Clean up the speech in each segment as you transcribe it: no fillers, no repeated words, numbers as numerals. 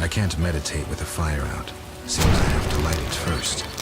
I can't meditate with the fire out. Seems I have to light it first.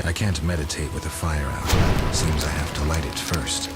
I can't meditate with the fire out. Seems I have to light it first.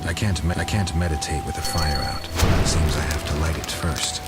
I can't meditate with the fire out. Seems I have to light it first.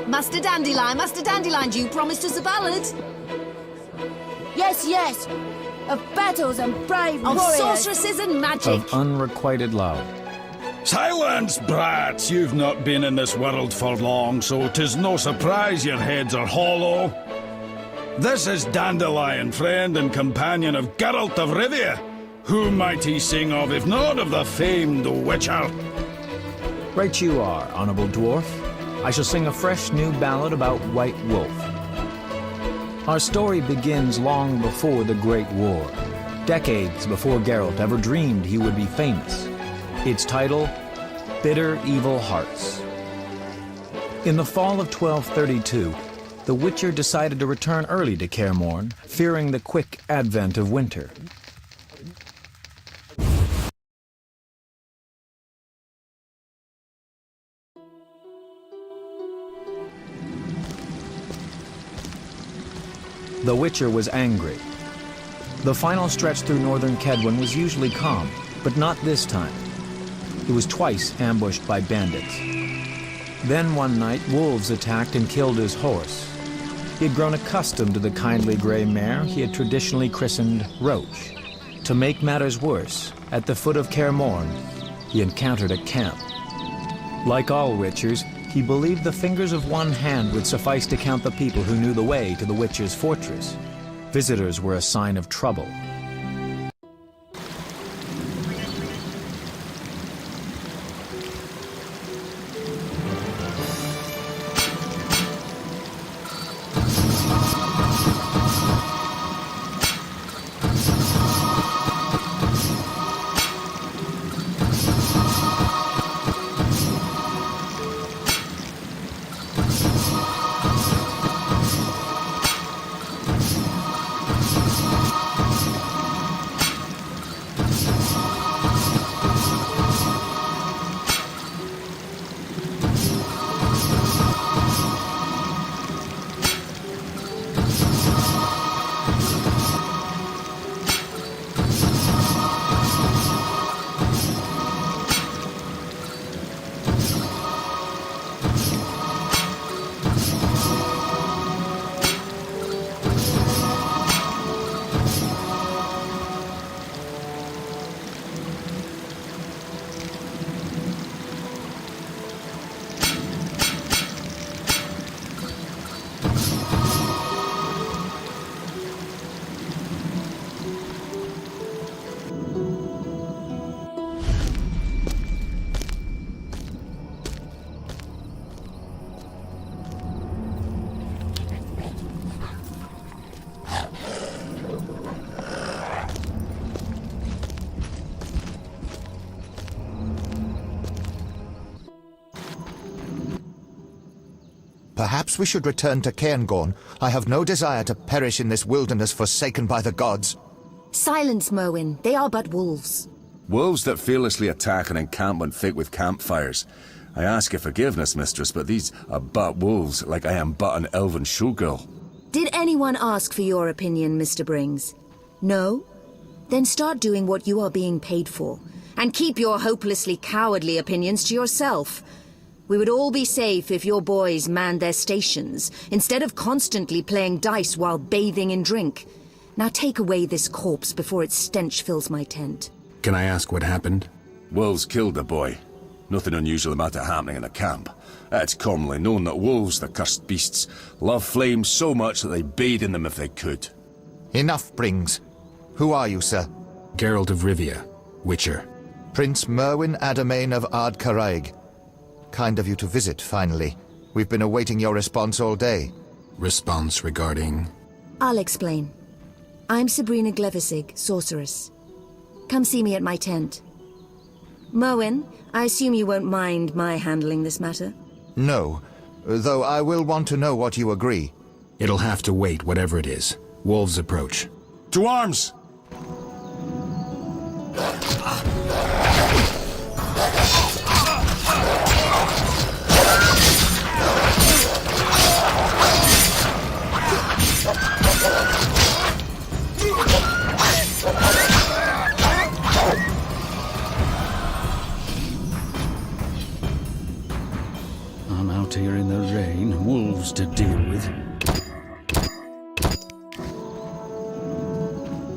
Master Dandelion, you promised us a ballad. Yes, yes. Of battles and brave Of warriors. sorceresses and magic. Of unrequited love. Silence, brats! You've not been in this world for long, so 'tis no surprise your heads are hollow. This is Dandelion, friend and companion of Geralt of Rivia. Who might he sing of, if not of the famed Witcher? Right you are, honorable dwarf. I shall sing a fresh new ballad about White Wolf. Our story begins long before the Great War, decades before Geralt ever dreamed he would be famous. Its title, Bitter Evil Hearts. In the fall of 1232, the Witcher decided to return early to Kaer Morhen, fearing the quick advent of winter. The Witcher was angry. The final stretch through northern Kaedwen was usually calm, but not this time. He was twice ambushed by bandits. Then one night, wolves attacked and killed his horse. He had grown accustomed to the kindly gray mare he had traditionally christened Roach. To make matters worse, at the foot of Kaer Morhen, he encountered a camp. Like all Witchers, he believed the fingers of one hand would suffice to count the people who knew the way to the Witcher's fortress. Visitors were a sign of trouble. Perhaps we should return to Cairngorm. I have no desire to perish in this wilderness forsaken by the gods. Silence, Merwin. They are but wolves. Wolves that fearlessly attack an encampment thick with campfires. I ask your forgiveness, mistress, but these are but wolves, like I am but an elven showgirl. Did anyone ask for your opinion, Mr. Brings? No? Then start doing what you are being paid for, and keep your hopelessly cowardly opinions to yourself. We would all be safe if your boys manned their stations, instead of constantly playing dice while bathing in drink. Now take away this corpse before its stench fills my tent. Can I ask what happened? Wolves killed the boy. Nothing unusual about it happening in a camp. It's commonly known that wolves, the cursed beasts, love flames so much that they bathe in them if they could. Enough, Brings. Who are you, sir? Geralt of Rivia, Witcher. Prince Merwin Adamain of Ard Caraig. Kind of you to visit, finally. We've been awaiting your response all day. Response regarding... I'll explain. I'm Sabrina Glevisig, sorceress. Come see me at my tent. Merwin, I assume you won't mind my handling this matter? No, though I will want to know what you agree. It'll have to wait, whatever it is. Wolves approach. To arms! I'm out here in the rain, wolves to deal with.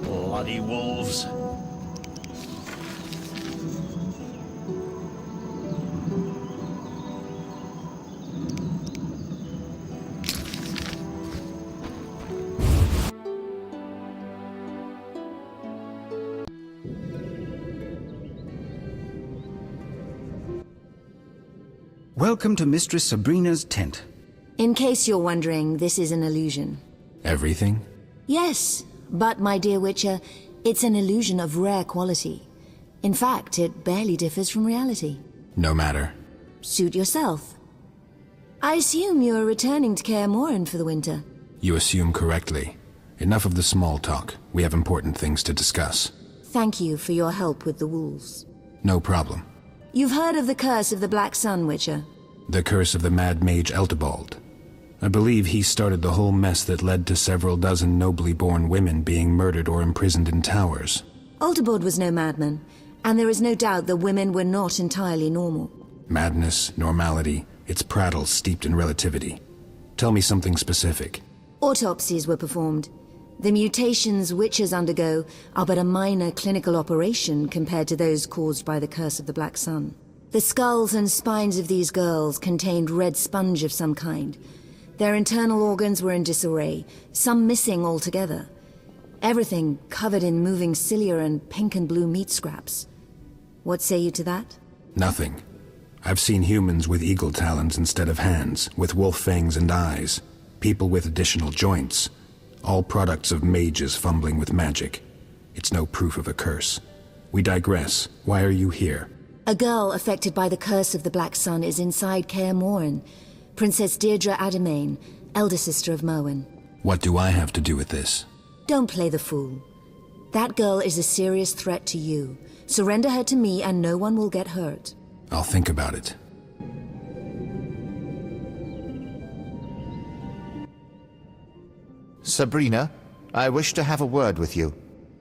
Bloody wolves. Welcome to Mistress Sabrina's tent. In case you're wondering, this is an illusion. Everything? Yes, but my dear Witcher, it's an illusion of rare quality. In fact, it barely differs from reality. No matter. Suit yourself. I assume you're returning to Kaer Morhen for the winter. You assume correctly. Enough of the small talk. We have important things to discuss. Thank you for your help with the wolves. No problem. You've heard of the Curse of the Black Sun, Witcher? The curse of the Mad Mage Eltebald. I believe he started the whole mess that led to several dozen nobly born women being murdered or imprisoned in towers. Eltebald was no madman, and there is no doubt that women were not entirely normal. Madness, normality, it's prattle steeped in relativity. Tell me something specific. Autopsies were performed. The mutations witches undergo are but a minor clinical operation compared to those caused by the Curse of the Black Sun. The skulls and spines of these girls contained red sponge of some kind. Their internal organs were in disarray, some missing altogether. Everything covered in moving cilia and pink and blue meat scraps. What say you to that? Nothing. I've seen humans with eagle talons instead of hands, with wolf fangs and eyes, people with additional joints. All products of mages fumbling with magic. It's no proof of a curse. We digress. Why are you here? A girl affected by the Curse of the Black Sun is inside Kaer Morhen. Princess Deirdre Adamain, elder sister of Merwin. What do I have to do with this? Don't play the fool. That girl is a serious threat to you. Surrender her to me and no one will get hurt. I'll think about it. Sabrina, I wish to have a word with you.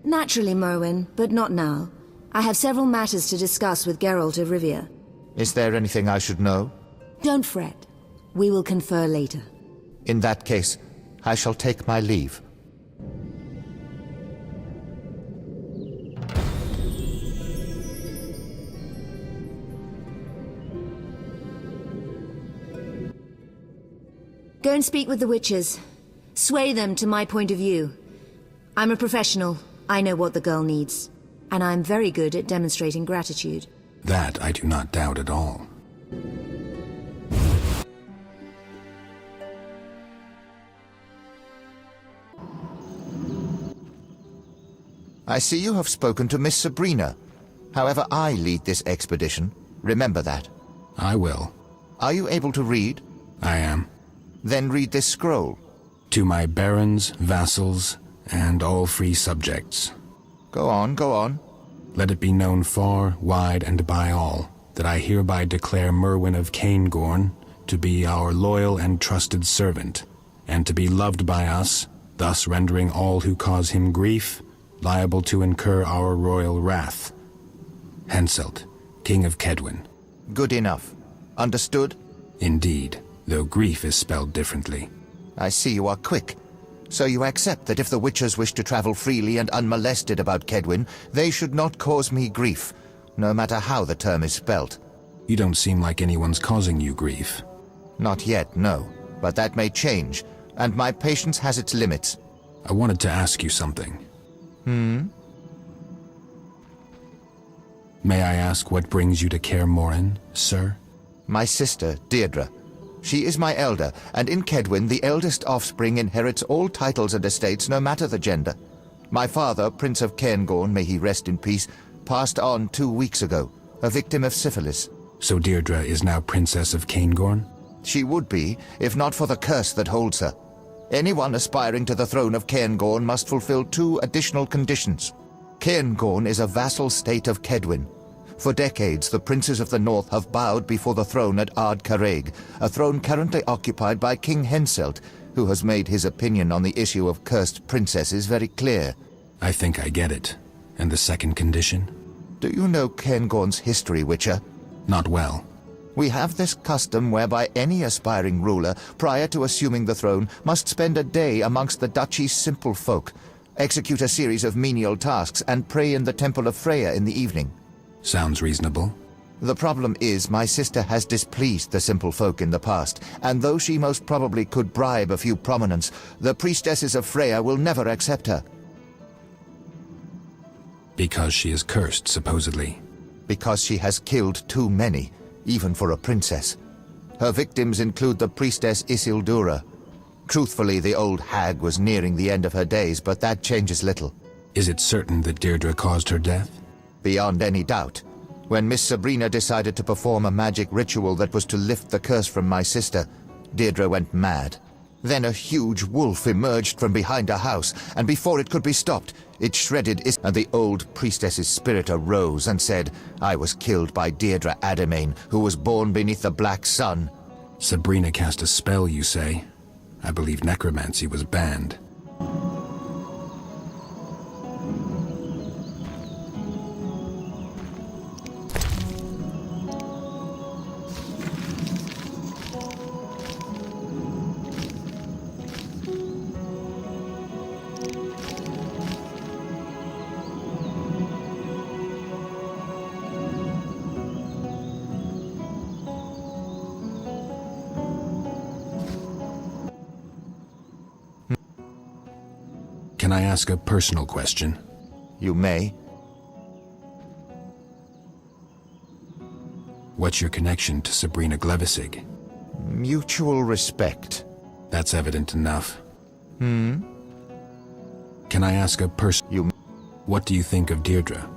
Naturally, Merwin, but not now. I have several matters to discuss with Geralt of Rivia. Is there anything I should know? Don't fret. We will confer later. In that case, I shall take my leave. Go and speak with the witches. Sway them to my point of view. I'm a professional. I know what the girl needs. And I'm very good at demonstrating gratitude. That I do not doubt at all. I see you have spoken to Miss Sabrina. However, I lead this expedition. Remember that. I will. Are you able to read? I am. Then read this scroll. To my barons, vassals, and all free subjects. Go on, go on. Let it be known far, wide, and by all, that I hereby declare Merwin of Caingorn to be our loyal and trusted servant, and to be loved by us, thus rendering all who cause him grief liable to incur our royal wrath. Henselt, King of Kedwen. Good enough. Understood? Indeed, though grief is spelled differently. I see you are quick. So you accept that if the witches wish to travel freely and unmolested about Kedwen, they should not cause me grief, no matter how the term is spelt. You don't seem like anyone's causing you grief. Not yet, no. But that may change, and my patience has its limits. I wanted to ask you something. May I ask what brings you to Kaer Morhen, sir? My sister, Deirdre. She is my elder, and in Kedwen, the eldest offspring inherits all titles and estates, no matter the gender. My father, Prince of Cairngorm, may he rest in peace, passed on 2 weeks ago, a victim of syphilis. So Deirdre is now Princess of Caingorn? She would be, if not for the curse that holds her. Anyone aspiring to the throne of Cairngorm must fulfill 2 additional conditions. Cairngorm is a vassal state of Kedwen. For decades, the princes of the north have bowed before the throne at Ard Caraig, a throne currently occupied by King Henselt, who has made his opinion on the issue of cursed princesses very clear. I think I get it. And the second condition? Do you know Cairngorm's history, Witcher? Not well. We have this custom whereby any aspiring ruler, prior to assuming the throne, must spend a day amongst the duchy's simple folk, execute a series of menial tasks, and pray in the Temple of Freya in the evening. Sounds reasonable. The problem is my sister has displeased the simple folk in the past, and though she most probably could bribe a few prominents, the priestesses of Freya will never accept her. Because she is cursed, supposedly. Because she has killed too many, even for a princess. Her victims include the priestess Isildura. Truthfully, the old hag was nearing the end of her days, but that changes little. Is it certain that Deirdre caused her death? Beyond any doubt. When Miss Sabrina decided to perform a magic ritual that was to lift the curse from my sister, Deirdre went mad. Then a huge wolf emerged from behind a house, and before it could be stopped, it shredded and the old priestess's spirit arose and said, I was killed by Deirdre Ademain, who was born beneath the Black Sun. Sabrina cast a spell, you say? I believe necromancy was banned. Can I ask a personal question? You may. What's your connection to Sabrina Glevissig? Mutual respect. That's evident enough. Can I ask a You. What do you think of Deirdre?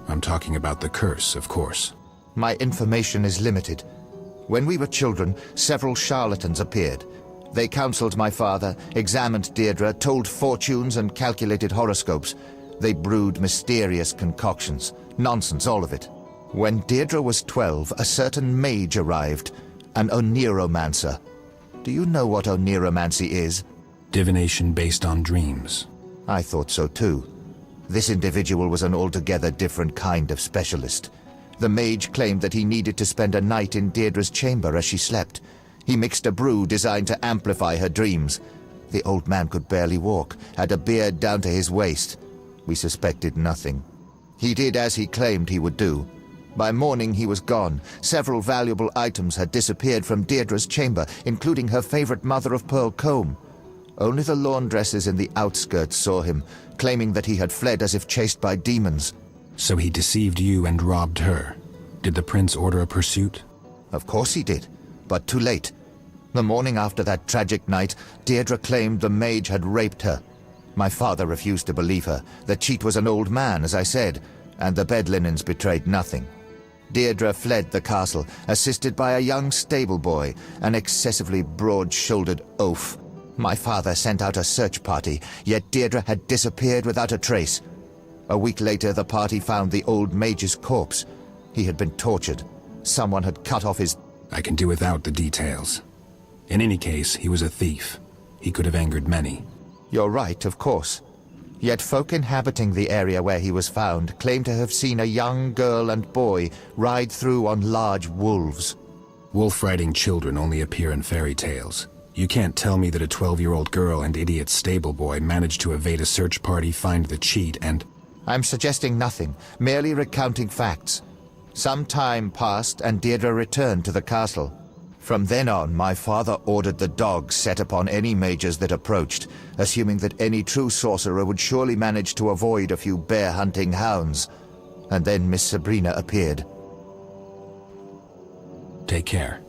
I'm talking about the curse, of course. My information is limited. When we were children, several charlatans appeared. They counseled my father, examined Deirdre, told fortunes and calculated horoscopes. They brewed mysterious concoctions. Nonsense, all of it. When Deirdre was 12, a certain mage arrived, an oniromancer. Do you know what oniromancy is? Divination based on dreams. I thought so too. This individual was an altogether different kind of specialist. The mage claimed that he needed to spend a night in Deirdre's chamber as she slept. He mixed a brew designed to amplify her dreams. The old man could barely walk, had a beard down to his waist. We suspected nothing. He did as he claimed he would do. By morning he was gone. Several valuable items had disappeared from Deirdre's chamber, including her favorite mother-of-pearl comb. Only the laundresses in the outskirts saw him, claiming that he had fled as if chased by demons. So he deceived you and robbed her. Did the prince order a pursuit? Of course he did, but too late. The morning after that tragic night, Deirdre claimed the mage had raped her. My father refused to believe her. The cheat was an old man, as I said, and the bed linens betrayed nothing. Deirdre fled the castle, assisted by a young stable boy, an excessively broad-shouldered oaf. My father sent out a search party, yet Deirdre had disappeared without a trace. A week later, the party found the old mage's corpse. He had been tortured. Someone had cut off his... I can do without the details. In any case, he was a thief. He could have angered many. You're right, of course. Yet folk inhabiting the area where he was found claim to have seen a young girl and boy ride through on large wolves. Wolf-riding children only appear in fairy tales. You can't tell me that a 12-year-old girl and idiot stable boy managed to evade a search party, find the cheat, and... I'm suggesting nothing, merely recounting facts. Some time passed and Deirdre returned to the castle. From then on, my father ordered the dogs set upon any mages that approached, assuming that any true sorcerer would surely manage to avoid a few bear-hunting hounds. And then Miss Sabrina appeared. Take care.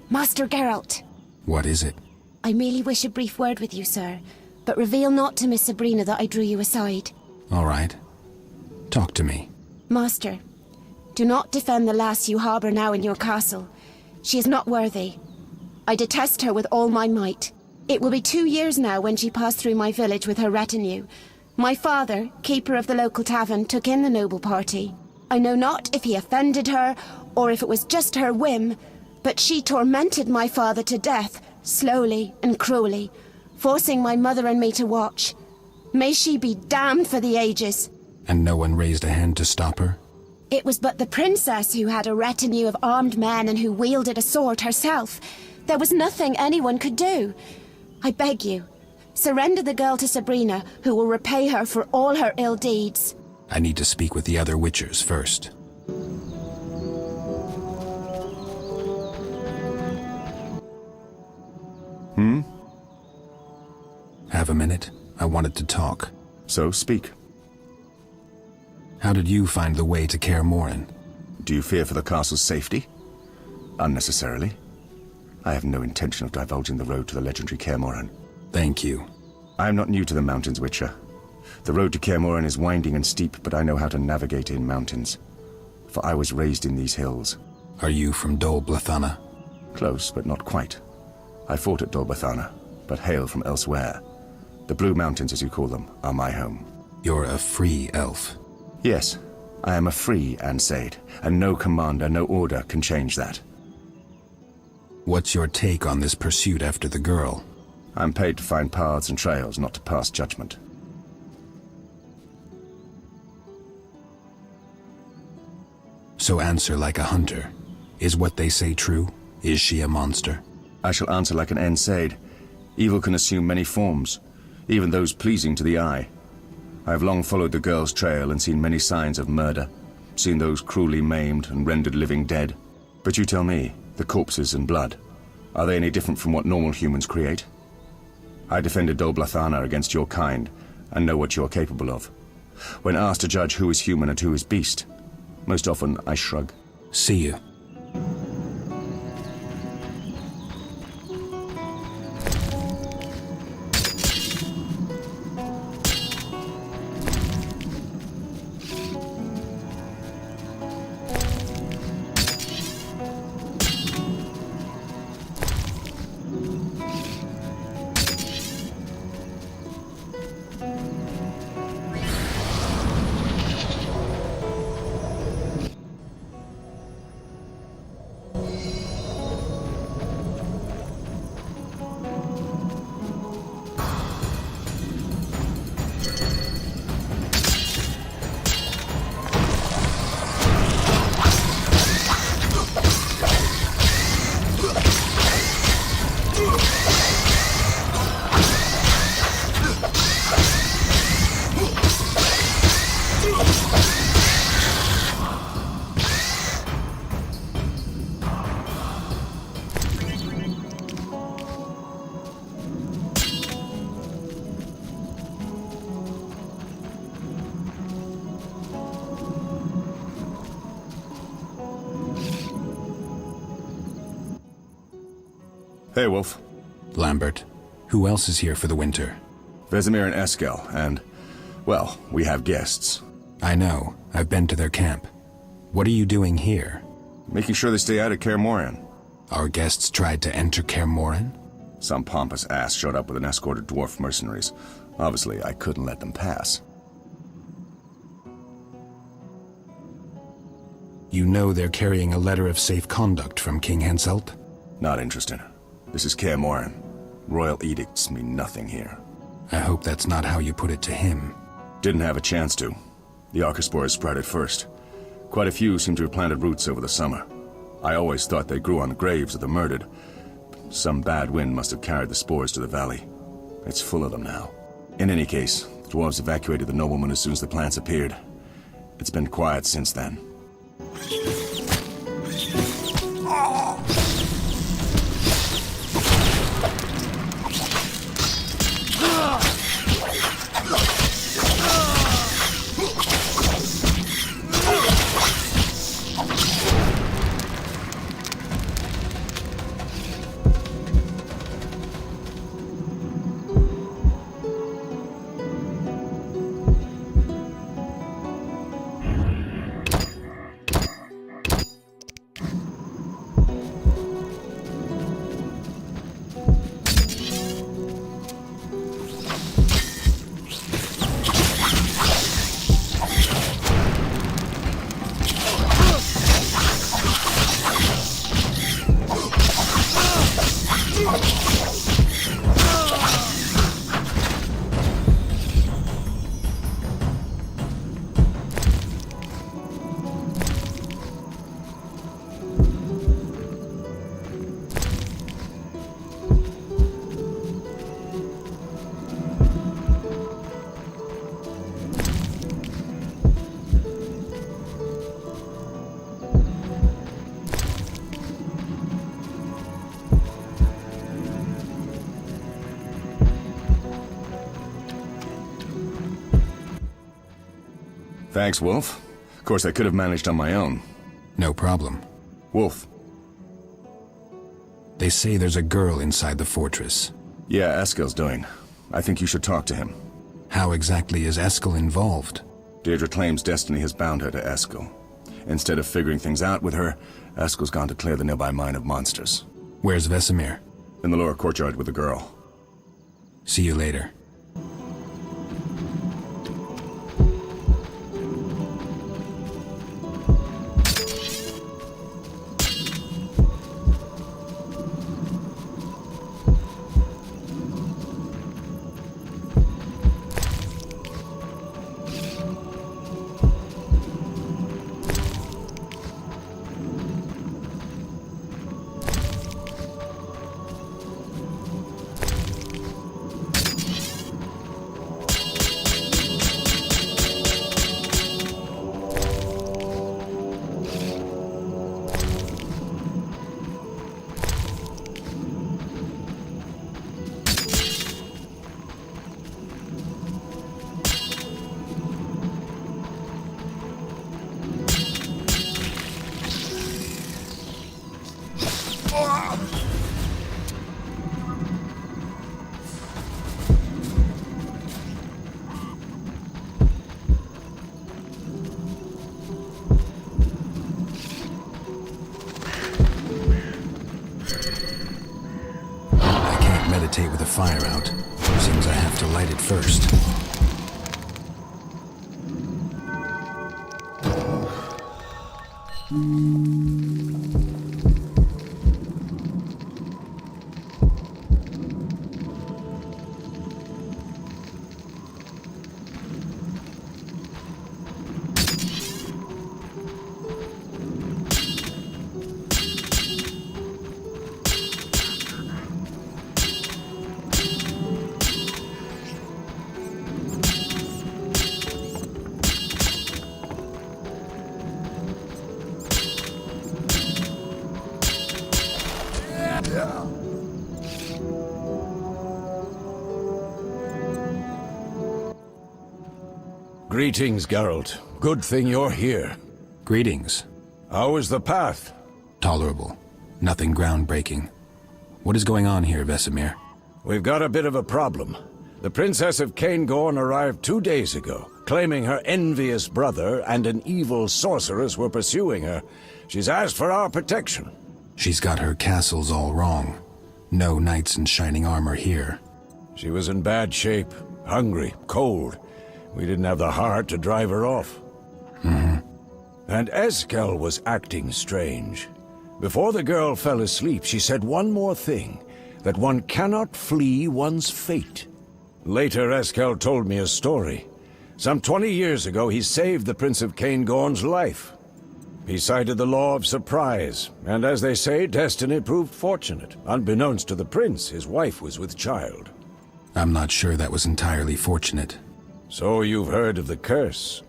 Master Geralt. What is it? I merely wish a brief word with you, sir, but reveal not to Miss Sabrina that I drew you aside. All right. Talk to me. Master, do not defend the lass you harbour now in your castle. She is not worthy. I detest her with all my might. It will be 2 years now when she passed through my village with her retinue. My father, keeper of the local tavern, took in the noble party. I know not if he offended her, or if it was just her whim, but she tormented my father to death, slowly and cruelly, forcing my mother and me to watch. May she be damned for the ages. And no one raised a hand to stop her? It was but the princess who had a retinue of armed men and who wielded a sword herself. There was nothing anyone could do. I beg you, surrender the girl to Sabrina, who will repay her for all her ill deeds. I need to speak with the other Witchers first. Have a minute? I wanted to talk. So, speak. How did you find the way to Kaer Morhen? Do you fear for the castle's safety? Unnecessarily. I have no intention of divulging the road to the legendary Kaer Morhen. Thank you. I am not new to the mountains, Witcher. The road to Kaer Morhen is winding and steep, but I know how to navigate in mountains. For I was raised in these hills. Are you from Dol Blathanna? Close, but not quite. I fought at Dol Blathanna, but hail from elsewhere. The Blue Mountains, as you call them, are my home. You're a free elf. Yes, I am a free Ansaid, and no commander, no order can change that. What's your take on this pursuit after the girl? I'm paid to find paths and trails, not to pass judgment. So answer like a hunter. Is what they say true? Is she a monster? I shall answer like an Ansaid. Evil can assume many forms, even those pleasing to the eye. I have long followed the girl's trail and seen many signs of murder, seen those cruelly maimed and rendered living dead. But you tell me, the corpses and blood, are they any different from what normal humans create? I defended Dol Blathanna against your kind, and know what you are capable of. When asked to judge who is human and who is beast, most often I shrug. See you. Hey, Wolf. Lambert, who else is here for the winter? Vesemir and Eskel, and, well, we have guests. I know. I've been to their camp. What are you doing here? Making sure they stay out of Kaer Morhen. Our guests tried to enter Kaer Morhen? Some pompous ass showed up with an escort of dwarf mercenaries. Obviously, I couldn't let them pass. You know they're carrying a letter of safe conduct from King Henselt? Not interested. This is Kaer Morhen. Royal edicts mean nothing here. I hope that's not how you put it to him. Didn't have a chance to. The Archospores sprouted first. Quite a few seem to have planted roots over the summer. I always thought they grew on the graves of the murdered. Some bad wind must have carried the spores to the valley. It's full of them now. In any case, the dwarves evacuated the nobleman as soon as the plants appeared. It's been quiet since then. Thanks, Wolf. Of course, I could have managed on my own. No problem. Wolf. They say there's a girl inside the fortress. Yeah, Eskel's doing. I think you should talk to him. How exactly is Eskel involved? Deirdre claims destiny has bound her to Eskel. Instead of figuring things out with her, Eskel's gone to clear the nearby mine of monsters. Where's Vesemir? In the lower courtyard with the girl. See you later. With the fire out. Seems I have to light it first. Greetings, Geralt. Good thing you're here. Greetings. How is the path? Tolerable. Nothing groundbreaking. What is going on here, Vesemir? We've got a bit of a problem. The Princess of Caingorn arrived 2 days ago, claiming her envious brother and an evil sorceress were pursuing her. She's asked for our protection. She's got her castles all wrong. No knights in shining armor here. She was in bad shape, hungry, cold. We didn't have the heart to drive her off. And Eskel was acting strange. Before the girl fell asleep, she said one more thing, that one cannot flee one's fate. Later, Eskel told me a story. Some 20 years ago, he saved the Prince of Caingorn's life. He cited the law of surprise, and as they say, destiny proved fortunate. Unbeknownst to the prince, his wife was with child. I'm not sure that was entirely fortunate. So you've heard of the curse.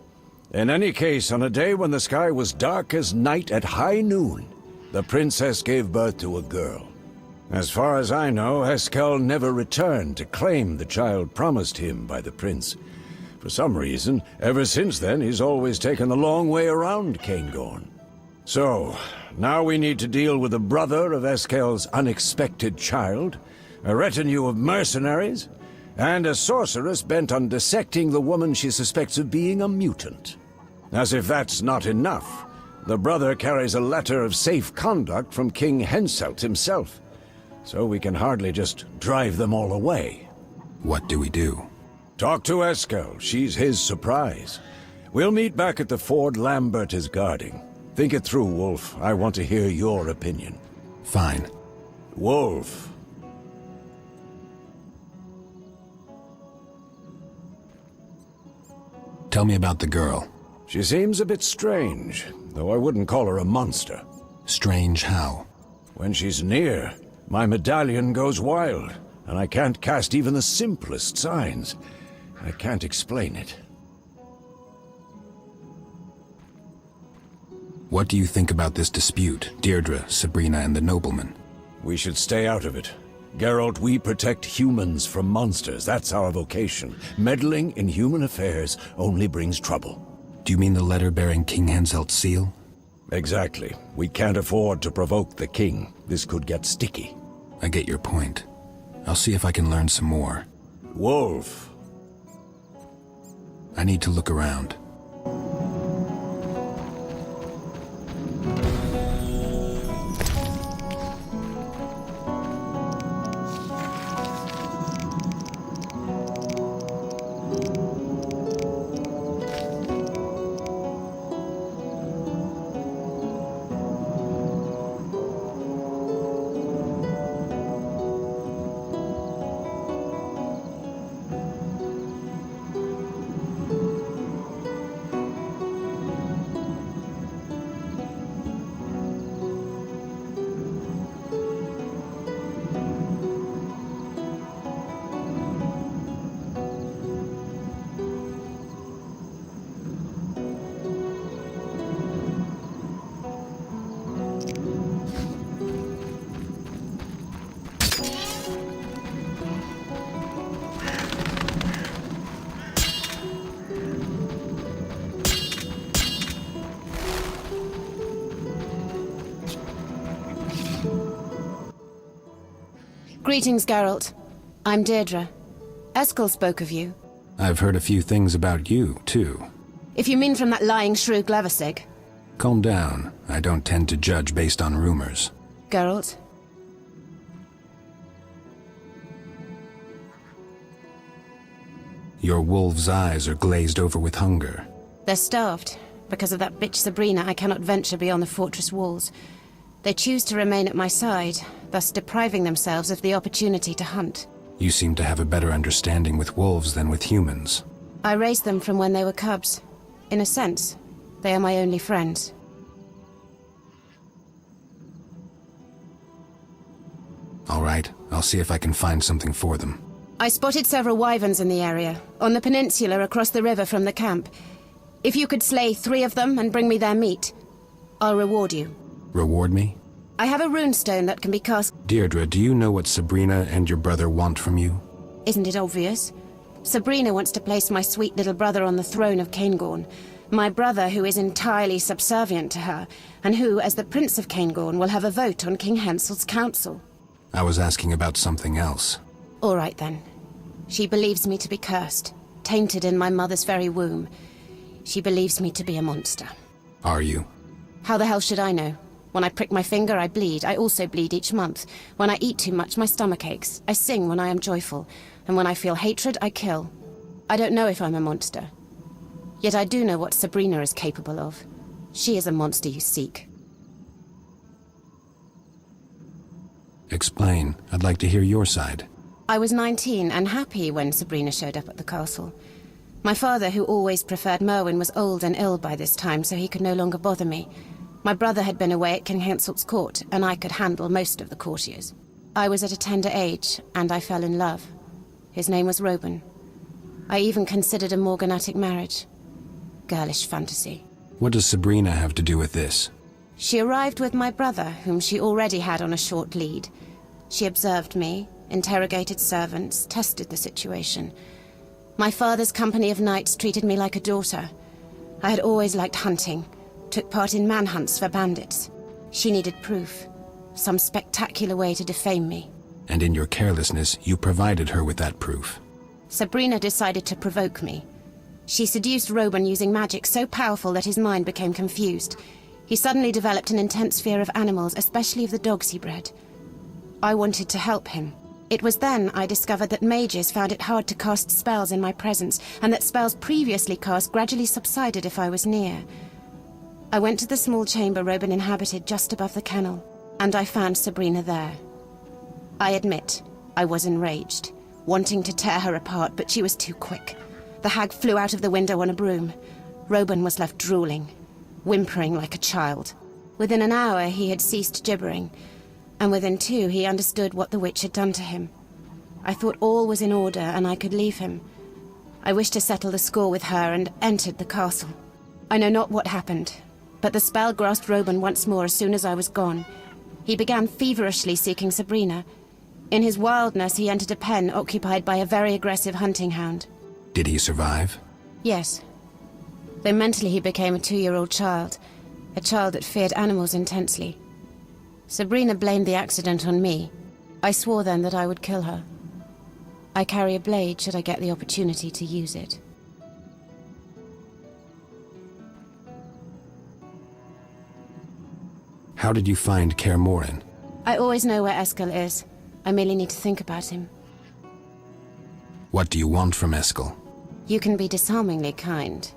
In any case, on a day when the sky was dark as night at high noon, the princess gave birth to a girl. As far as I know, Eskel never returned to claim the child promised him by the prince. For some reason, ever since then, he's always taken the long way around Caingorn. So, now we need to deal with the brother of Eskel's unexpected child, a retinue of mercenaries, and a sorceress bent on dissecting the woman she suspects of being a mutant. As if that's not enough, the brother carries a letter of safe conduct from King Henselt himself. So we can hardly just drive them all away. What do we do? Talk to Eskel. She's his surprise. We'll meet back at the ford Lambert is guarding. Think it through, Wolf. I want to hear your opinion. Fine. Wolf. Tell me about the girl. She seems a bit strange, though I wouldn't call her a monster. Strange how? When she's near, my medallion goes wild, and I can't cast even the simplest signs. I can't explain it. What do you think about this dispute, Deirdre, Sabrina, and the nobleman? We should stay out of it. Geralt, we protect humans from monsters. That's our vocation. Meddling in human affairs only brings trouble. Do you mean the letter bearing King Henselt's seal? Exactly. We can't afford to provoke the king. This could get sticky. I get your point. I'll see if I can learn some more. Wolf. I need to look around. Greetings, Geralt. I'm Deirdre. Eskel spoke of you. I've heard a few things about you, too. If you mean from that lying shrew Glevisig. Calm down. I don't tend to judge based on rumors. Geralt? Your wolf's eyes are glazed over with hunger. They're starved. Because of that bitch Sabrina, I cannot venture beyond the fortress walls. They choose to remain at my side, thus depriving themselves of the opportunity to hunt. You seem to have a better understanding with wolves than with humans. I raised them from when they were cubs. In a sense, they are my only friends. All right, I'll see if I can find something for them. I spotted several wyverns in the area, on the peninsula across the river from the camp. If you could slay 3 of them and bring me their meat, I'll reward you. Reward me? I have a runestone that can be cast... Deirdre, do you know what Sabrina and your brother want from you? Isn't it obvious? Sabrina wants to place my sweet little brother on the throne of Caingorn. My brother, who is entirely subservient to her, and who, as the Prince of Caingorn, will have a vote on King Henselt's council. I was asking about something else. All right, then. She believes me to be cursed, tainted in my mother's very womb. She believes me to be a monster. Are you? How the hell should I know? When I prick my finger, I bleed. I also bleed each month. When I eat too much, my stomach aches. I sing when I am joyful. And when I feel hatred, I kill. I don't know if I'm a monster. Yet I do know what Sabrina is capable of. She is a monster you seek. Explain. I'd like to hear your side. I was 19 and happy when Sabrina showed up at the castle. My father, who always preferred Merwin, was old and ill by this time, so he could no longer bother me. My brother had been away at King Henselt's court, and I could handle most of the courtiers. I was at a tender age, and I fell in love. His name was Roban. I even considered a morganatic marriage. Girlish fantasy. What does Sabrina have to do with this? She arrived with my brother, whom she already had on a short lead. She observed me, interrogated servants, tested the situation. My father's company of knights treated me like a daughter. I had always liked hunting, took part in manhunts for bandits. She needed proof, some spectacular way to defame me. And in your carelessness, you provided her with that proof. Sabrina decided to provoke me. She seduced Roban using magic so powerful that his mind became confused. He suddenly developed an intense fear of animals, especially of the dogs he bred. I wanted to help him. It was then I discovered that mages found it hard to cast spells in my presence, and that spells previously cast gradually subsided if I was near. I went to the small chamber Roban inhabited just above the kennel, and I found Sabrina there. I admit, I was enraged, wanting to tear her apart, but she was too quick. The hag flew out of the window on a broom. Roban was left drooling, whimpering like a child. Within an hour he had ceased gibbering, and within 2 he understood what the witch had done to him. I thought all was in order and I could leave him. I wished to settle the score with her and entered the castle. I know not what happened, but the spell grasped Roban once more as soon as I was gone. He began feverishly seeking Sabrina. In his wildness he entered a pen occupied by a very aggressive hunting hound. Did he survive? Yes. though mentally he became a 2-year-old child, a child that feared animals intensely. Sabrina blamed the accident on me. I swore then that I would kill her. I carry a blade should I get the opportunity to use it. How did you find Kaer Morhen? I always know where Eskel is. I merely need to think about him. What do you want from Eskel? You can be disarmingly kind.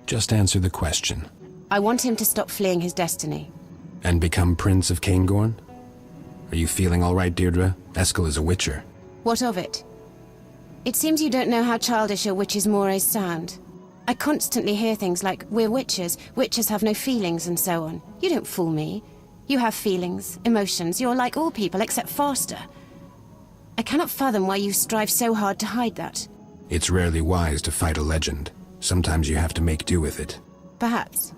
Just answer the question. I want him to stop fleeing his destiny. And become Prince of Caingorn? Are you feeling all right, Deirdre? Eskel is a witcher. What of it? It seems you don't know how childish your witch's mores sound. I constantly hear things like, we're witches have no feelings and so on. You don't fool me. You have feelings, emotions, you're like all people except faster. I cannot fathom why you strive so hard to hide that. It's rarely wise to fight a legend. Sometimes you have to make do with it. Perhaps.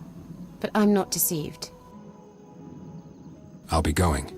But I'm not deceived. I'll be going.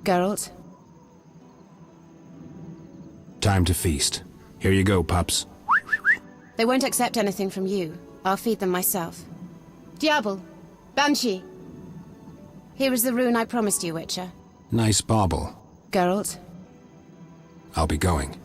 Geralt? Time to feast. Here you go, pups. They won't accept anything from you. I'll feed them myself. Diablo! Banshee! Here is the rune I promised you, Witcher. Nice bauble. Geralt? I'll be going.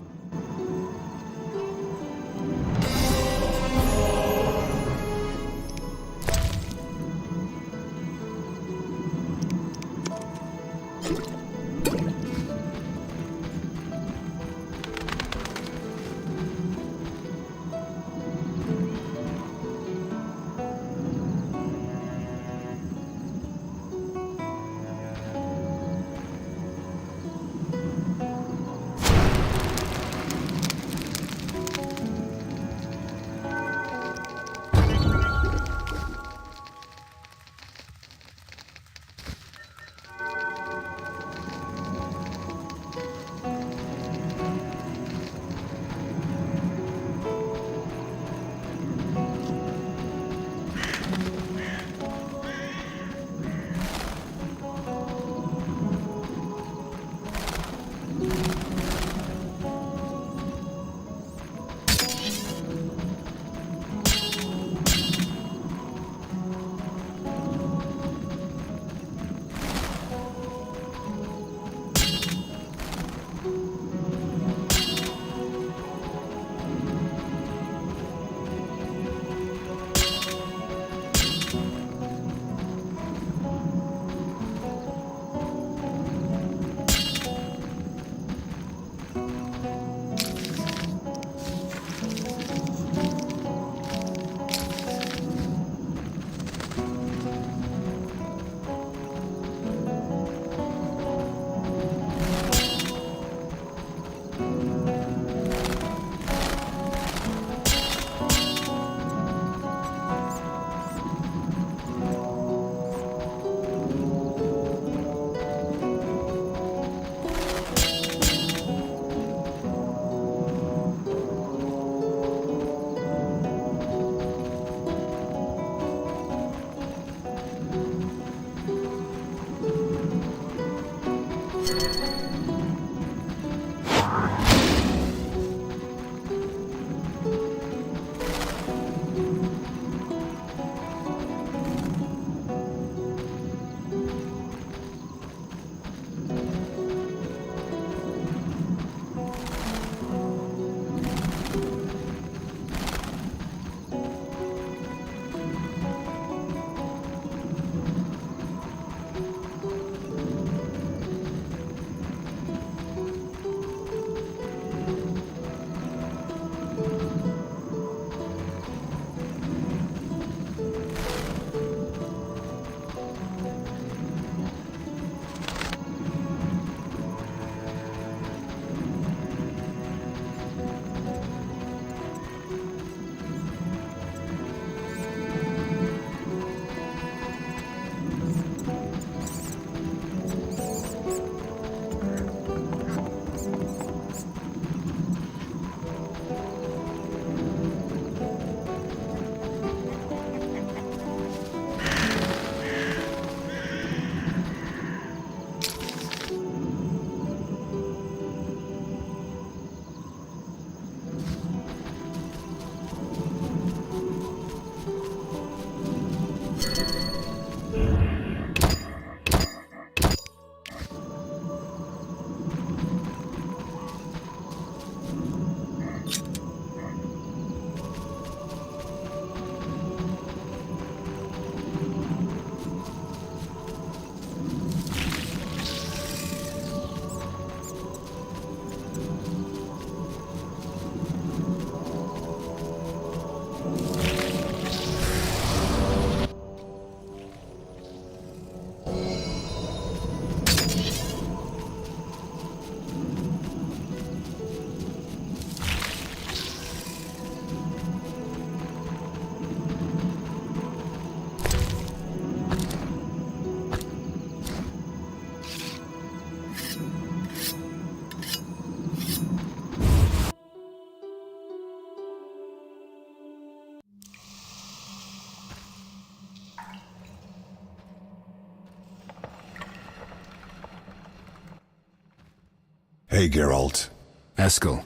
Hey, Geralt. Eskel,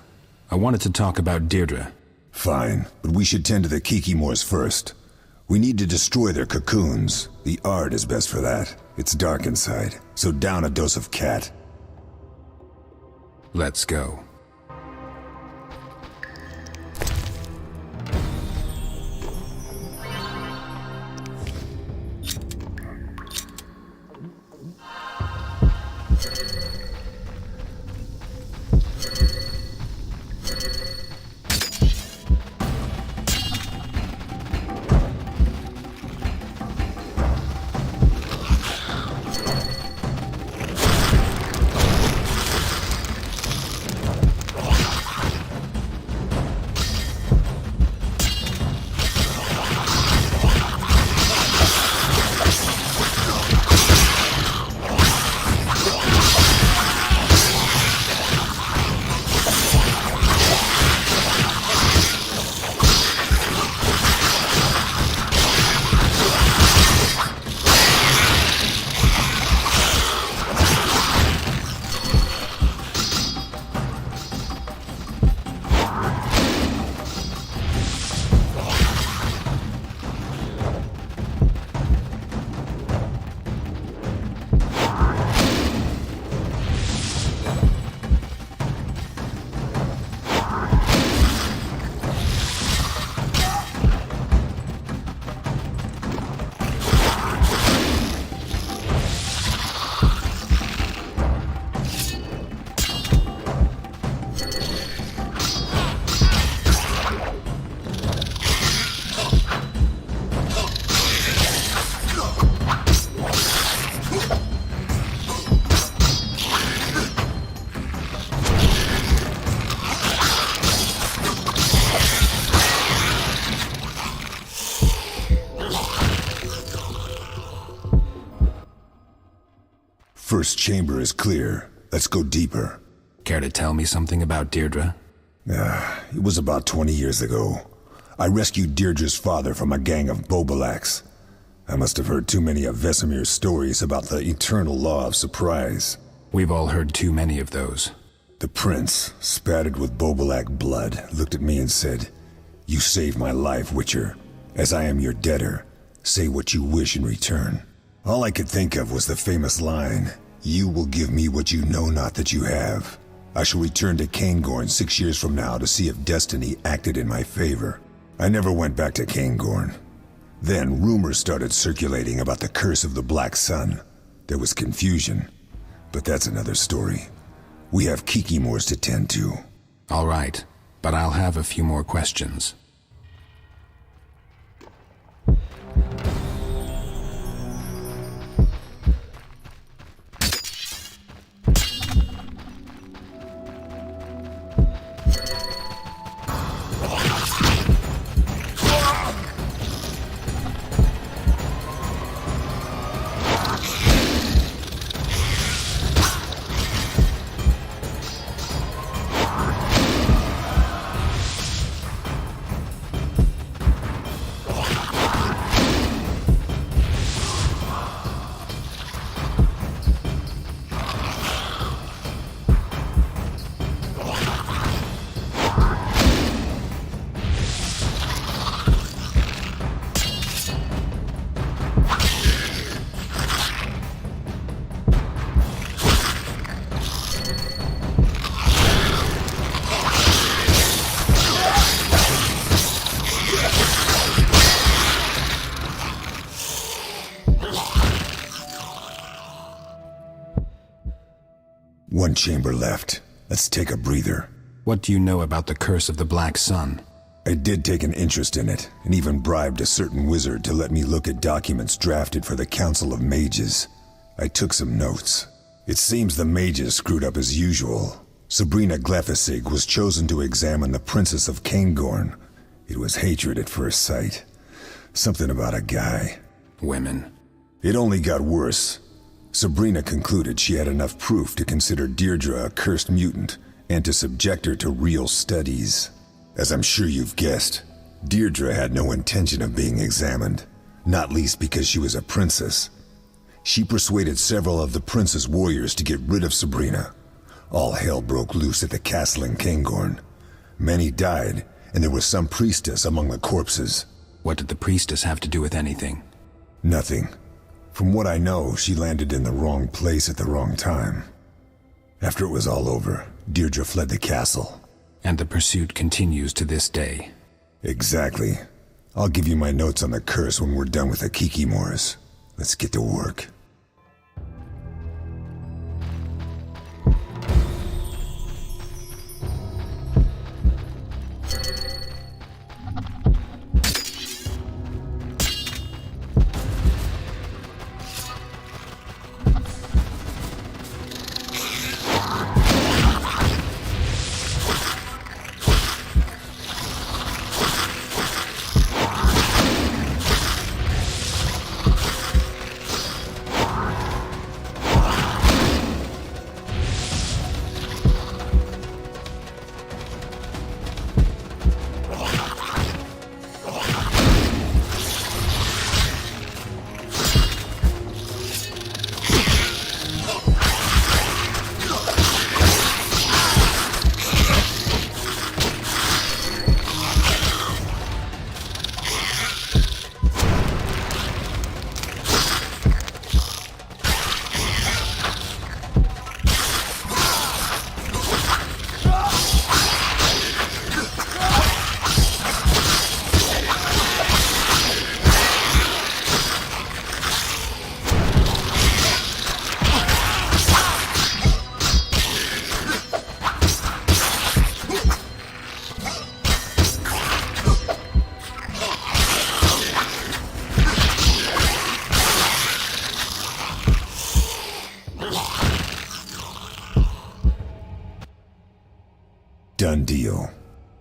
I wanted to talk about Deirdre. Fine, but we should tend to the Kikimors first. We need to destroy their cocoons. The Ard is best for that. It's dark inside, so down a dose of cat. Let's go. First chamber is clear. Let's go deeper. Care to tell me something about Deirdre? It was about 20 years ago. I rescued Deirdre's father from a gang of Bobalaks. I must have heard too many of Vesemir's stories about the eternal law of surprise. We've all heard too many of those. The prince, spattered with Bobalak blood, looked at me and said, "You saved my life, Witcher. As I am your debtor, say what you wish in return." All I could think of was the famous line, "You will give me what you know not that you have." I shall return to Caingorn 6 years from now to see if destiny acted in my favor. I never went back to Caingorn. Then rumors started circulating about the curse of the Black Sun. There was confusion, but that's another story. We have Kikimors to tend to. All right, but I'll have a few more questions. One chamber left. Let's take a breather. What do you know about the Curse of the Black Sun? I did take an interest in it, and even bribed a certain wizard to let me look at documents drafted for the Council of Mages. I took some notes. It seems the mages screwed up as usual. Sabrina Glefisig was chosen to examine the Princess of Caingorn. It was hatred at first sight. Something about a guy. Women. It only got worse. Sabrina concluded she had enough proof to consider Deirdre a cursed mutant and to subject her to real studies. As I'm sure you've guessed, Deirdre had no intention of being examined, not least because she was a princess. She persuaded several of the prince's warriors to get rid of Sabrina. All hell broke loose at the castle in Cairngorm. Many died, and there was some priestess among the corpses. What did the priestess have to do with anything? Nothing. From what I know, she landed in the wrong place at the wrong time. After it was all over, Deirdre fled the castle. And the pursuit continues to this day. Exactly. I'll give you my notes on the curse when we're done with the Kikimores. Let's get to work. Done deal.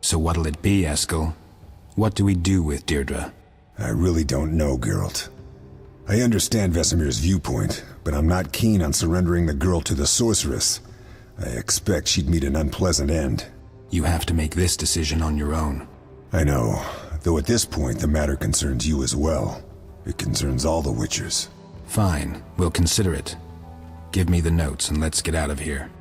So what'll it be, Eskel? What do we do with Deirdre? I really don't know, Geralt. I understand Vesemir's viewpoint, but I'm not keen on surrendering the girl to the sorceress. I expect she'd meet an unpleasant end. You have to make this decision on your own. I know, though at this point the matter concerns you as well. It concerns all the Witchers. Fine, we'll consider it. Give me the notes and let's get out of here.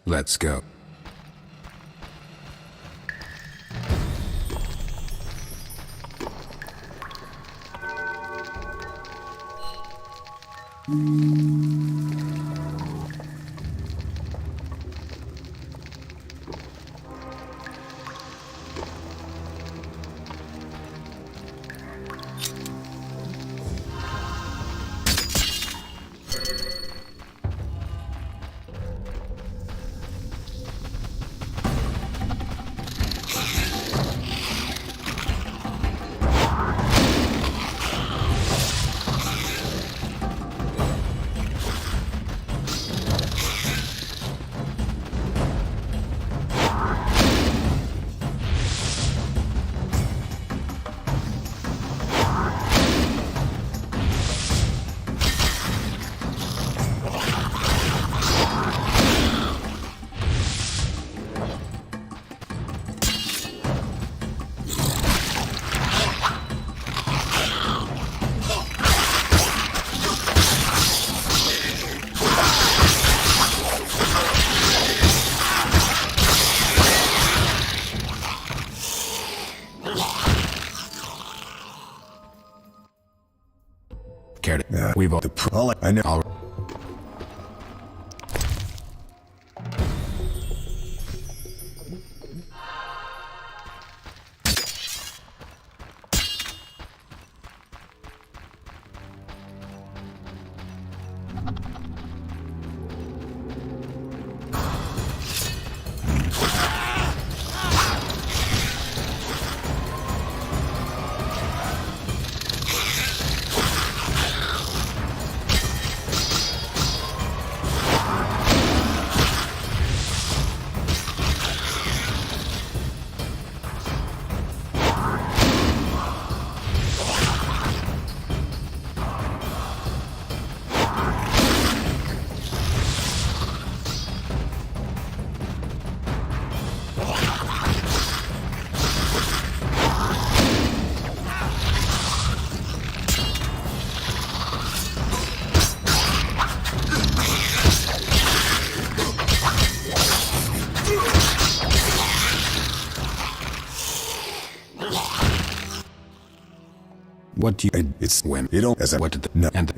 Let's go. We've all I know. What do you... It's when... You don't... As I... What did the... No. And...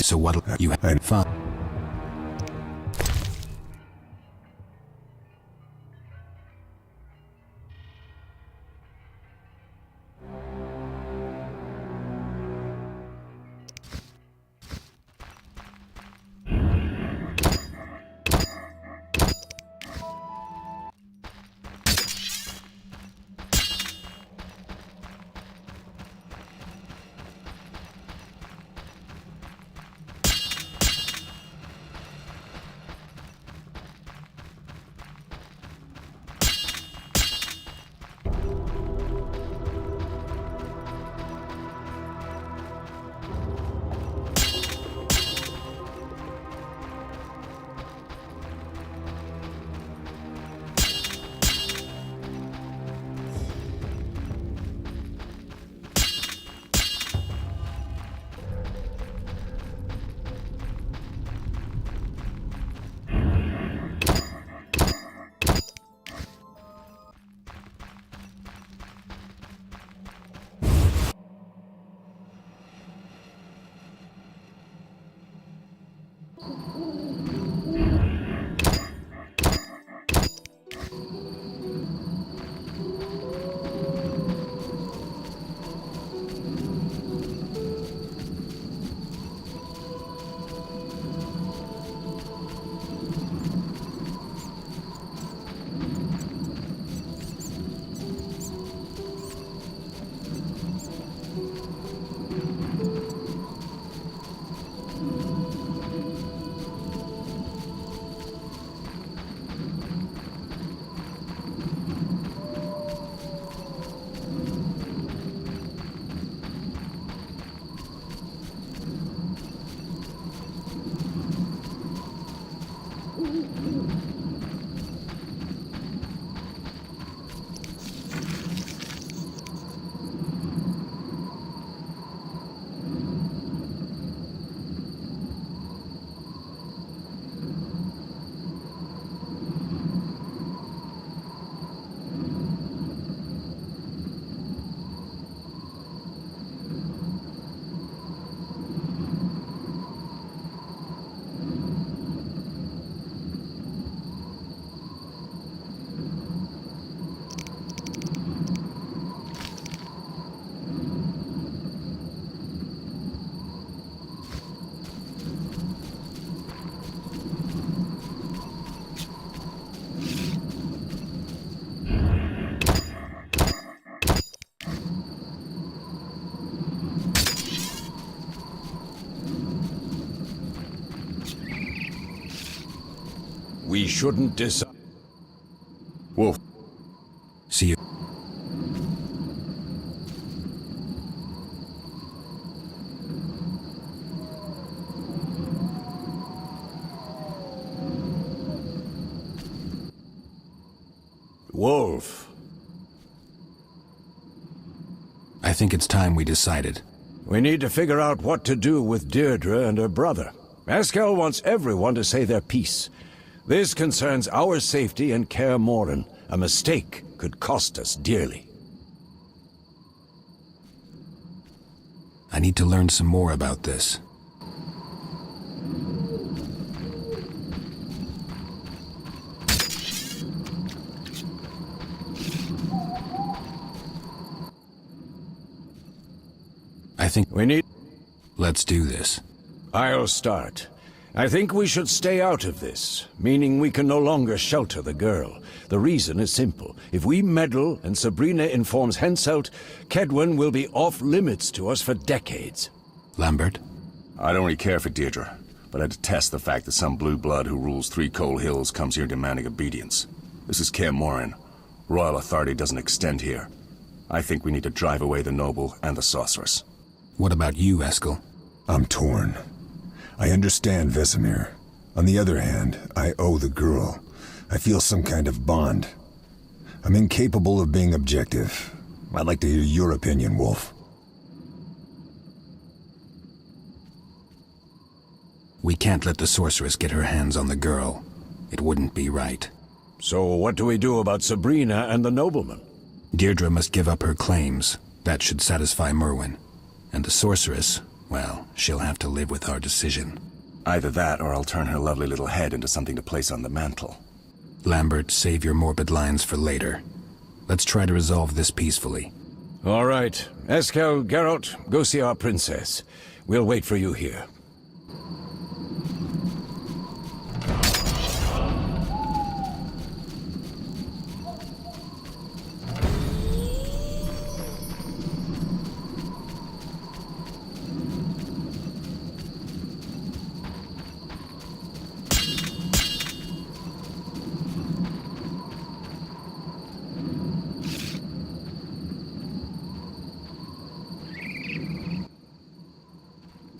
So what'll you have fun? We shouldn't decide. Wolf. See you. Wolf. I think it's time we decided. We need to figure out what to do with Deirdre and her brother. Eskel wants everyone to say their piece. This concerns our safety and Kaer Morhen. A mistake could cost us dearly. I need to learn some more about this. I think we need... Let's do this. I'll start. I think we should stay out of this, meaning we can no longer shelter the girl. The reason is simple. If we meddle and Sabrina informs Henselt, Kaedwen will be off-limits to us for decades. Lambert? I don't really care for Deirdre, but I detest the fact that some blue blood who rules Three Coal Hills comes here demanding obedience. This is Kaer Morhen. Royal authority doesn't extend here. I think we need to drive away the noble and the sorceress. What about you, Eskel? I'm torn. I understand Vesemir. On the other hand, I owe the girl. I feel some kind of bond. I'm incapable of being objective. I'd like to hear your opinion, Wolf. We can't let the sorceress get her hands on the girl. It wouldn't be right. So what do we do about Sabrina and the nobleman? Deirdre must give up her claims. That should satisfy Merwin. And the sorceress, well, she'll have to live with our decision. Either that, or I'll turn her lovely little head into something to place on the mantle. Lambert, save your morbid lines for later. Let's try to resolve this peacefully. All right. Eskel, Geralt, go see our princess. We'll wait for you here.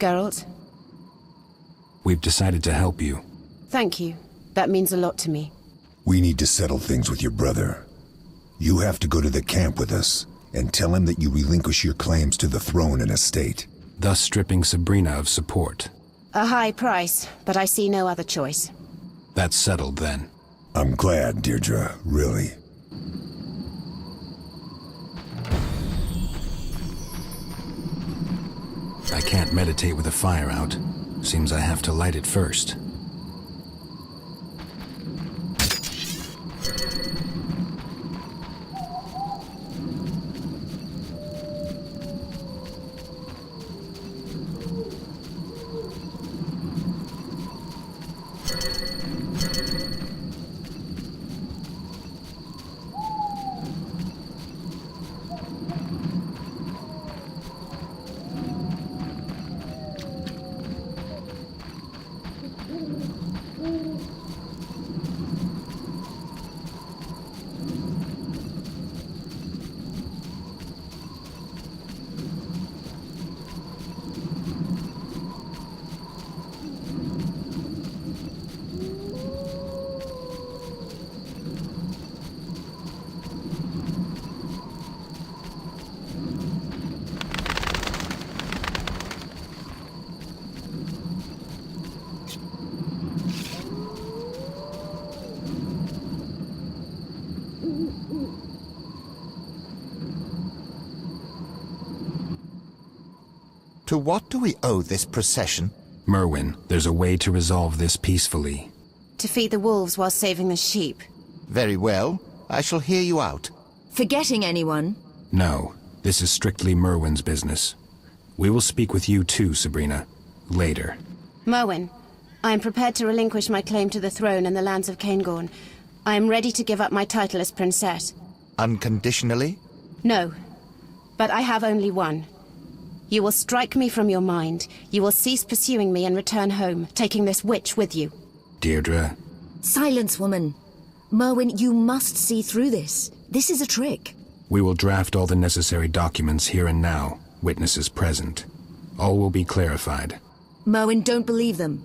Geralt? We've decided to help you. Thank you. That means a lot to me. We need to settle things with your brother. You have to go to the camp with us and tell him that you relinquish your claims to the throne and estate. Thus stripping Sabrina of support. A high price, but I see no other choice. That's settled then. I'm glad, Deirdre, really. I can't meditate with a fire out. Seems I have to light it first. To what do we owe this procession? Merwin, there's a way to resolve this peacefully. To feed the wolves while saving the sheep. Very well. I shall hear you out. Forgetting anyone? No, this is strictly Merwin's business. We will speak with you too, Sabrina. Later. Merwin, I am prepared to relinquish my claim to the throne and the lands of Caingorn. I am ready to give up my title as princess. Unconditionally? No, but I have only one. You will strike me from your mind. You will cease pursuing me and return home, taking this witch with you. Deirdre. Silence, woman. Merwin, you must see through this. This is a trick. We will draft all the necessary documents here and now, witnesses present. All will be clarified. Merwin, don't believe them.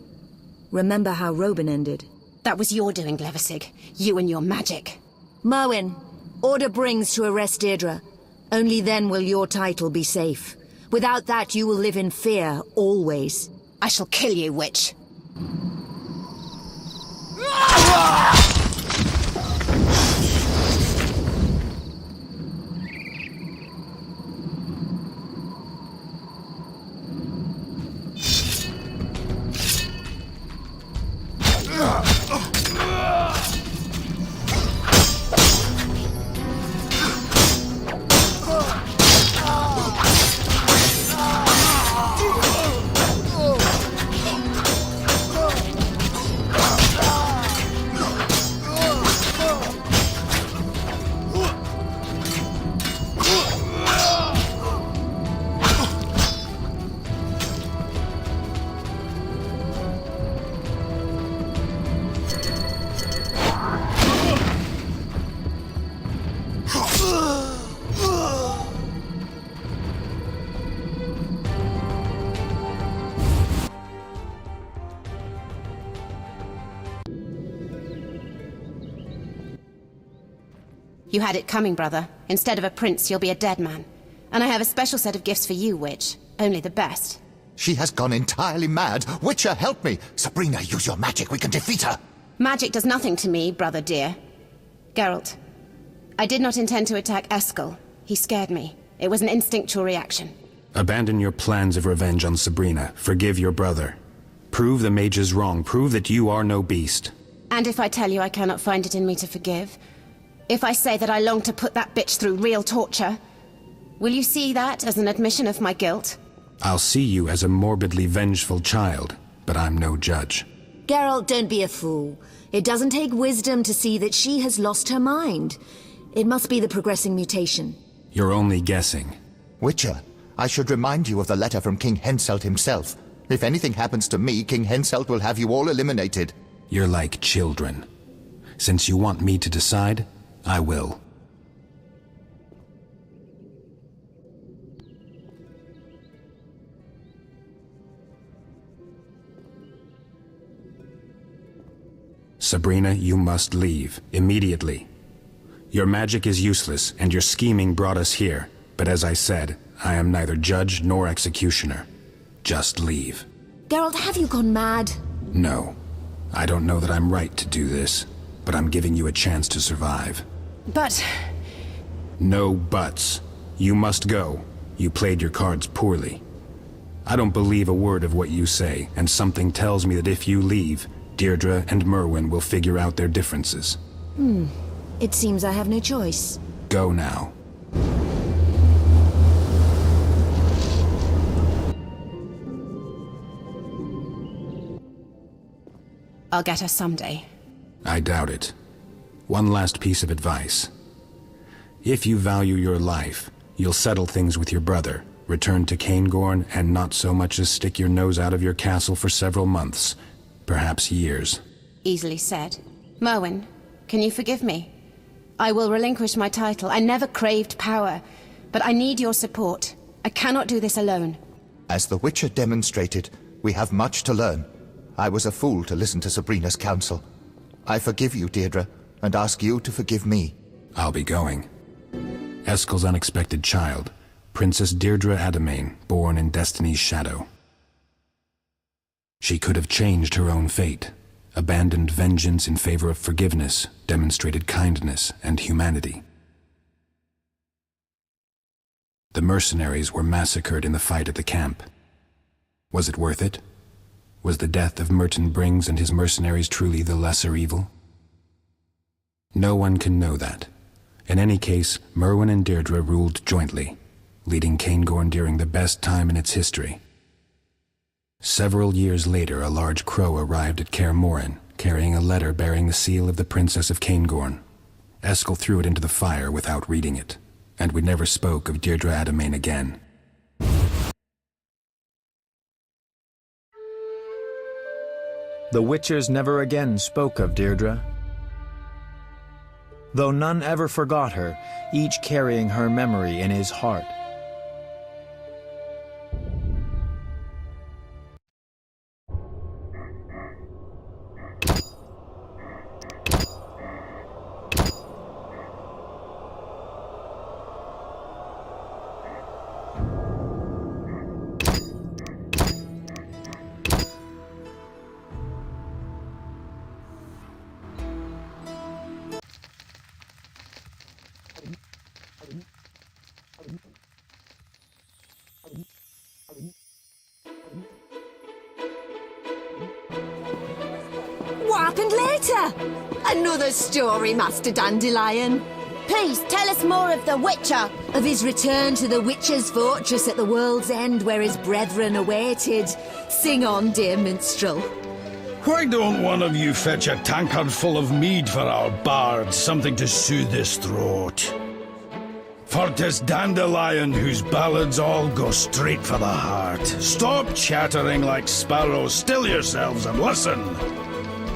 Remember how Robin ended. That was your doing, Glevisig. You and your magic. Merwin, order Brings to arrest Deirdre. Only then will your title be safe. Without that, you will live in fear, always. I shall kill you, witch. You had it coming, brother. Instead of a prince, you'll be a dead man. And I have a special set of gifts for you, witch. Only the best. She has gone entirely mad. Witcher, help me! Sabrina, use your magic. We can defeat her. Magic does nothing to me, brother dear. Geralt, I did not intend to attack Eskel. He scared me. It was an instinctual reaction. Abandon your plans of revenge on Sabrina. Forgive your brother. Prove the mage is wrong. Prove that you are no beast. And if I tell you I cannot find it in me to forgive? If I say that I long to put that bitch through real torture? Will you see that as an admission of my guilt? I'll see you as a morbidly vengeful child, but I'm no judge. Geralt, don't be a fool. It doesn't take wisdom to see that she has lost her mind. It must be the progressing mutation. You're only guessing. Witcher, I should remind you of the letter from King Henselt himself. If anything happens to me, King Henselt will have you all eliminated. You're like children. Since you want me to decide, I will. Sabrina, you must leave, immediately. Your magic is useless, and your scheming brought us here. But as I said, I am neither judge nor executioner. Just leave. Geralt, have you gone mad? No. I don't know that I'm right to do this, but I'm giving you a chance to survive. But... No buts. You must go. You played your cards poorly. I don't believe a word of what you say, and something tells me that if you leave, Deirdre and Merwin will figure out their differences. It seems I have no choice. Go now. I'll get her someday. I doubt it. One last piece of advice. If you value your life, you'll settle things with your brother, return to Caingorn, and not so much as stick your nose out of your castle for several months, perhaps years. Easily said. Merwin, can you forgive me? I will relinquish my title. I never craved power, but I need your support. I cannot do this alone. As the Witcher demonstrated, we have much to learn. I was a fool to listen to Sabrina's counsel. I forgive you, Deirdre, and ask you to forgive me. I'll be going. Eskel's unexpected child, Princess Deirdre Adamain, born in Destiny's shadow. She could have changed her own fate, abandoned vengeance in favor of forgiveness, demonstrated kindness and humanity. The mercenaries were massacred in the fight at the camp. Was it worth it? Was the death of Merton Brings and his mercenaries truly the lesser evil? No one can know that. In any case, Merwin and Deirdre ruled jointly, leading Caingorn during the best time in its history. Several years later, a large crow arrived at Kaer Morhen, carrying a letter bearing the seal of the Princess of Caingorn. Eskel threw it into the fire without reading it, and we never spoke of Deirdre Adamain again. The Witchers never again spoke of Deirdre. Though none ever forgot her, each carrying her memory in his heart. What happened later? Another story, Master Dandelion. Please, tell us more of the Witcher. Of his return to the Witcher's fortress at the world's end where his brethren awaited. Sing on, dear minstrel. Why don't one of you fetch a tankard full of mead for our bard, something to soothe his throat? For 'tis Dandelion whose ballads all go straight for the heart. Stop chattering like sparrows, still yourselves and listen.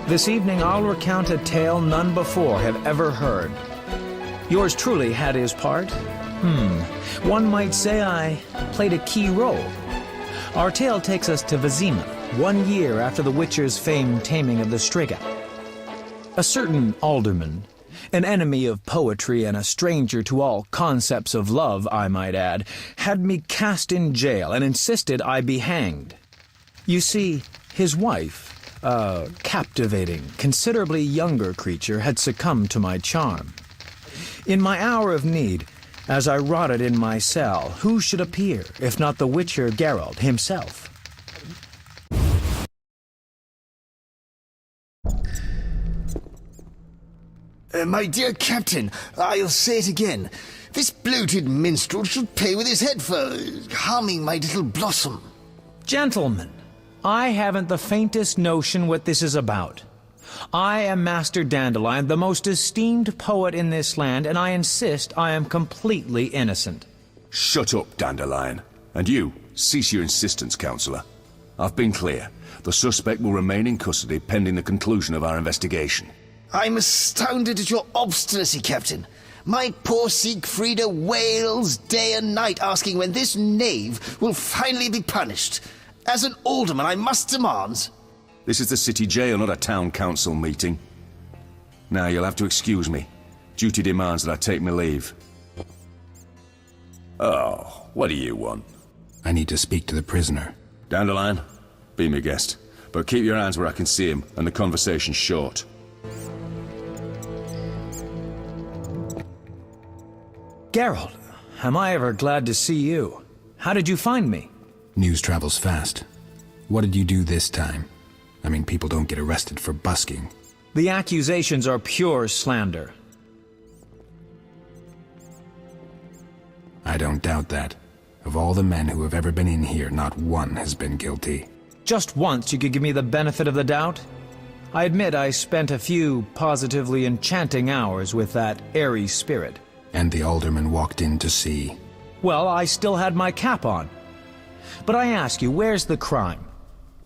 This evening I'll recount a tale none before have ever heard. Yours truly had his part. One might say I played a key role. Our tale takes us to Vizima, 1 year after the Witcher's famed taming of the Striga. A certain alderman, an enemy of poetry and a stranger to all concepts of love, I might add, had me cast in jail and insisted I be hanged. You see, his wife, a captivating, considerably younger creature, had succumbed to my charm. In my hour of need, as I rotted in my cell, who should appear, if not the Witcher Geralt himself? My dear Captain, I'll say it again. This bloated minstrel should pay with his head for harming my little blossom. Gentlemen, I haven't the faintest notion what this is about. I am Master Dandelion, the most esteemed poet in this land, and I insist I am completely innocent. Shut up, Dandelion. And you, cease your insistence, Counselor. I've been clear. The suspect will remain in custody pending the conclusion of our investigation. I'm astounded at your obstinacy, Captain. My poor Siegfrieda wails day and night asking when this knave will finally be punished. As an alderman, I must demand... This is the city jail, not a town council meeting. Now, you'll have to excuse me. Duty demands that I take my leave. Oh, what do you want? I need to speak to the prisoner. Dandelion, be my guest. But keep your hands where I can see him, and the conversation short. Geralt, am I ever glad to see you. How did you find me? News travels fast. What did you do this time? I mean, people don't get arrested for busking. The accusations are pure slander. I don't doubt that. Of all the men who have ever been in here, not one has been guilty. Just once you could give me the benefit of the doubt? I admit I spent a few positively enchanting hours with that airy spirit. And the alderman walked in to see. Well, I still had my cap on. But I ask you, where's the crime?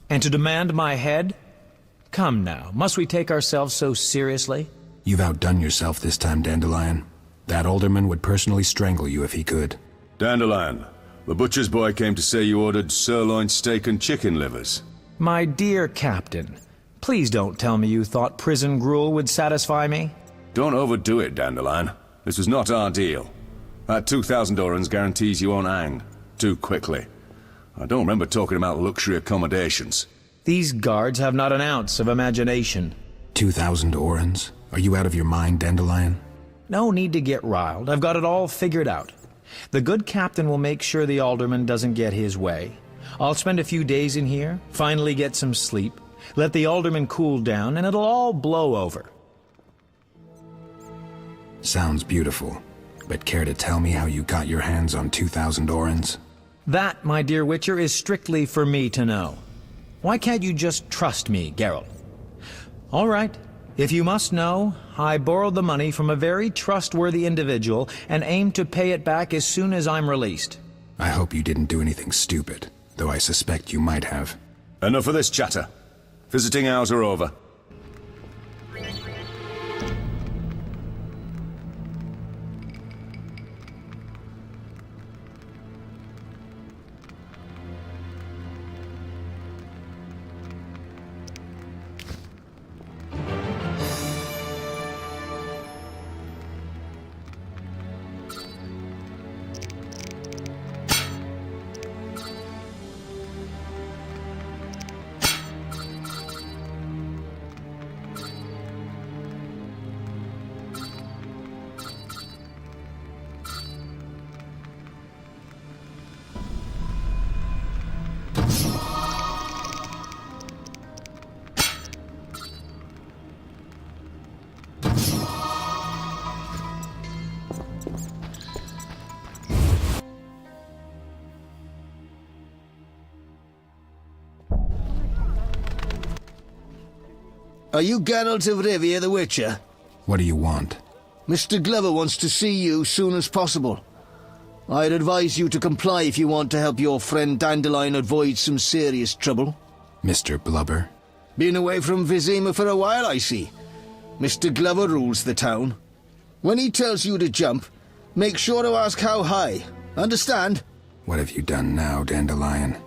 And to demand my head? Come now, must we take ourselves so seriously? You've outdone yourself this time, Dandelion. That alderman would personally strangle you if he could. Dandelion, the butcher's boy came to say you ordered sirloin steak and chicken livers. My dear Captain, please don't tell me you thought prison gruel would satisfy me. Don't overdo it, Dandelion. This was not our deal. That 2,000 orens guarantees you won't hang too quickly. I don't remember talking about luxury accommodations. These guards have not an ounce of imagination. 2,000 orens? Are you out of your mind, Dandelion? No need to get riled. I've got it all figured out. The good captain will make sure the alderman doesn't get his way. I'll spend a few days in here, finally get some sleep, let the alderman cool down, and it'll all blow over. Sounds beautiful. But care to tell me how you got your hands on 2,000 orens? That, my dear Witcher, is strictly for me to know. Why can't you just trust me, Geralt? All right. If you must know, I borrowed the money from a very trustworthy individual and aim to pay it back as soon as I'm released. I hope you didn't do anything stupid, though I suspect you might have. Enough of this chatter. Visiting hours are over. Are you Geralt of Rivia the Witcher? What do you want? Mr. Glover wants to see you soon as possible. I'd advise you to comply if you want to help your friend Dandelion avoid some serious trouble. Mr. Blubber? Been away from Vizima for a while, I see. Mr. Glover rules the town. When he tells you to jump, make sure to ask how high. Understand? What have you done now, Dandelion?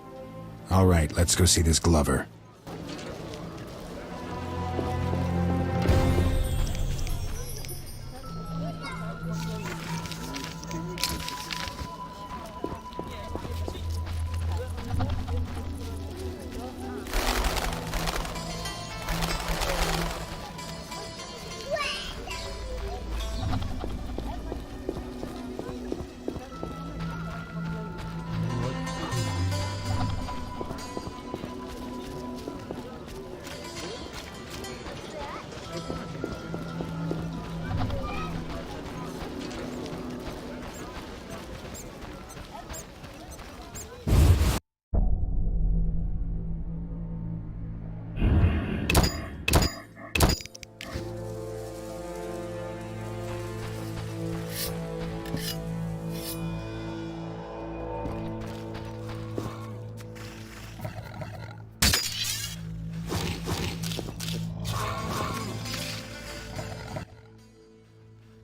All right, let's go see this Glover.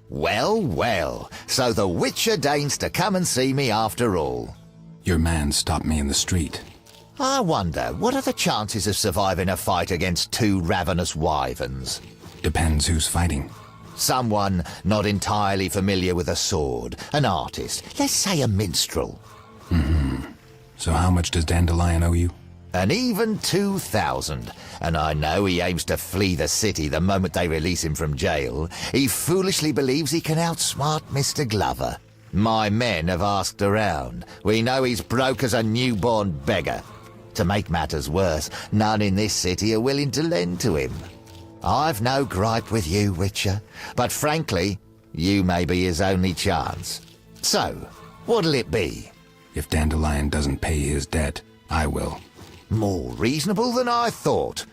Well, well, so the Witcher deigns to come and see me after all. Your man stopped me in the street. I wonder, what are the chances of surviving a fight against two ravenous wyverns? Depends who's fighting. Someone not entirely familiar with a sword, an artist, let's say a minstrel. So how much does Dandelion owe you? An even 2,000, and I know he aims to flee the city the moment they release him from jail. He foolishly believes he can outsmart Mr. Glover. My men have asked around. We know he's broke as a newborn beggar. To make matters worse, none in this city are willing to lend to him. I've no gripe with you, Witcher, but frankly, you may be his only chance. So, what'll it be? If Dandelion doesn't pay his debt, I will. More reasonable than I thought.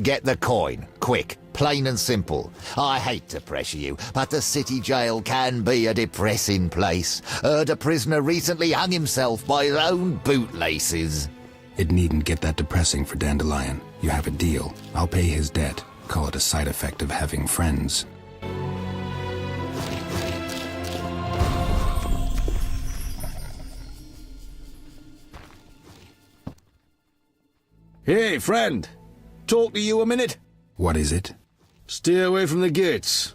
Get the coin, quick, plain and simple. I hate to pressure you, but the city jail can be a depressing place. Heard a prisoner recently hung himself by his own bootlaces. It needn't get that depressing for Dandelion. You have a deal. I'll pay his debt. Call it a side effect of having friends. Hey, friend. Talk to you a minute? What is it? Stay away from the gates.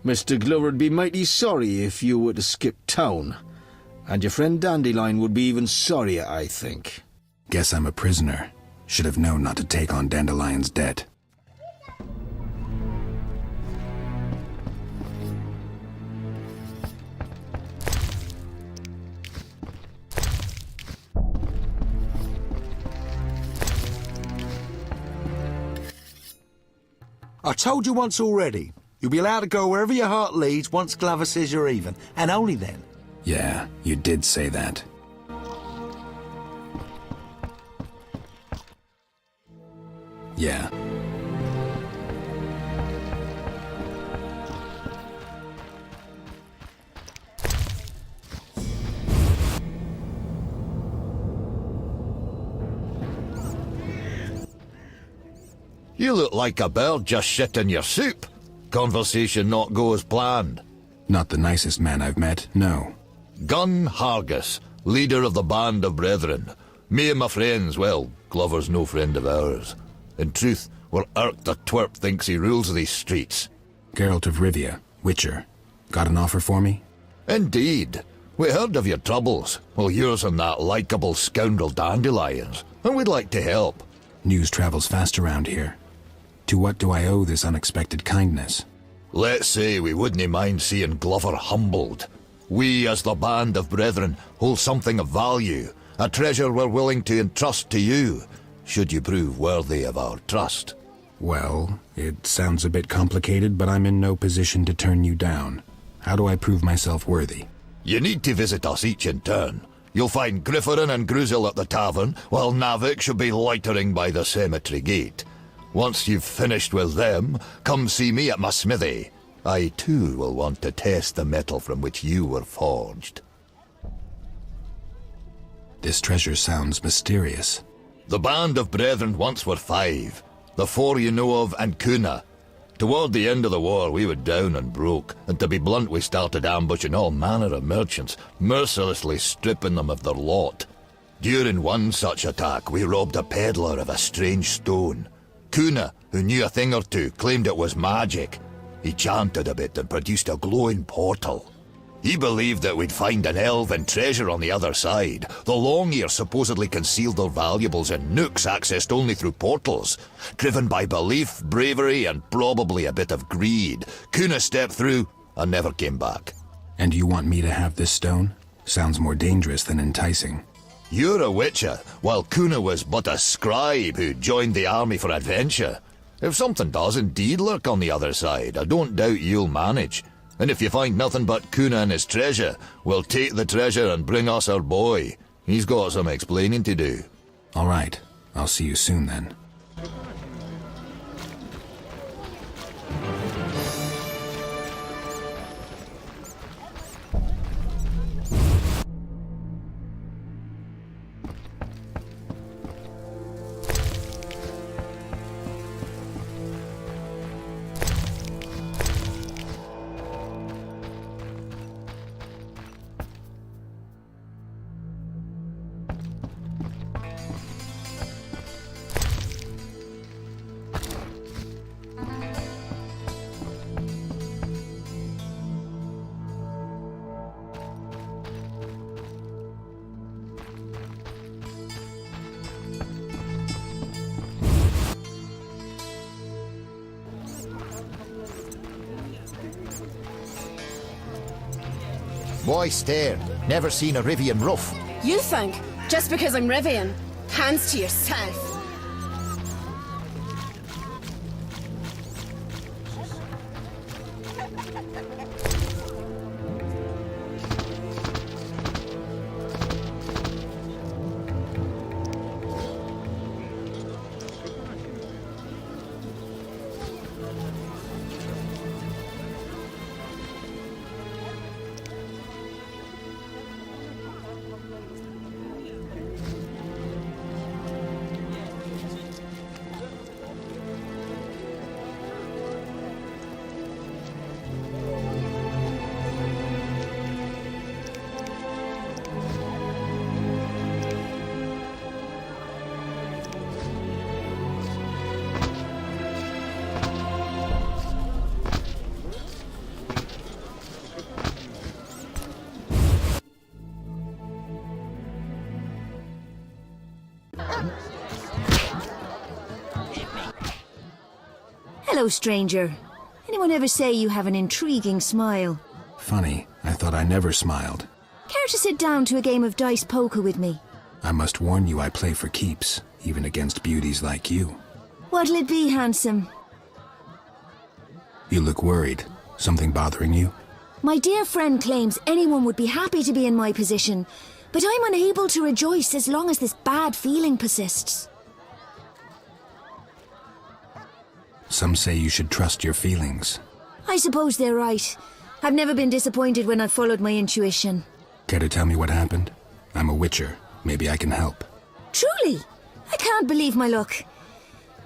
Mr. Glover'd be mighty sorry if you were to skip town. And your friend Dandelion would be even sorrier, I think. Guess I'm a prisoner. Should have known not to take on Dandelion's debt. I told you once already. You'll be allowed to go wherever your heart leads once Glover says you're even, and only then. Yeah, you did say that. Yeah. You look like a bird just shit in your soup. Conversation not go as planned. Not the nicest man I've met, no. Gun Hargus, leader of the Band of Brethren. Me and my friends, well, Glover's no friend of ours. In truth, we're irked the twerp thinks he rules these streets. Geralt of Rivia, Witcher. Got an offer for me? Indeed. We heard of your troubles. Well, yours and that likeable scoundrel Dandelion's, and we'd like to help. News travels fast around here. To what do I owe this unexpected kindness? Let's say we wouldn't mind seeing Glover humbled. We, as the Band of Brethren, hold something of value, a treasure we're willing to entrust to you, should you prove worthy of our trust. Well, it sounds a bit complicated, but I'm in no position to turn you down. How do I prove myself worthy? You need to visit us each in turn. You'll find Grifferin and Gruzel at the tavern, while Navik should be loitering by the cemetery gate. Once you've finished with them, come see me at my smithy. I too will want to test the metal from which you were forged. This treasure sounds mysterious. The Band of Brethren once were 5. The 4 you know of and Kuna. Toward the end of the war we were down and broke, and to be blunt we started ambushing all manner of merchants, mercilessly stripping them of their lot. During one such attack we robbed a peddler of a strange stone. Kuna, who knew a thing or two, claimed it was magic. He chanted a bit and produced a glowing portal. He believed that we'd find an elven treasure on the other side. The Long-Ear supposedly concealed their valuables in nooks accessed only through portals. Driven by belief, bravery, and probably a bit of greed, Kuna stepped through and never came back. And you want me to have this stone? Sounds more dangerous than enticing. You're a witcher, while Kuna was but a scribe who joined the army for adventure. If something does indeed lurk on the other side, I don't doubt you'll manage. And if you find nothing but Kuna and his treasure, we'll take the treasure and bring us our boy. He's got some explaining to do. All right. I'll see you soon then. Why stare? Never seen a Rivian rough. You think, just because I'm Rivian, hands to yourself. Hello, stranger. Anyone ever say you have an intriguing smile? Funny, I thought I never smiled. Care to sit down to a game of dice poker with me? I must warn you I play for keeps, even against beauties like you. What'll it be, handsome? You look worried. Something bothering you? My dear friend claims anyone would be happy to be in my position, but I'm unable to rejoice as long as this bad feeling persists. Some say you should trust your feelings. I suppose they're right. I've never been disappointed when I've followed my intuition. Care to tell me what happened? I'm a witcher. Maybe I can help. Truly? I can't believe my luck.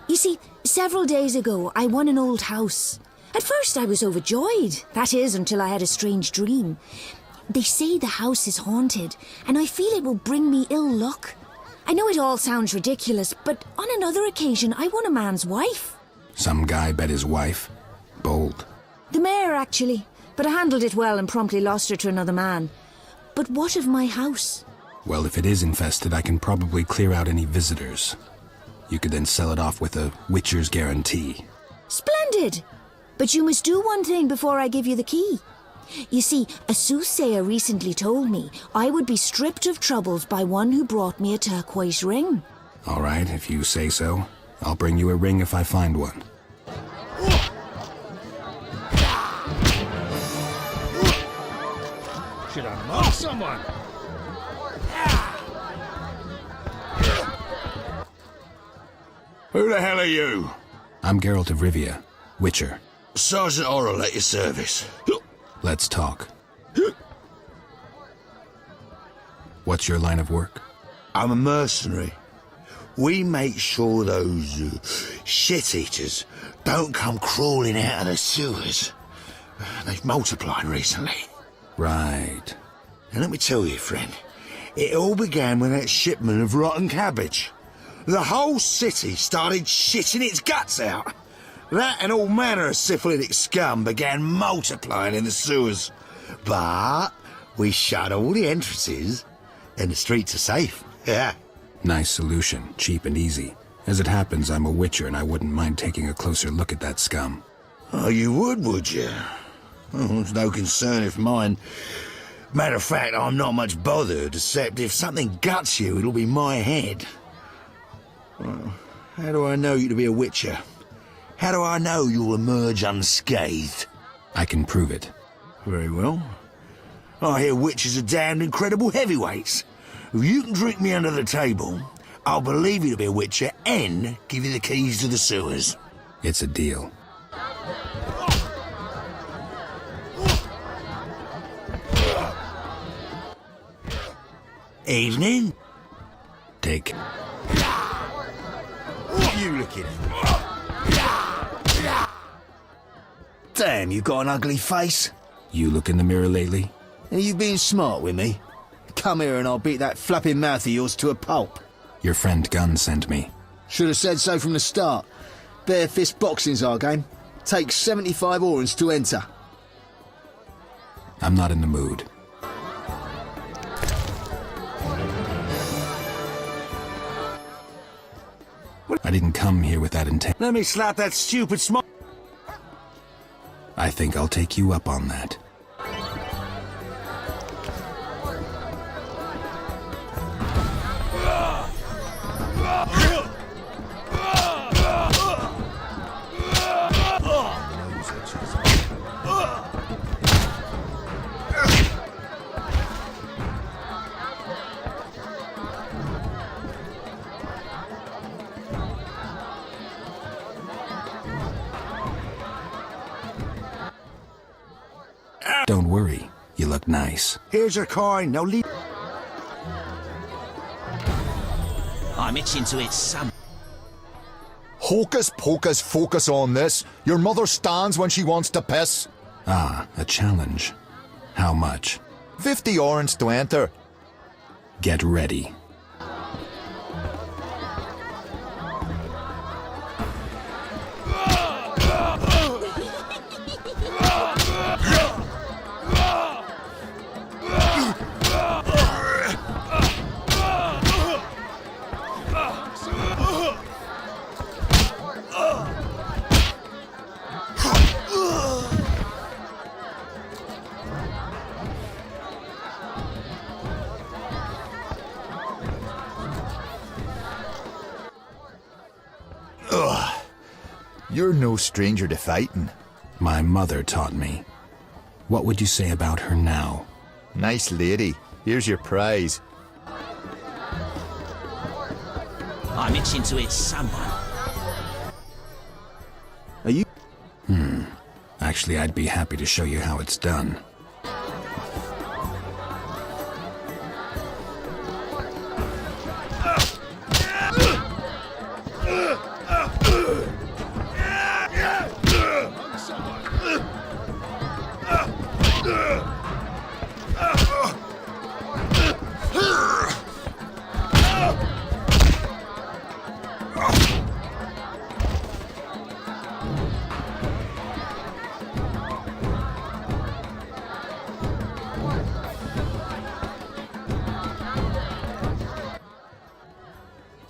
You see, several days ago, I won an old house. At first I was overjoyed. That is, until I had a strange dream. They say the house is haunted, and I feel it will bring me ill luck. I know it all sounds ridiculous, but on another occasion I won a man's wife. Some guy bet his wife? Bold. The mayor, actually. But I handled it well and promptly lost her to another man. But what of my house? Well, if it is infested, I can probably clear out any visitors. You could then sell it off with a witcher's guarantee. Splendid! But you must do one thing before I give you the key. You see, a soothsayer recently told me I would be stripped of troubles by one who brought me a turquoise ring. All right, if you say so. I'll bring you a ring if I find one. Should I knock someone? Who the hell are you? I'm Geralt of Rivia, Witcher. Sergeant Orrell at your service. Let's talk. What's your line of work? I'm a mercenary. We make sure those shit-eaters don't come crawling out of the sewers. They've multiplied recently. Right. And let me tell you, friend, it all began with that shipment of rotten cabbage. The whole city started shitting its guts out. That and all manner of syphilitic scum began multiplying in the sewers. But we shut all the entrances, and the streets are safe. Yeah. Nice solution, cheap and easy. As it happens, I'm a witcher and I wouldn't mind taking a closer look at that scum. Oh, you would you? Oh, it's no concern of mine. Matter of fact, I'm not much bothered, except if something guts you, it'll be my head. Well, how do I know you to be a witcher? How do I know you'll emerge unscathed? I can prove it. Very well. I hear witches are damned incredible heavyweights. If you can drink me under the table, I'll believe you to be a witcher and give you the keys to the sewers. It's a deal. Evening. Take. You looking at? Damn, you got an ugly face. You look in the mirror lately? Are you being smart with me? Come here and I'll beat that flapping mouth of yours to a pulp. Your friend Gunn sent me. Should have said so from the start. Bare fist boxing's our game. Takes 75 orens to enter. I'm not in the mood. I didn't come here with that intent. Let me slap that stupid smile. I think I'll take you up on that. Don't worry, you look nice. Here's your coin, now leave... I'm itching to eat some. Hocus pocus focus on this. Your mother stands when she wants to piss. Ah, a challenge. How much? 50 orange to enter. Get ready. You're no stranger to fighting. My mother taught me. What would you say about her now? Nice lady. Here's your prize. I'm itching to eat someone. Are you... Actually, I'd be happy to show you how it's done.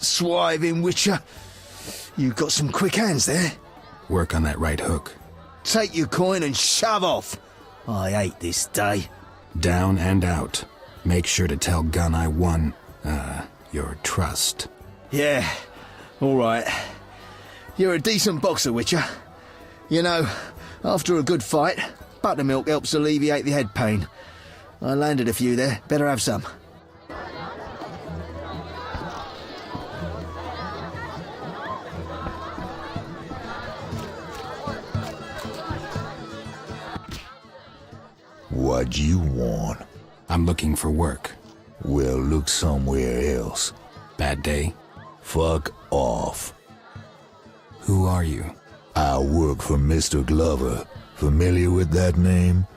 Swiving Witcher. You got some quick hands there. Work on that right hook. Take your coin and shove off. I hate this day. Down and out. Make sure to tell Gunn I won, your trust. Yeah, all right. You're a decent boxer, Witcher. You know, after a good fight, buttermilk helps alleviate the head pain. I landed a few there. Better have some. What you want? I'm looking for work. Well, look somewhere else. Bad day? Fuck off. Who are you? I work for Mr. Glover. Familiar with that name?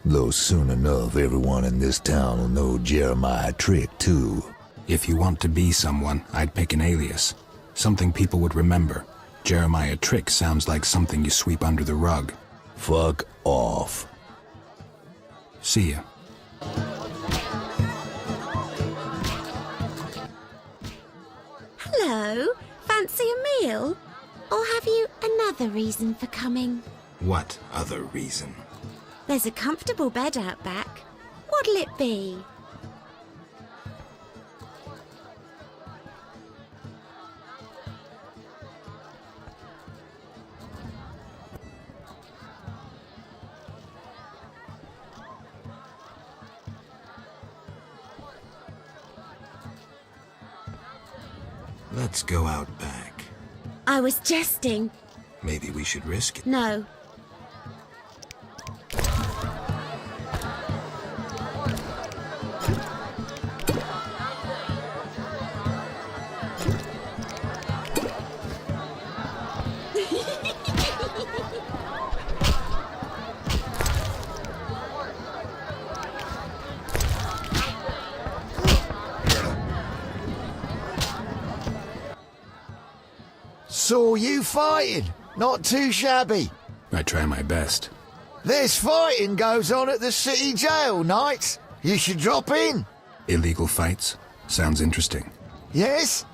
Though soon enough, everyone in this town will know Jeremiah Trick, too. If you want to be someone, I'd pick an alias. Something people would remember. Jeremiah Trick sounds like something you sweep under the rug. Fuck off. See ya. Hello. Fancy a meal? Or have you another reason for coming? What other reason? There's a comfortable bed out back. What'll it be? Let's go out back. I was jesting. Maybe we should risk it. No. So you fighting? Not too shabby. I try my best. This fighting goes on at the city jail nights. You should drop in. Illegal fights? Sounds interesting. Yes?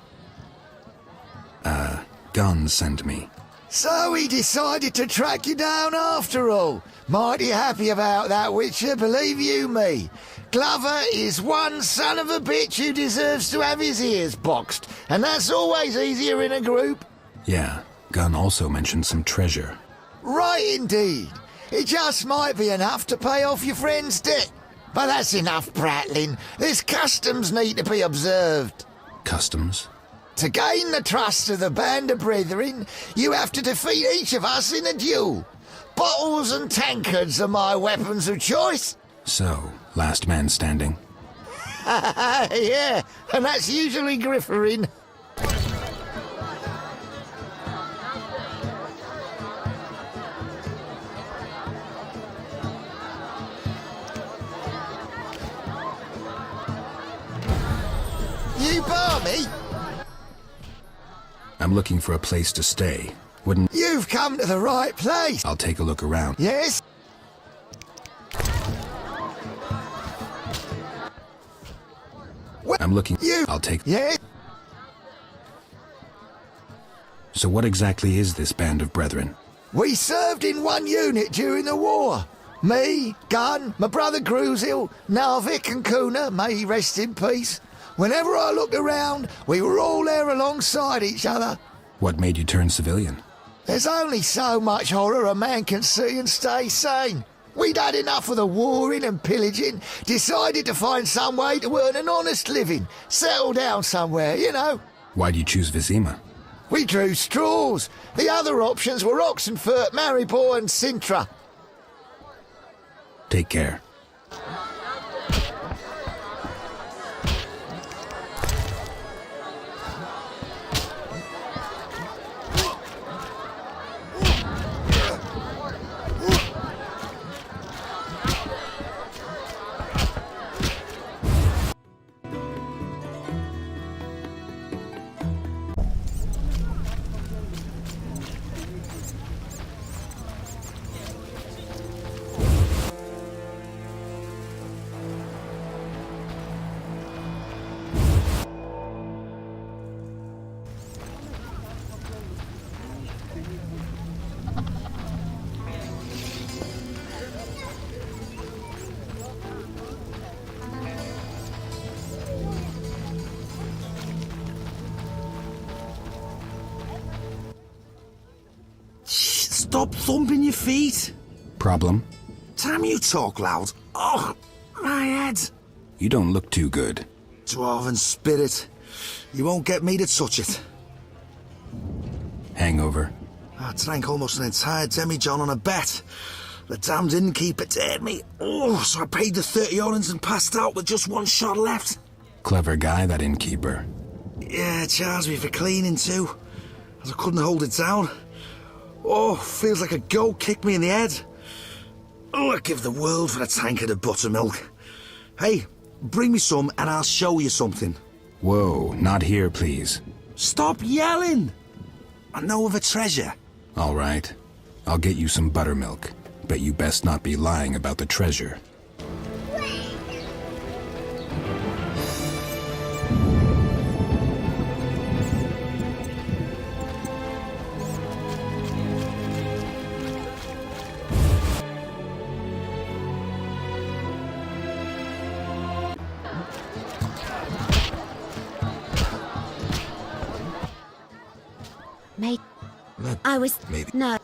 Gunn sent me. So he decided to track you down after all. Mighty happy about that, Witcher, believe you me. Glover is one son of a bitch who deserves to have his ears boxed, and that's always easier in a group. Yeah, Gunn also mentioned some treasure. Right indeed. It just might be enough to pay off your friend's debt. But that's enough prattling. There's customs need to be observed. Customs? To gain the trust of the Band of Brethren, you have to defeat each of us in a duel. Bottles and tankards are my weapons of choice. So, last man standing. Yeah, and that's usually Grifferin. You bar me? I'm looking for a place to stay. Wouldn't... You've come to the right place. I'll take a look around. Yes? I'm looking... I'll take... Yes? So what exactly is this band of brethren? We served in one unit during the war. Me, Gunn, my brother Grusil, Narvik and Kuna, may he rest in peace. Whenever I looked around, we were all there alongside each other. What made you turn civilian? There's only so much horror a man can see and stay sane. We'd had enough of the warring and pillaging, decided to find some way to earn an honest living, settle down somewhere, you know. Why'd you choose Vizima? We drew straws. The other options were Oxenfurt, Maribor and Sintra. Take care. Stop thumping your feet. Problem? Time you talk loud. Oh, my head. You don't look too good. Dwarven spirit. You won't get me to touch it. Hangover? I drank almost an entire demijohn on a bet. The damned innkeeper dared me. Oh, so I paid the 30 orens and passed out with just one shot left. Clever guy, that innkeeper. Yeah, charged me for cleaning too, as I couldn't hold it down. Oh, feels like a goat kicked me in the head. Oh, I'd give the world for a tankard of buttermilk. Hey, bring me some and I'll show you something. Whoa, not here, please. Stop yelling! I know of a treasure. All right. I'll get you some buttermilk. But you best not be lying about the treasure. Mate, I was... Maybe. No.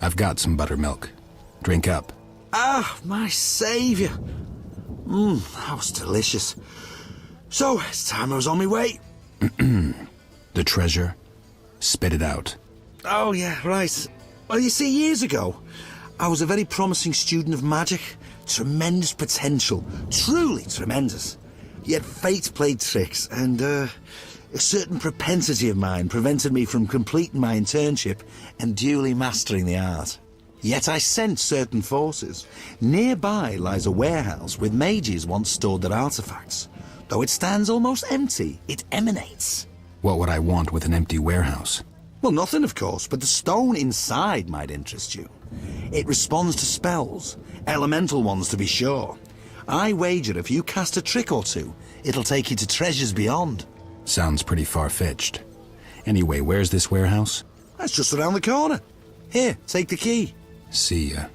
I've got some buttermilk. Drink up. Ah, my saviour. That was delicious. So, it's time I was on my way. The treasure? Spit it out. Oh, yeah, right. Well, you see, years ago, I was a very promising student of magic. Tremendous potential. Truly tremendous. Yet fate played tricks, and, a certain propensity of mine prevented me from completing my internship and duly mastering the art. Yet I sensed certain forces. Nearby lies a warehouse with mages once stored their artifacts. Though it stands almost empty, it emanates. What would I want with an empty warehouse? Well, nothing, of course, but the stone inside might interest you. It responds to spells, elemental ones to be sure. I wager if you cast a trick or two, it'll take you to treasures beyond. Sounds pretty far-fetched. Anyway, where's this warehouse? That's just around the corner. Here, take the key. See ya.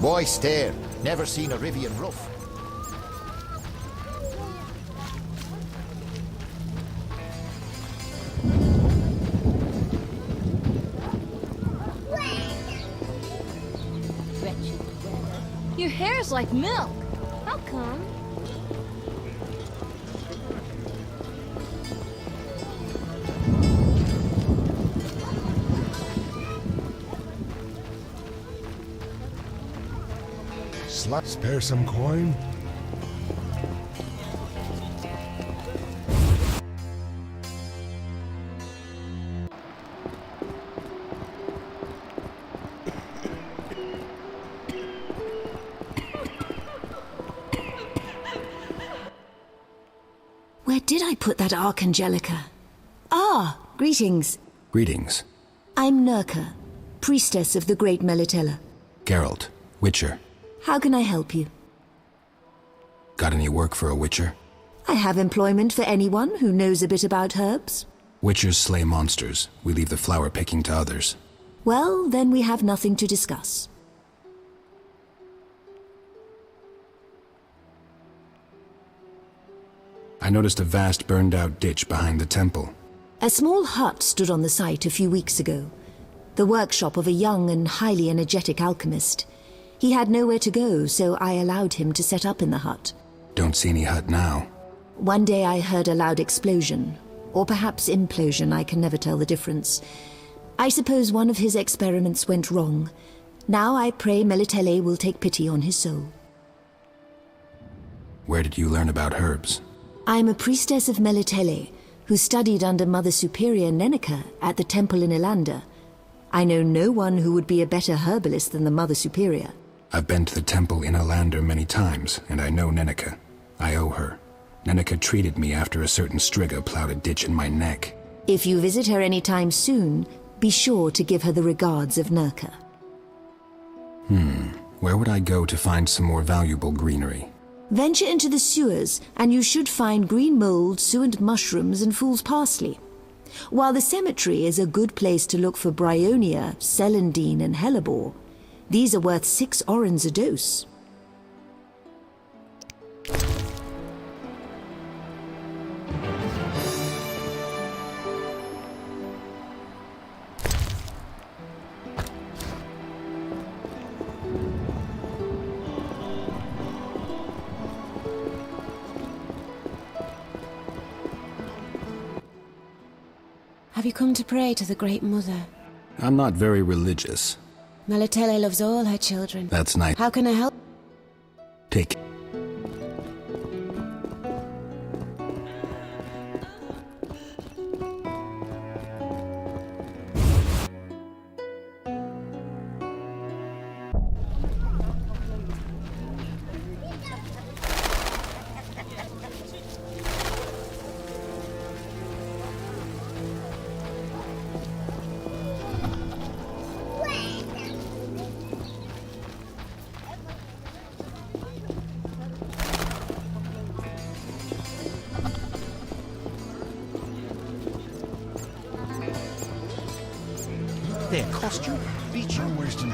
Boy, stare. Never seen a Rivian roof. Your hair's like milk. How come? Spare some coin? Where did I put that Archangelica? Ah, greetings. Greetings. I'm Nurka, priestess of the Great Melitele. Geralt, Witcher. How can I help you? Got any work for a Witcher? I have employment for anyone who knows a bit about herbs. Witchers slay monsters. We leave the flower picking to others. Well, then we have nothing to discuss. I noticed a vast burned-out ditch behind the temple. A small hut stood on the site a few weeks ago. The workshop of a young and highly energetic alchemist. He had nowhere to go, so I allowed him to set up in the hut. Don't see any hut now. One day I heard a loud explosion, or perhaps implosion, I can never tell the difference. I suppose one of his experiments went wrong. Now I pray Melitele will take pity on his soul. Where did you learn about herbs? I'm a priestess of Melitele, who studied under Mother Superior Neneka at the temple in Ilander. I know no one who would be a better herbalist than the Mother Superior. I've been to the temple in Ilander many times, and I know Neneka. I owe her. Nenica treated me after a certain Striga plowed a ditch in my neck. If you visit her anytime soon, be sure to give her the regards of Nurka. Where would I go to find some more valuable greenery? Venture into the sewers, and you should find green mold, suent mushrooms, and fool's parsley. While the cemetery is a good place to look for bryonia, celandine, and hellebore, these are worth 6 orens a dose. Have you come to pray to the Great Mother? I'm not very religious. Melatele loves all her children. That's nice. How can I help? Take. Their costume, beach and Western.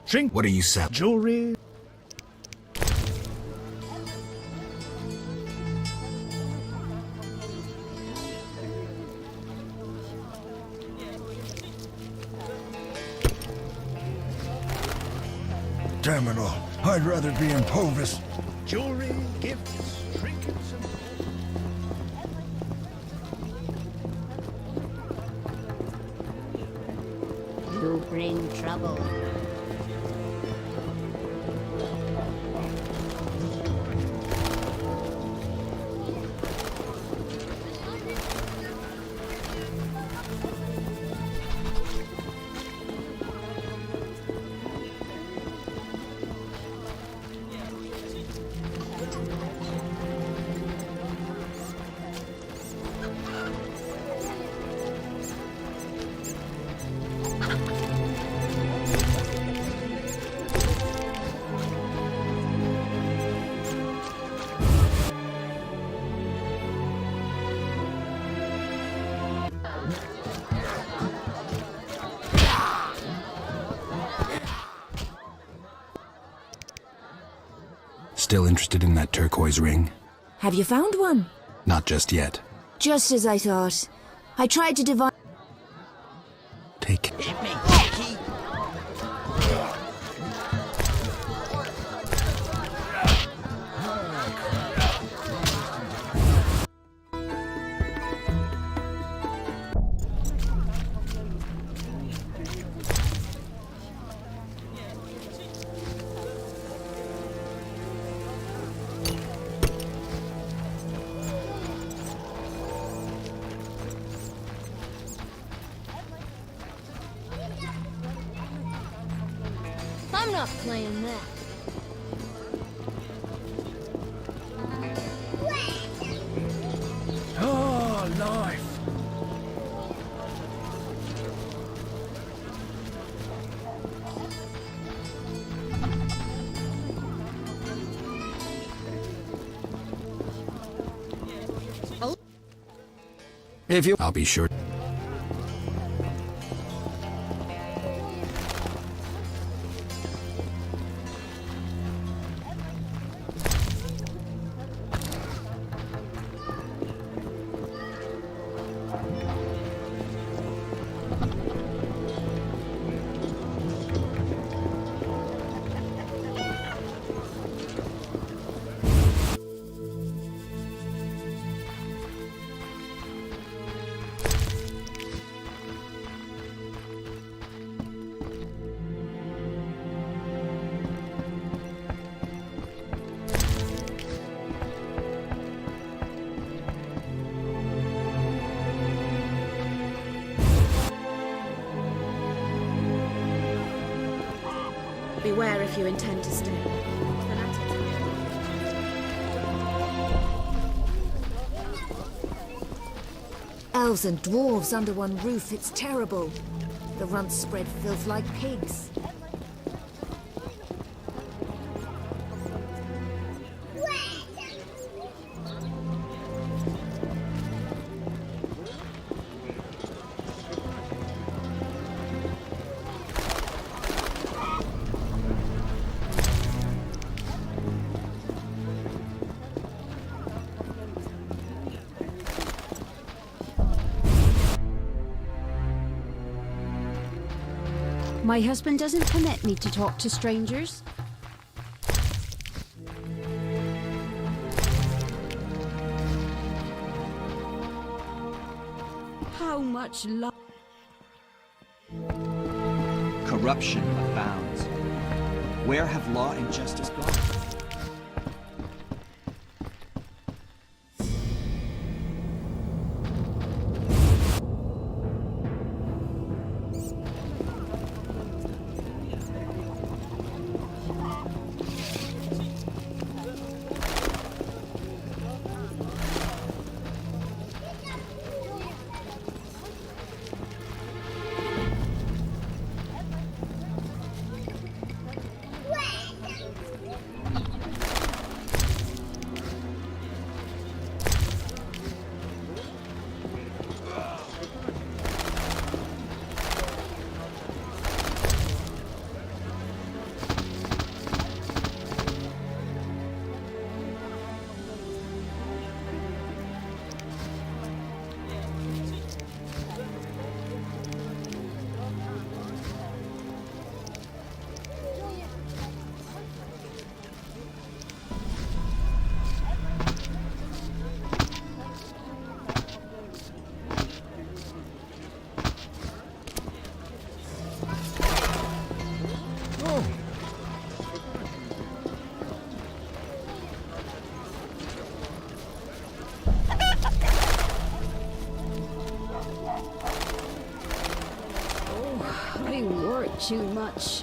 Drink. What do you sell? Jewelry. Damn it all. I'd rather be in Povis. Jewelry, gifts, trinkets, and... You bring trouble. Still interested in that turquoise ring? Have you found one? Not just yet. Just as I thought. I tried to divine... Take. Hit me, Jackie! I'm not playing that. Oh, life! If you... I'll be sure. Beware if you intend to stay. Elves and dwarves under one roof, it's terrible. The runts spread filth like pigs. My husband doesn't permit me to talk to strangers. How much love? Corruption abounds. Where have law and justice gone? I work too much.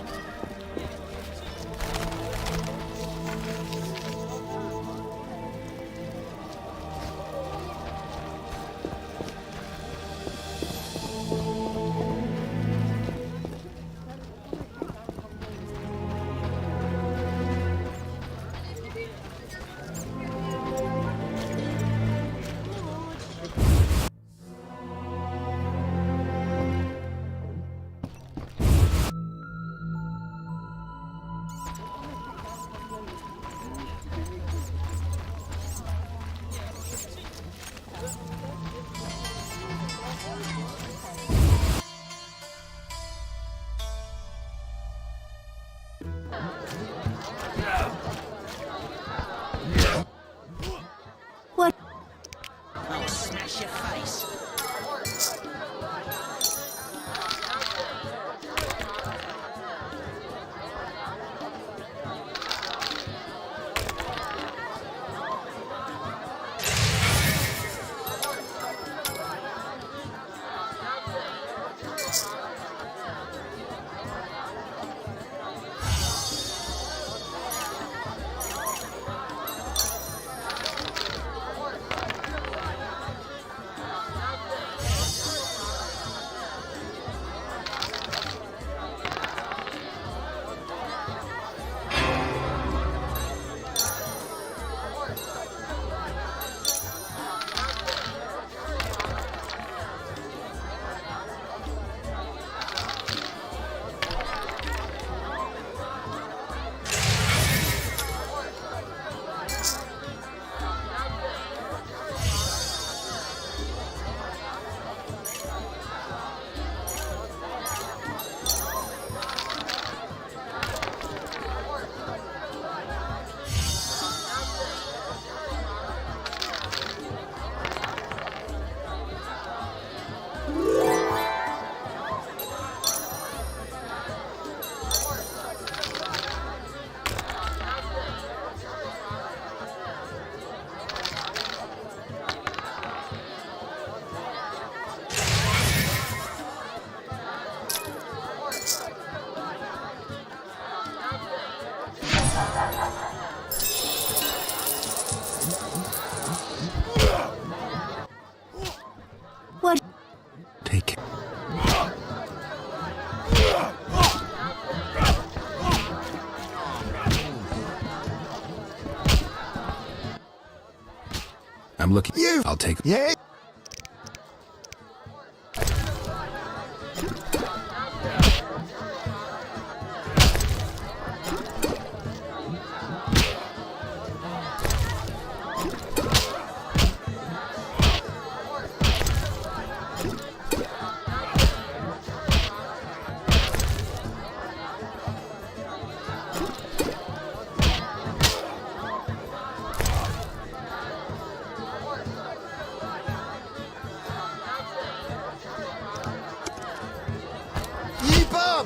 I'm looking. I'll take. Yeah.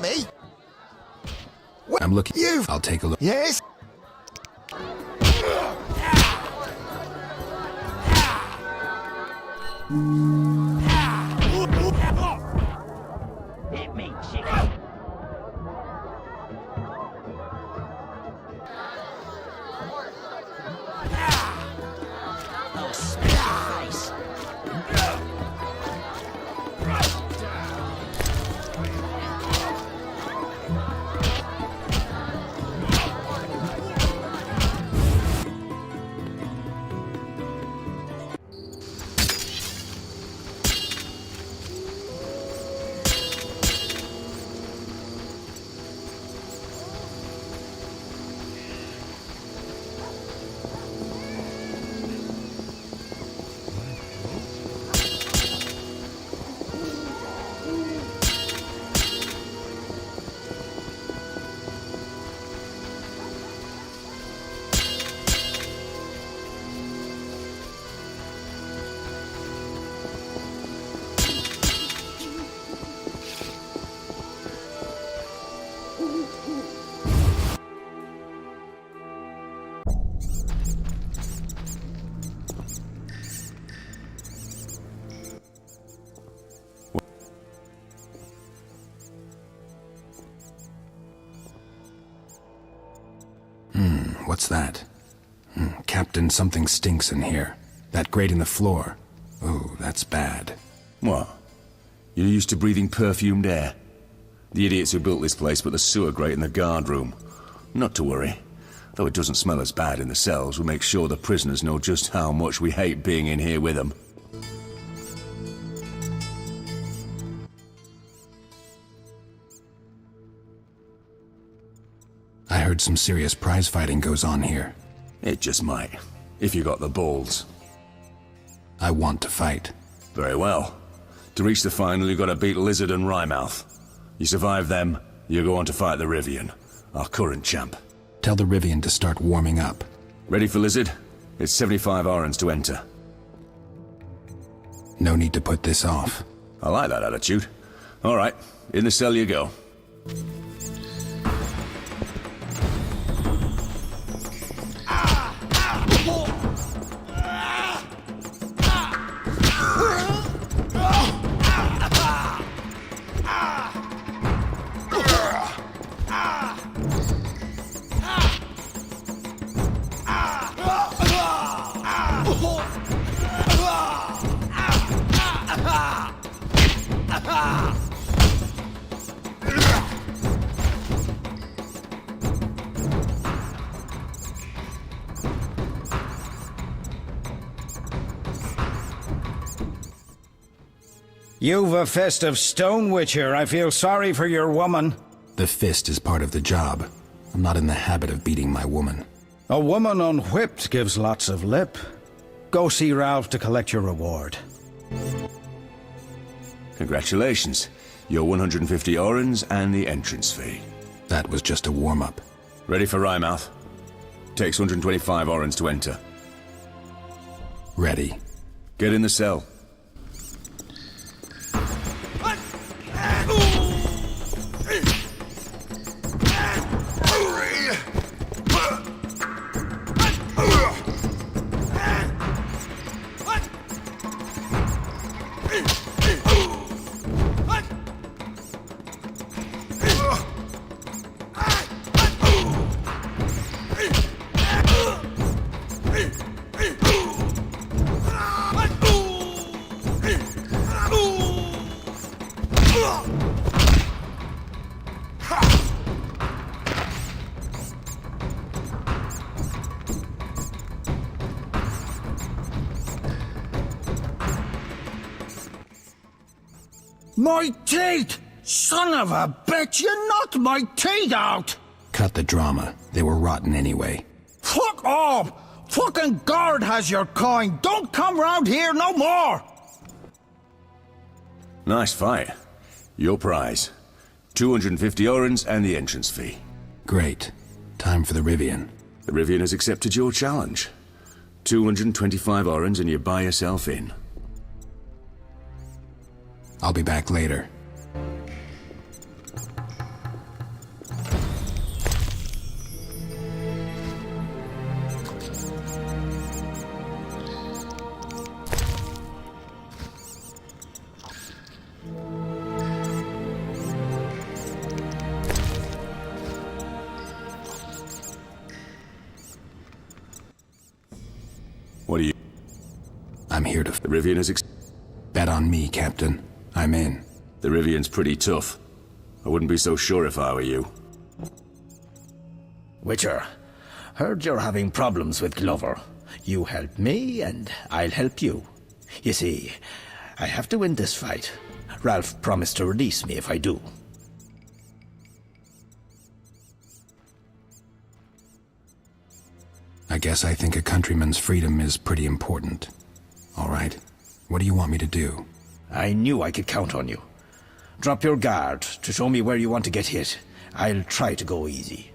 Me? I'm looking. I'll take a look. Yes. Hit me, chicken. Oh, spit your face. What's that? Captain, something stinks in here. That grate in the floor. Oh, that's bad. What? You're used to breathing perfumed air? The idiots who built this place put the sewer grate in the guard room. Not to worry. Though it doesn't smell as bad in the cells, we'll make sure the prisoners know just how much we hate being in here with them. I heard some serious prize fighting goes on here. It just might, if you got the balls. I want to fight. Very well. To reach the final, you've got to beat Lizard and Wrymouth. You survive them, you go on to fight the Rivian, our current champ. Tell the Rivian to start warming up. Ready for Lizard? It's 75 Orens to enter. No need to put this off. I like that attitude. All right, in the cell you go. You've a fist of stone, Witcher. I feel sorry for your woman. The fist is part of the job. I'm not in the habit of beating my woman. A woman unwhipped gives lots of lip. Go see Ralph to collect your reward. Congratulations. Your 150 Orens and the entrance fee. That was just a warm-up. Ready for Wrymouth? Takes 125 Orens to enter. Ready. Get in the cell. My teeth! Son of a bitch, you knocked my teeth out! Cut the drama. They were rotten anyway. Fuck off! Fucking guard has your coin! Don't come round here no more! Nice fight. Your prize. 250 orens and the entrance fee. Great. Time for the Rivian. The Rivian has accepted your challenge. 225 orens and you buy yourself in. I'll be back later. What are you... I'm here to... The Rivian has... Bet on me, Captain. I'm in. The Rivian's pretty tough. I wouldn't be so sure if I were you. Witcher, heard you're having problems with Glover. You help me, and I'll help you. You see, I have to win this fight. Ralph promised to release me if I do. I guess I think a countryman's freedom is pretty important. All right. What do you want me to do? I knew I could count on you. Drop your guard to show me where you want to get hit. I'll try to go easy.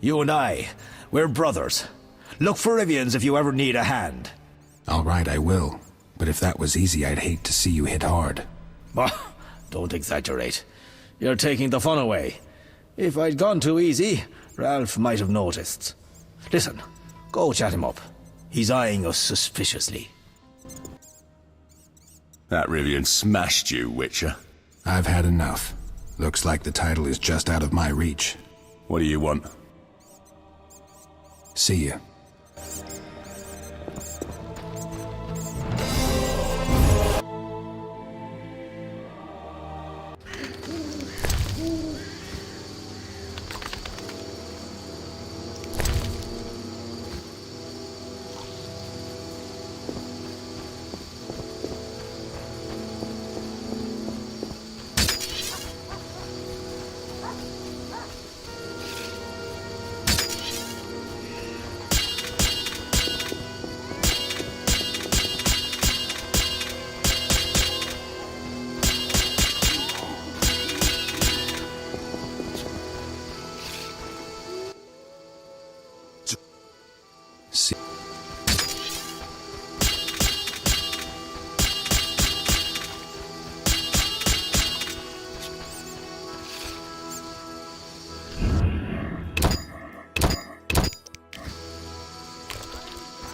You and I, we're brothers. Look for Rivians if you ever need a hand. All right, I will. But if that was easy, I'd hate to see you hit hard. Don't exaggerate. You're taking the fun away. If I'd gone too easy, Ralph might have noticed. Listen, go chat him up. He's eyeing us suspiciously. That Rivian smashed you, Witcher. I've had enough. Looks like the title is just out of my reach. What do you want? See you.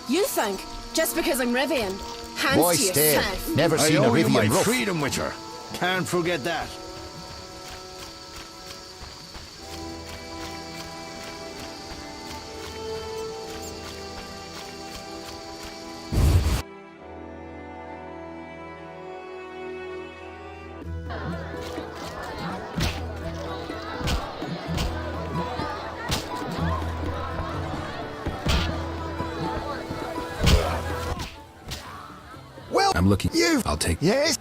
You think, just because I'm Rivian, hands Boy, to stare. yourself. Never I seen a owe you my Rivian rough. freedom, Witcher. Can't forget that. I'm looking... I'll take... Yes?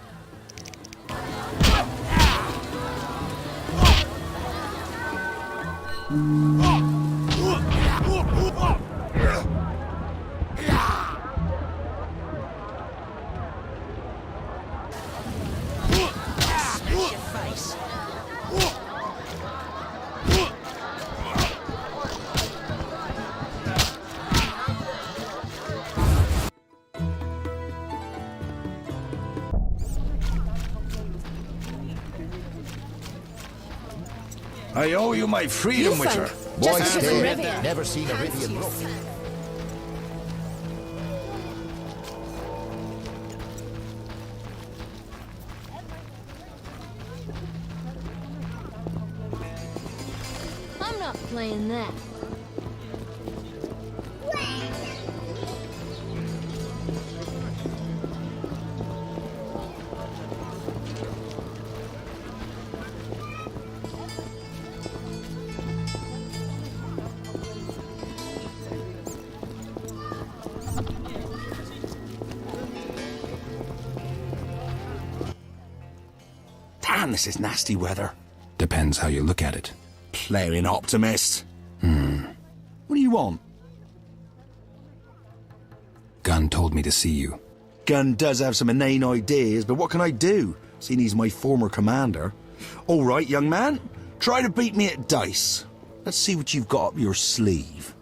I owe you my freedom, Witcher. Boy, stay. Never seen a Rivian look. I'm not playing that. Damn, this is nasty weather. Depends how you look at it. Playing optimist. What do you want? Gunn told me to see you. Gunn does have some inane ideas, but what can I do, seeing he's my former commander? All right, young man, try to beat me at dice. Let's see what you've got up your sleeve.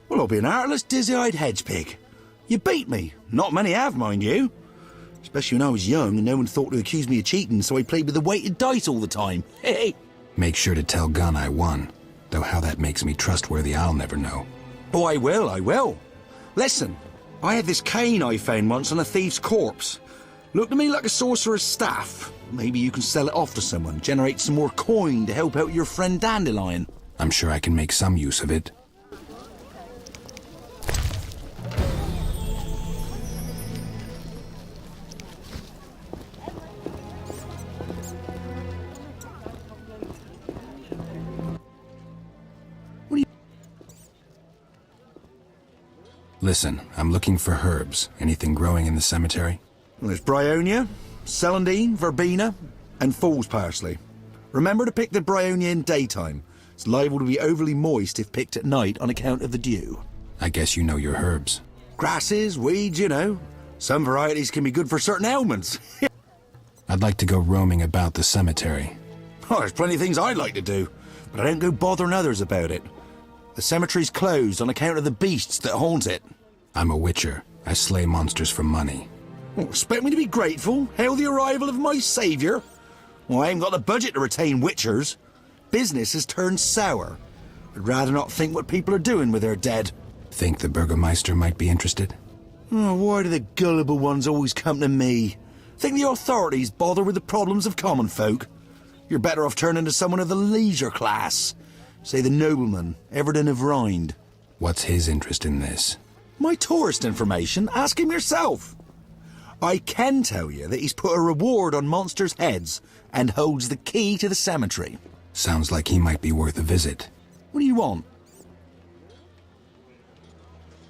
Well, I'll be an heartless, dizzy-eyed hedge pig. You beat me. Not many have, mind you. Especially when I was young and no one thought to accuse me of cheating, so I played with the weighted dice all the time. Hey! Make sure to tell Gunn I won. Though how that makes me trustworthy, I'll never know. Oh, I will. Listen, I had this cane I found once on a thief's corpse. Looked to me like a sorcerer's staff. Maybe you can sell it off to someone, generate some more coin to help out your friend Dandelion. I'm sure I can make some use of it. Listen, I'm looking for herbs. Anything growing in the cemetery? Well, there's Bryonia, celandine, verbena, and fool's parsley. Remember to pick the Bryonia in daytime. It's liable to be overly moist if picked at night on account of the dew. I guess you know your herbs. Grasses, weeds, you know. Some varieties can be good for certain ailments. I'd like to go roaming about the cemetery. Oh, there's plenty of things I'd like to do, but I don't go bothering others about it. The cemetery's closed on account of the beasts that haunt it. I'm a witcher. I slay monsters for money. Oh, expect me to be grateful? Hail the arrival of my saviour? Well, I ain't got the budget to retain witchers. Business has turned sour. I'd rather not think what people are doing with their dead. Think the Burgermeister might be interested? Oh, why do the gullible ones always come to me? Think the authorities bother with the problems of common folk? You're better off turning to someone of the leisure class. Say the nobleman, Everton of Rind. What's his interest in this? My tourist information? Ask him yourself. I can tell you that he's put a reward on monsters' heads and holds the key to the cemetery. Sounds like he might be worth a visit. What do you want?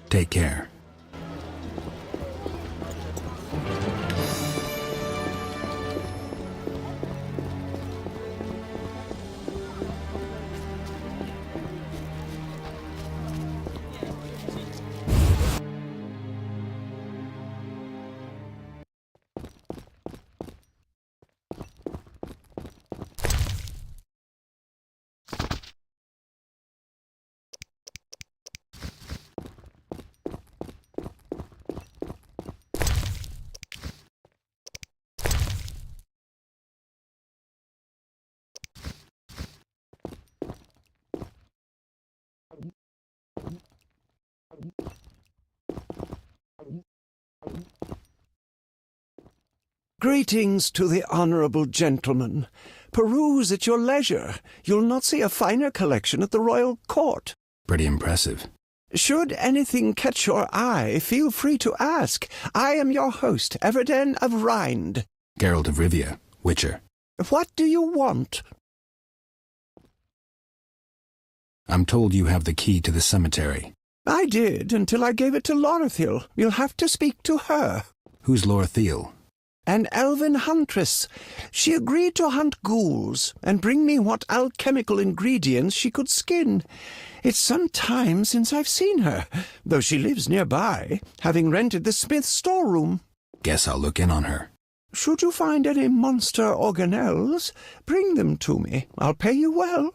Take care. Greetings to the honourable gentleman. Peruse at your leisure. You'll not see a finer collection at the royal court. Pretty impressive. Should anything catch your eye, feel free to ask. I am your host, Everden of Rind. Geralt of Rivia, Witcher. What do you want? I'm told you have the key to the cemetery. I did, until I gave it to Lorthiel. You'll have to speak to her. Who's Lorthiel? An elven huntress. She agreed to hunt ghouls and bring me what alchemical ingredients she could skin. It's some time since I've seen her, though she lives nearby, having rented the smith's storeroom. Guess I'll look in on her. Should you find any monster organelles, bring them to me. I'll pay you well.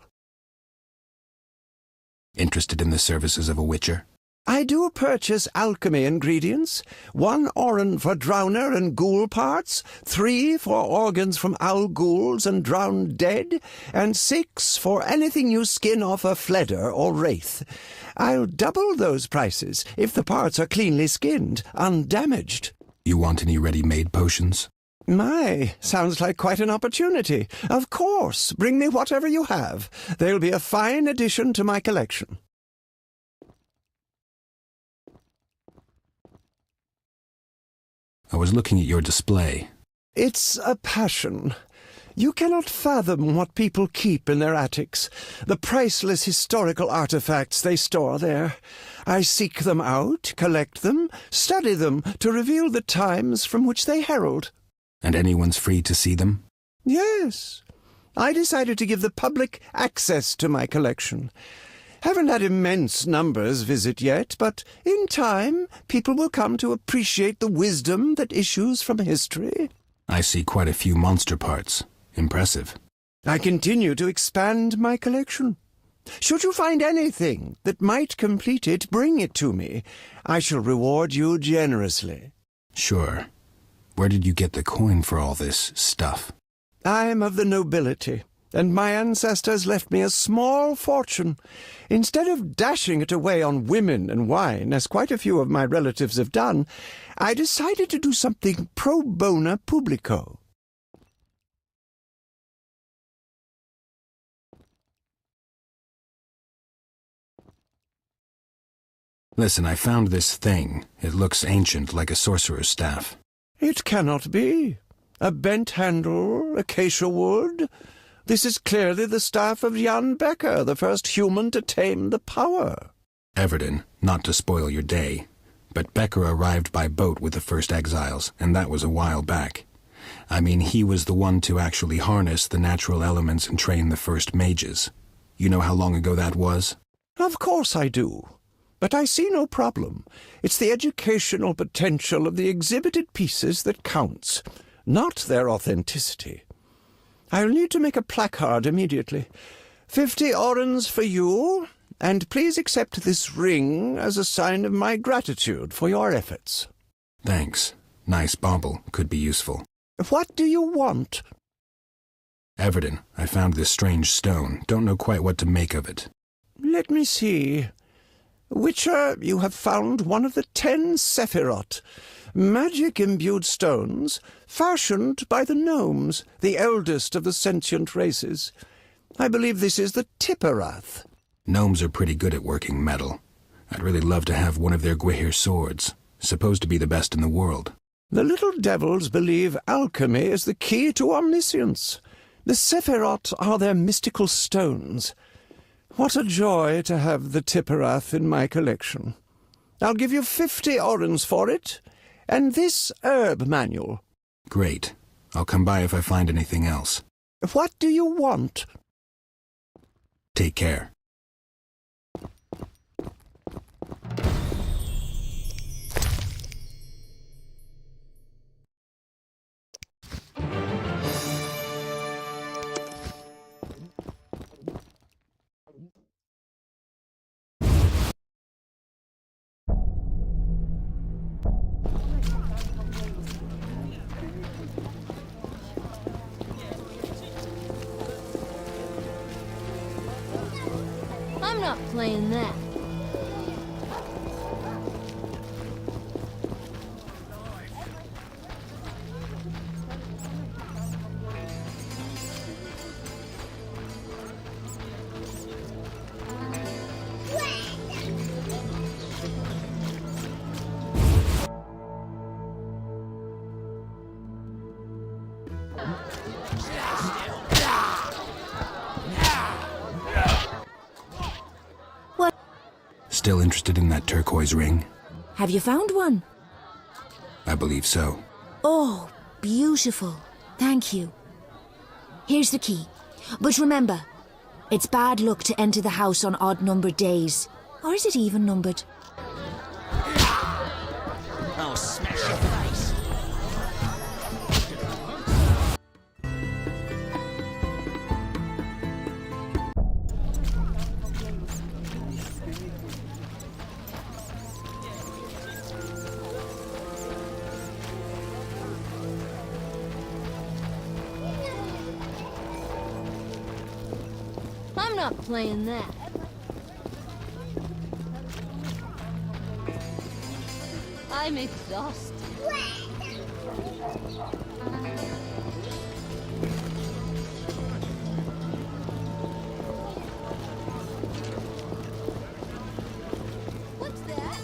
Interested in the services of a witcher? I do purchase alchemy ingredients. 1 oren for drowner and ghoul parts, 3 for organs from owl ghouls and drowned dead, and 6 for anything you skin off a fledder or wraith. I'll double those prices if the parts are cleanly skinned, undamaged. You want any ready-made potions? My, sounds like quite an opportunity. Of course, bring me whatever you have. They'll be a fine addition to my collection. I was looking at your display. It's a passion. You cannot fathom what people keep in their attics, the priceless historical artifacts they store there. I seek them out, collect them, study them to reveal the times from which they herald. And anyone's free to see them? Yes. I decided to give the public access to my collection. Haven't had immense numbers visit yet, but in time people will come to appreciate the wisdom that issues from history. I see quite a few monster parts. Impressive. I continue to expand my collection. Should you find anything that might complete it, bring it to me. I shall reward you generously. Sure. Where did you get the coin for all this stuff? I'm of the nobility, and my ancestors left me a small fortune. Instead of dashing it away on women and wine, as quite a few of my relatives have done, I decided to do something pro bono publico. Listen, I found this thing. It looks ancient, like a sorcerer's staff. It cannot be. A bent handle, acacia wood. This is clearly the staff of Jan Becker, the first human to tame the power. Everton, not to spoil your day, but Becker arrived by boat with the first exiles, and that was a while back. I mean, he was the one to actually harness the natural elements and train the first mages. You know how long ago that was? Of course I do. But I see no problem. It's the educational potential of the exhibited pieces that counts, not their authenticity. I'll need to make a placard immediately. 50 orens for you, and please accept this ring as a sign of my gratitude for your efforts. Thanks. Nice bauble. Could be useful. What do you want? Everton, I found this strange stone. Don't know quite what to make of it. Let me see. Witcher, you have found one of the 10 Sephiroth, magic-imbued stones fashioned by the gnomes, the eldest of the sentient races. I believe this is the Tipperath. Gnomes are pretty good at working metal. I'd really love to have one of their Gwihir swords, supposed to be the best in the world. The little devils believe alchemy is the key to omniscience. The Sephiroth are their mystical stones. What a joy to have the Tipperath in my collection. I'll give you 50 orens for it, and this herb manual. Great. I'll come by if I find anything else. What do you want? Take care. I'm not playing that. Still interested in that turquoise ring? Have you found one? I believe so. Oh, beautiful. Thank you. Here's the key. But remember, it's bad luck to enter the house on odd-numbered days. Or is it even-numbered? I'll smash your face. I'm not playing that. I'm exhausted. What's that?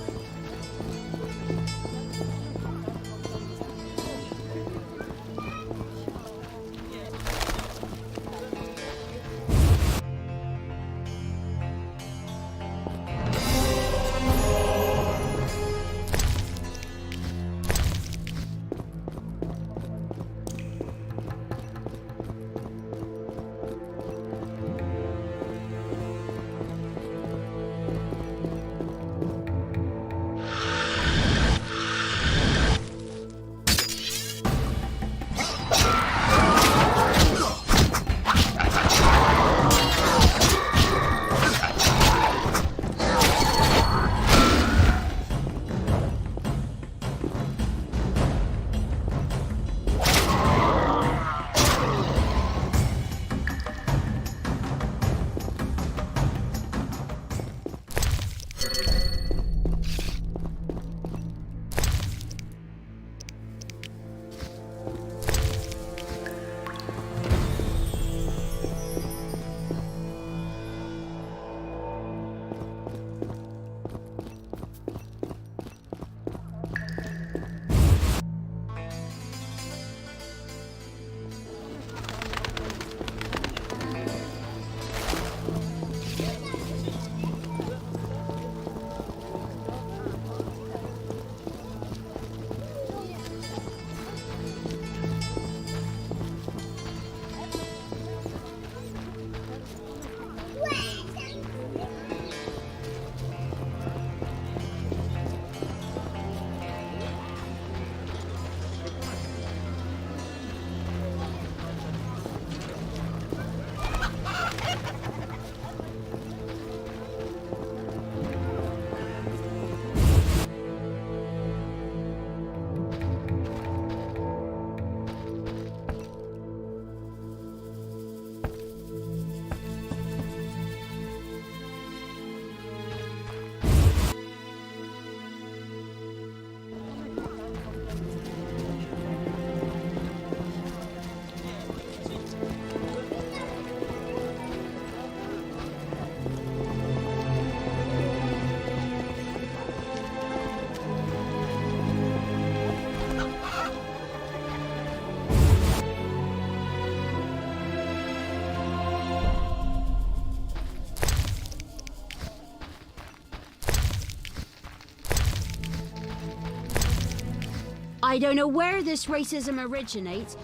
I don't know where this racism originates.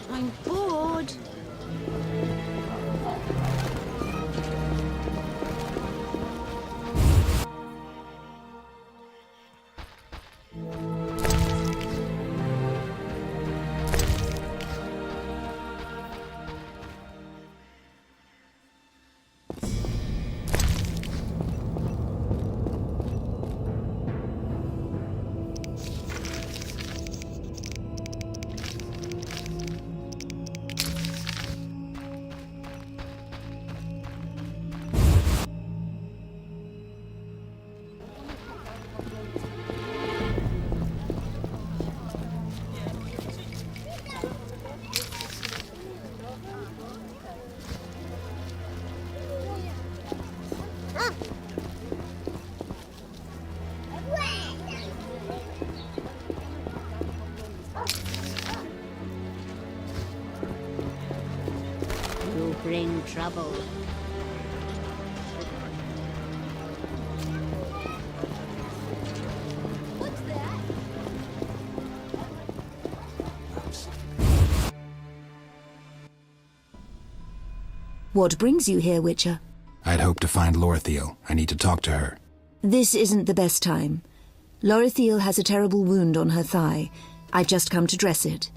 I'm bored. You bring trouble. What brings you here, Witcher? I'd hoped to find Lorthiel. I need to talk to her. This isn't the best time. Lorthiel has a terrible wound on her thigh. I've just come to dress it.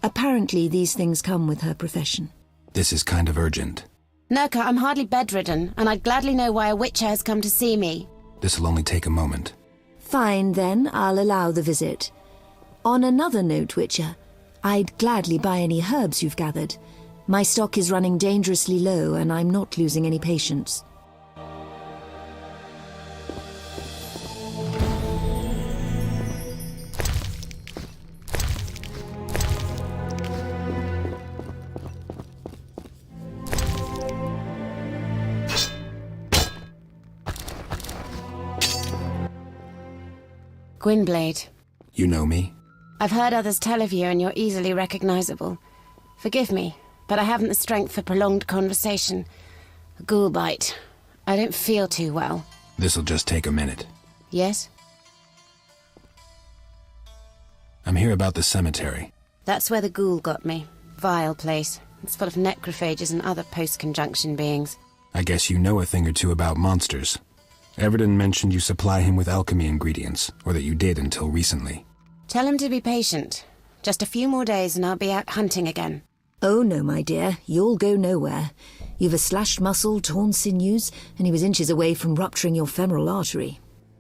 Apparently, these things come with her profession. This is kind of urgent. Nurka, I'm hardly bedridden, and I'd gladly know why a Witcher has come to see me. This'll only take a moment. Fine, then. I'll allow the visit. On another note, Witcher, I'd gladly buy any herbs you've gathered. My stock is running dangerously low, and I'm not losing any patience. Gwynblade. You know me? I've heard others tell of you, and you're easily recognizable. Forgive me, but I haven't the strength for prolonged conversation. A ghoul bite. I don't feel too well. This'll just take a minute. Yes? I'm here about the cemetery. That's where the ghoul got me. Vile place. It's full of necrophages and other post-conjunction beings. I guess you know a thing or two about monsters. Everton mentioned you supply him with alchemy ingredients, or that you did until recently. Tell him to be patient. Just a few more days and I'll be out hunting again. Oh no, my dear. You'll go nowhere. You've a slashed muscle, torn sinews, and he was inches away from rupturing your femoral artery.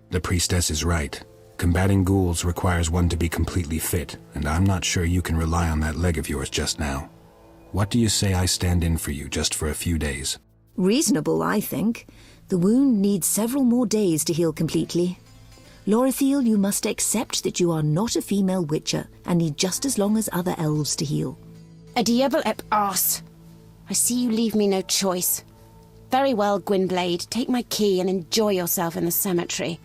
The priestess is right. Combating ghouls requires one to be completely fit, and I'm not sure you can rely on that leg of yours just now. What do you say I stand in for you just for a few days? Reasonable, I think. The wound needs several more days to heal completely. Lorthiel, you must accept that you are not a female witcher and need just as long as other elves to heal. A diable ep arse. I see you leave me no choice. Very well, Gwynblade. Take my key and enjoy yourself in the cemetery.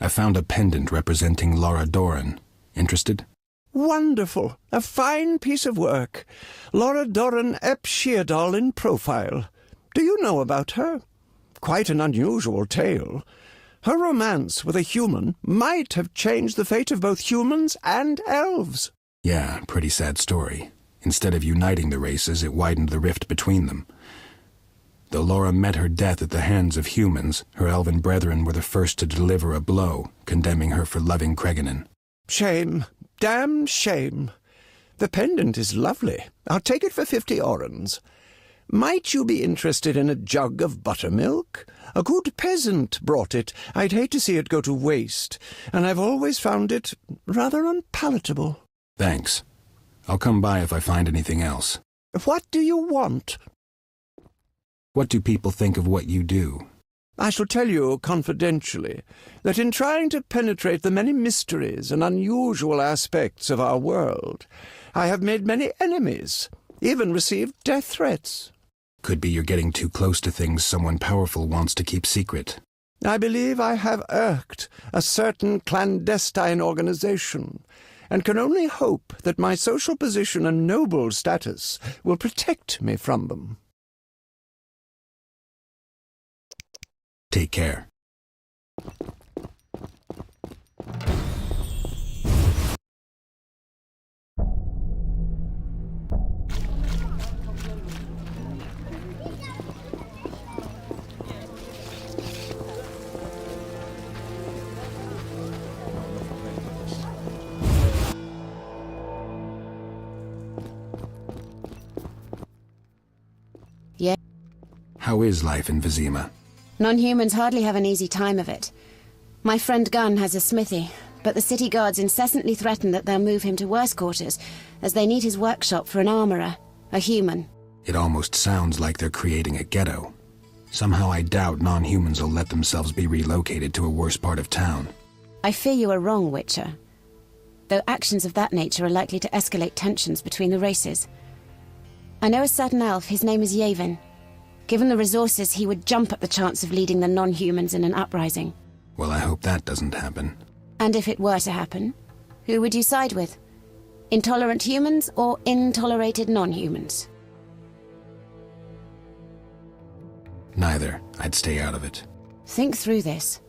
I found a pendant representing Laura Doran. Interested? Wonderful. A fine piece of work. Laura Doran ep Sheardal in profile. Do you know about her? Quite an unusual tale. Her romance with a human might have changed the fate of both humans and elves. Yeah, pretty sad story. Instead of uniting the races, it widened the rift between them. Though Laura met her death at the hands of humans, her elven brethren were the first to deliver a blow, condemning her for loving Creganon. Shame. Damn shame. The pendant is lovely. I'll take it for 50 orens. Might you be interested in a jug of buttermilk? A good peasant brought it. I'd hate to see it go to waste, and I've always found it rather unpalatable. Thanks. I'll come by if I find anything else. What do you want? What do people think of what you do? I shall tell you confidentially that in trying to penetrate the many mysteries and unusual aspects of our world, I have made many enemies, even received death threats. Could be you're getting too close to things someone powerful wants to keep secret. I believe I have irked a certain clandestine organization, and can only hope that my social position and noble status will protect me from them. Take care. Yeah. How is life in Vizima? Non-humans hardly have an easy time of it. My friend Gunn has a smithy, but the city guards incessantly threaten that they'll move him to worse quarters, as they need his workshop for an armorer, a human. It almost sounds like they're creating a ghetto. Somehow I doubt non-humans will let themselves be relocated to a worse part of town. I fear you are wrong, Witcher. Though actions of that nature are likely to escalate tensions between the races. I know a certain elf, his name is Yavin. Given the resources, he would jump at the chance of leading the non-humans in an uprising. Well, I hope that doesn't happen. And if it were to happen, who would you side with? Intolerant humans or intolerated non-humans? Neither. I'd stay out of it. Think through this.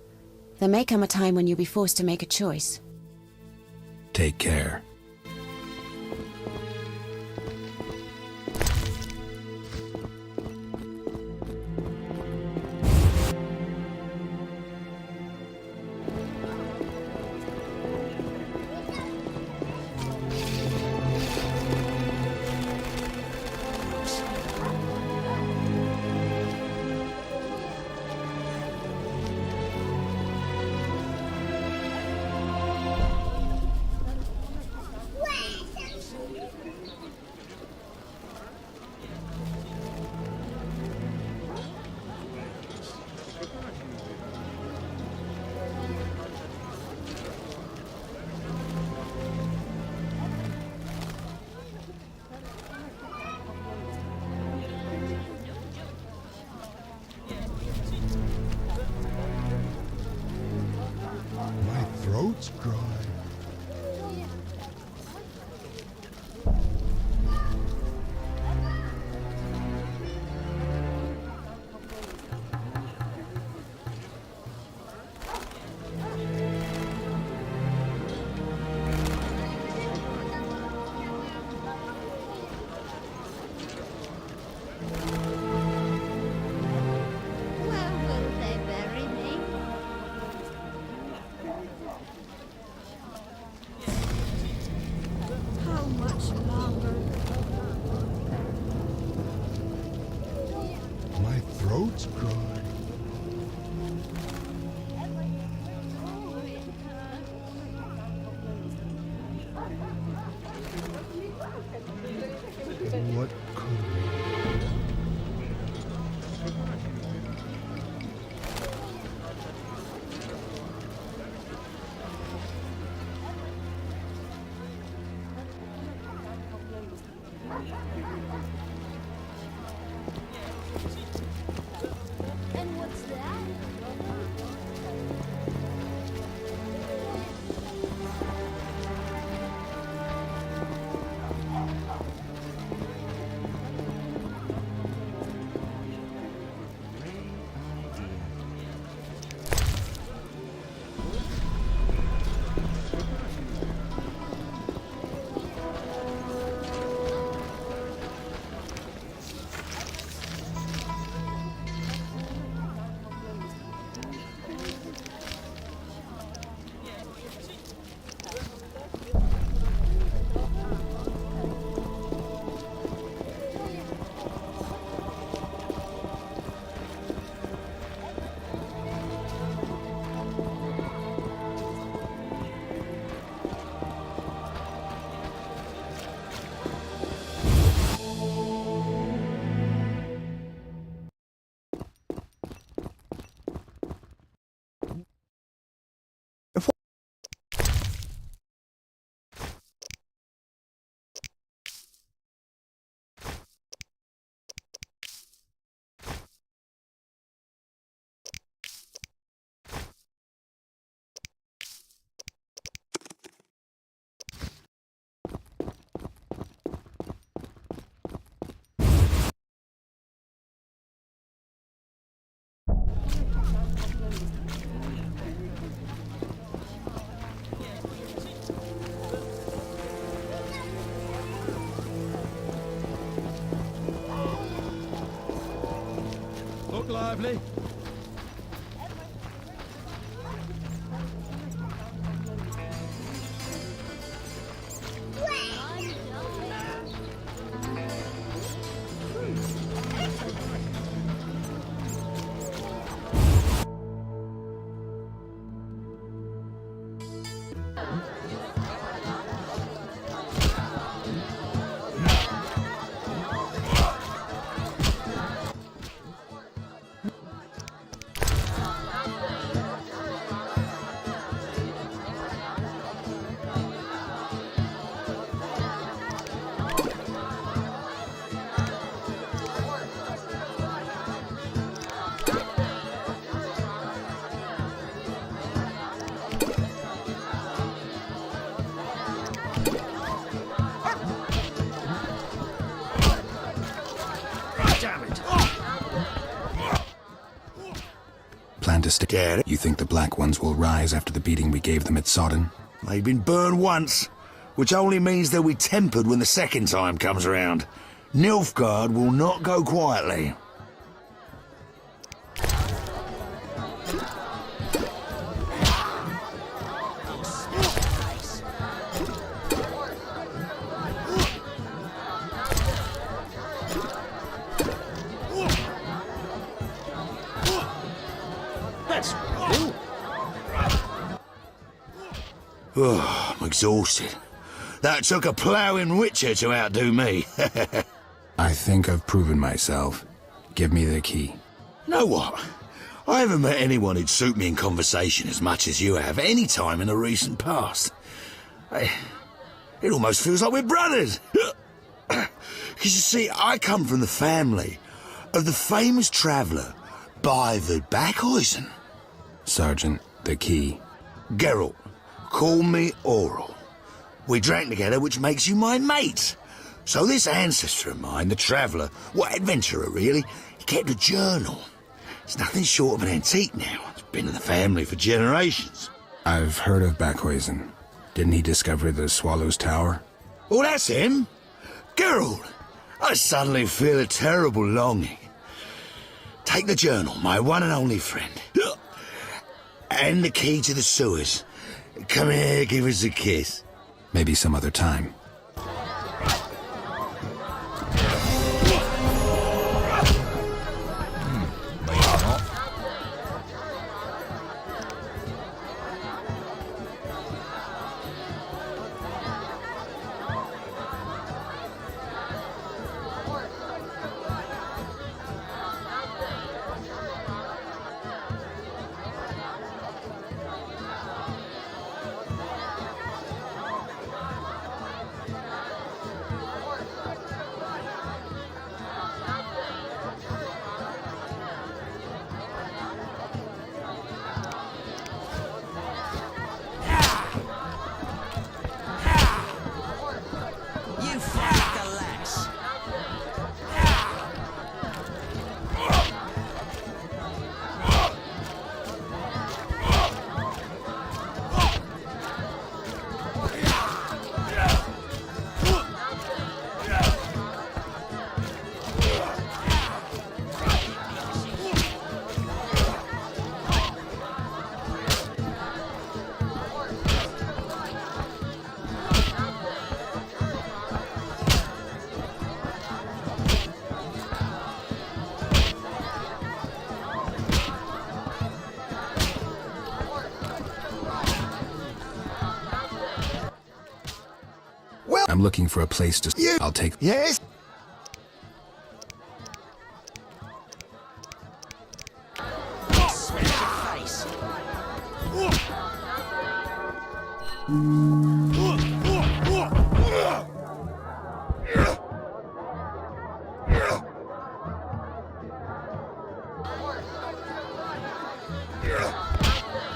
There may come a time when you'll be forced to make a choice. Take care. Throat's dry. Throat's dry. What could Look lively. Plan to stick. You think the Black Ones will rise after the beating we gave them at Sodden? They've been burned once, which only means they'll be tempered when the second time comes around. Nilfgaard will not go quietly. Oh, I'm exhausted. That took a ploughing witcher to outdo me. I think I've proven myself. Give me the key. Know what? I haven't met anyone who'd suit me in conversation as much as you have any time in the recent past. It almost feels like we're brothers. Because you see, I come from the family of the famous traveller, Bivard Backhuizen. Sergeant, the key. Geralt, call me Oral. We drank together, which makes you my mate. So this ancestor of mine, the traveller, what adventurer really, he kept a journal. It's nothing short of an antique now. It's been in the family for generations. I've heard of Backhuizen. Didn't he discover the Swallow's Tower? Oh, that's him. Geralt, I suddenly feel a terrible longing. Take the journal, my one and only friend. And the key to the sewers. Come here, give us a kiss. Maybe some other time. I'm looking for a place to... Yeah. I'll take... Yes?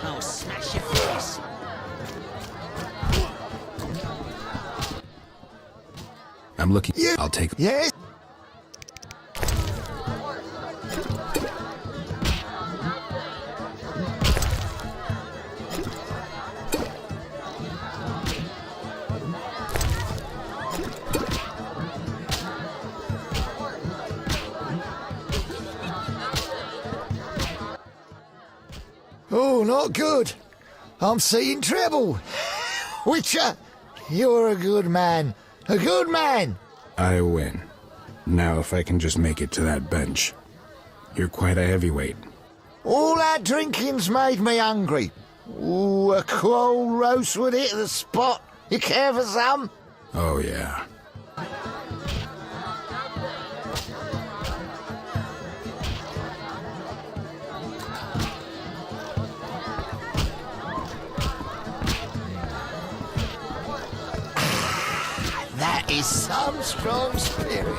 I'll smash your face. I'm looking... Yeah. I'll take... Yes? Oh, not good. I'm seeing trouble. Witcher, you're a good man. A good man. I win. Now if I can just make it to that bench. You're quite a heavyweight. All that drinking's made me hungry. Ooh, a cold roast would hit the spot. You care for some? Oh, yeah. That is some strong spirit.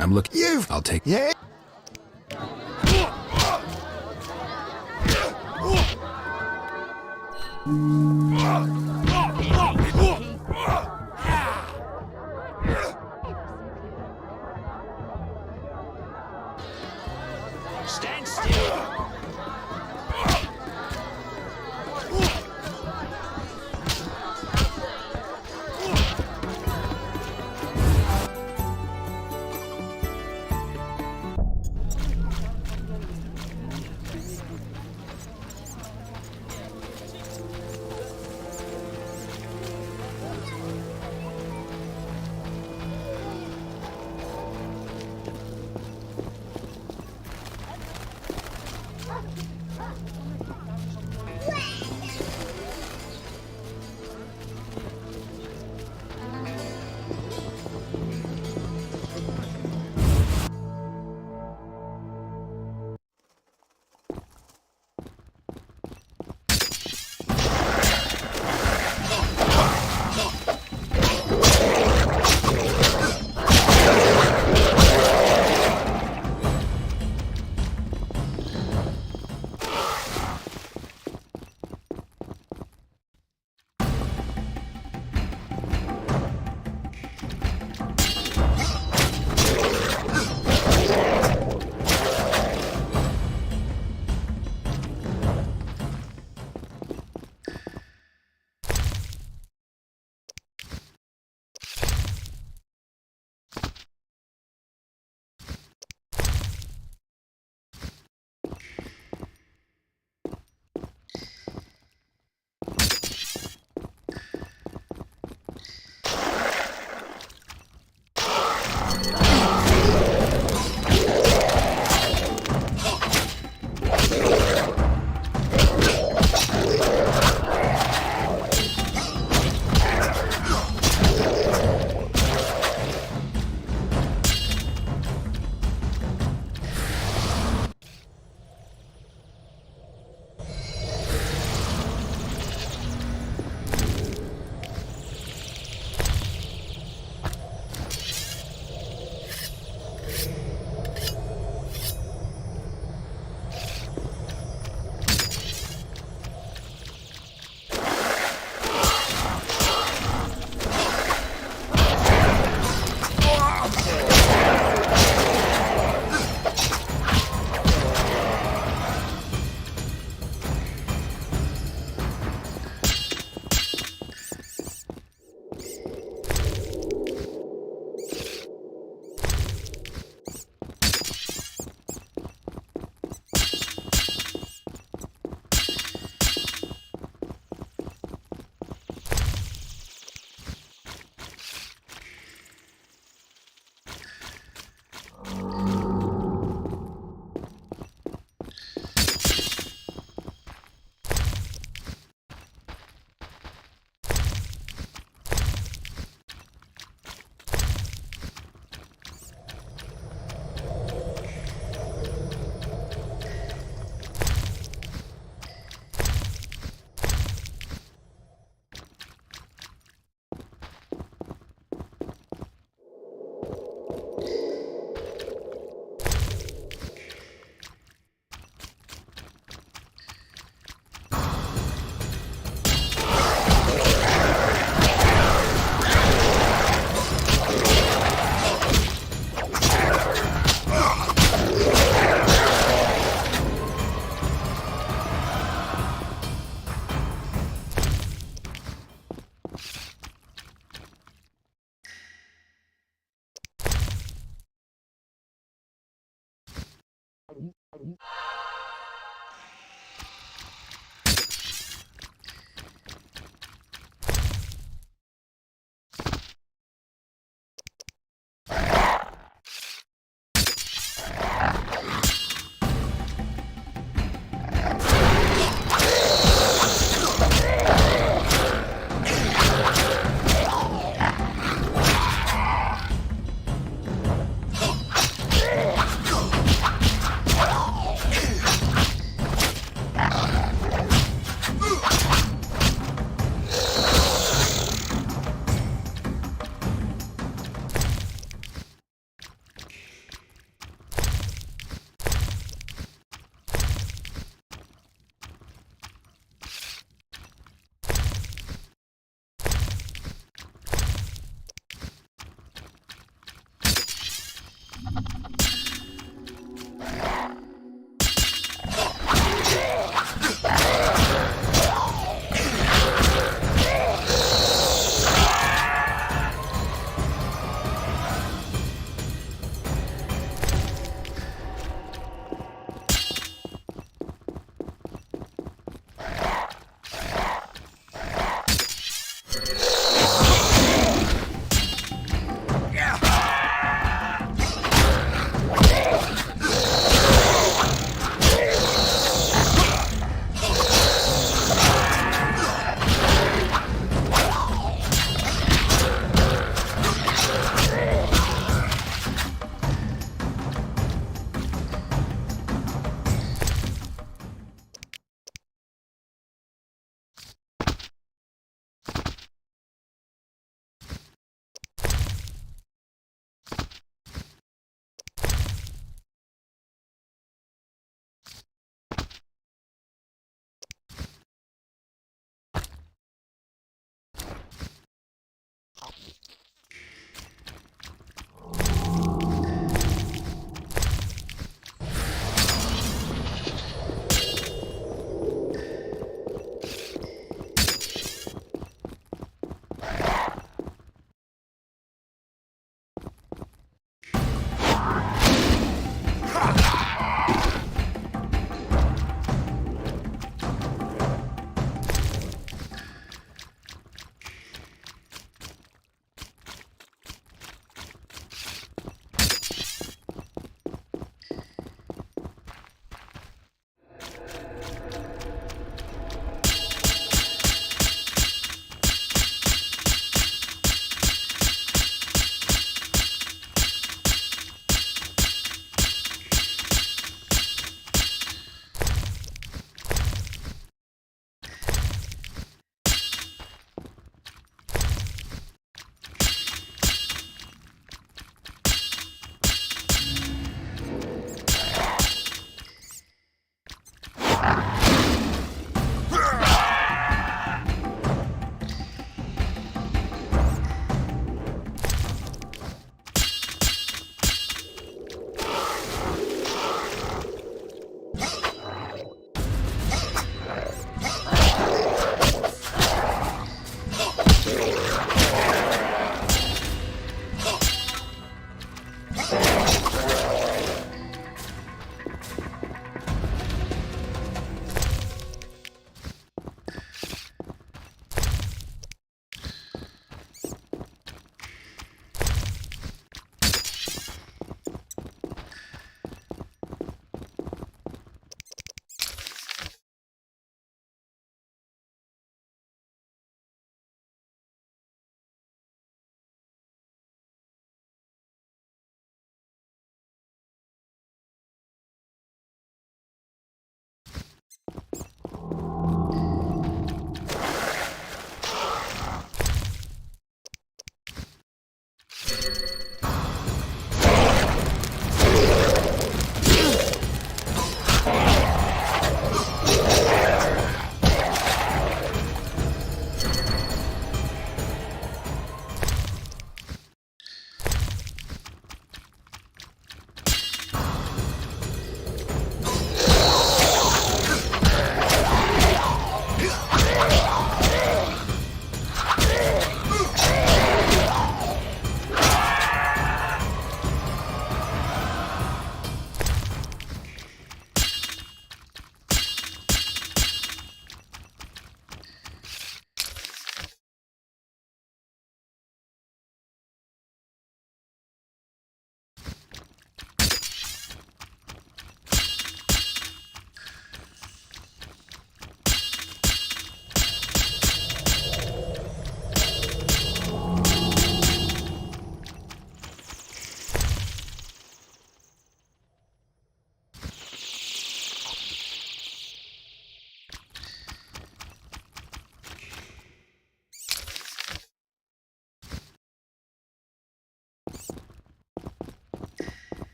I'm looking. I'll take. Yeah. Stand still.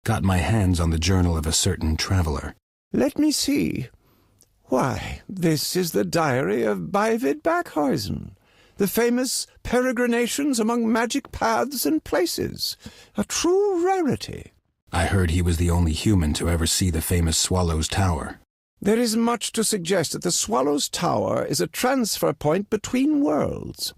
Got my hands on the journal of a certain traveler. Let me see. Why, this is the diary of Beivid Backhuizen, the famous peregrinations among magic paths and places. A true rarity. I heard he was the only human to ever see the famous Swallow's Tower. There is much to suggest that the Swallow's Tower is a transfer point between worlds.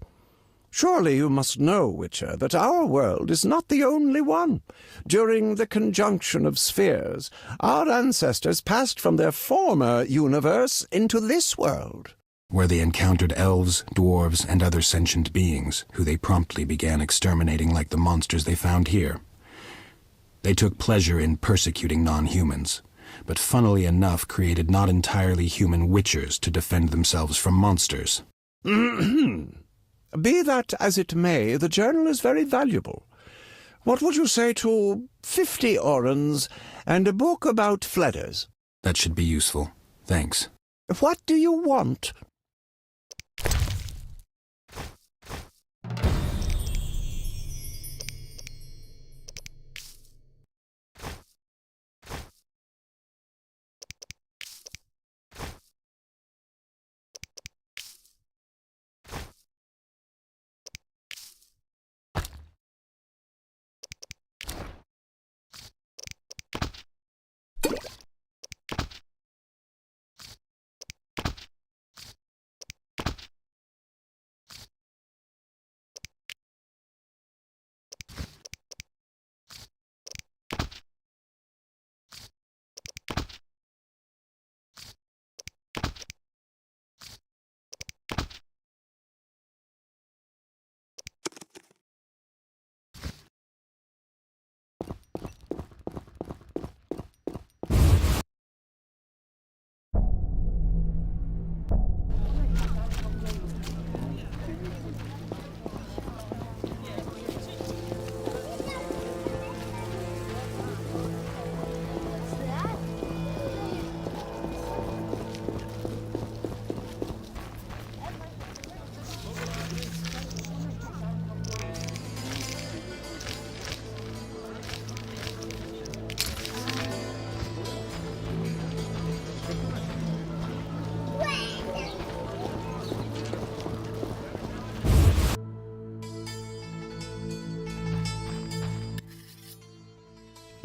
Surely you must know, Witcher, that our world is not the only one. During the conjunction of spheres, our ancestors passed from their former universe into this world, where they encountered elves, dwarves, and other sentient beings, who they promptly began exterminating like the monsters they found here. They took pleasure in persecuting non-humans, but funnily enough created not entirely human witchers to defend themselves from monsters. Be that as it may, the journal is very valuable. What would you say to 50 orens and a book about Fledders? That should be useful. Thanks. What do you want?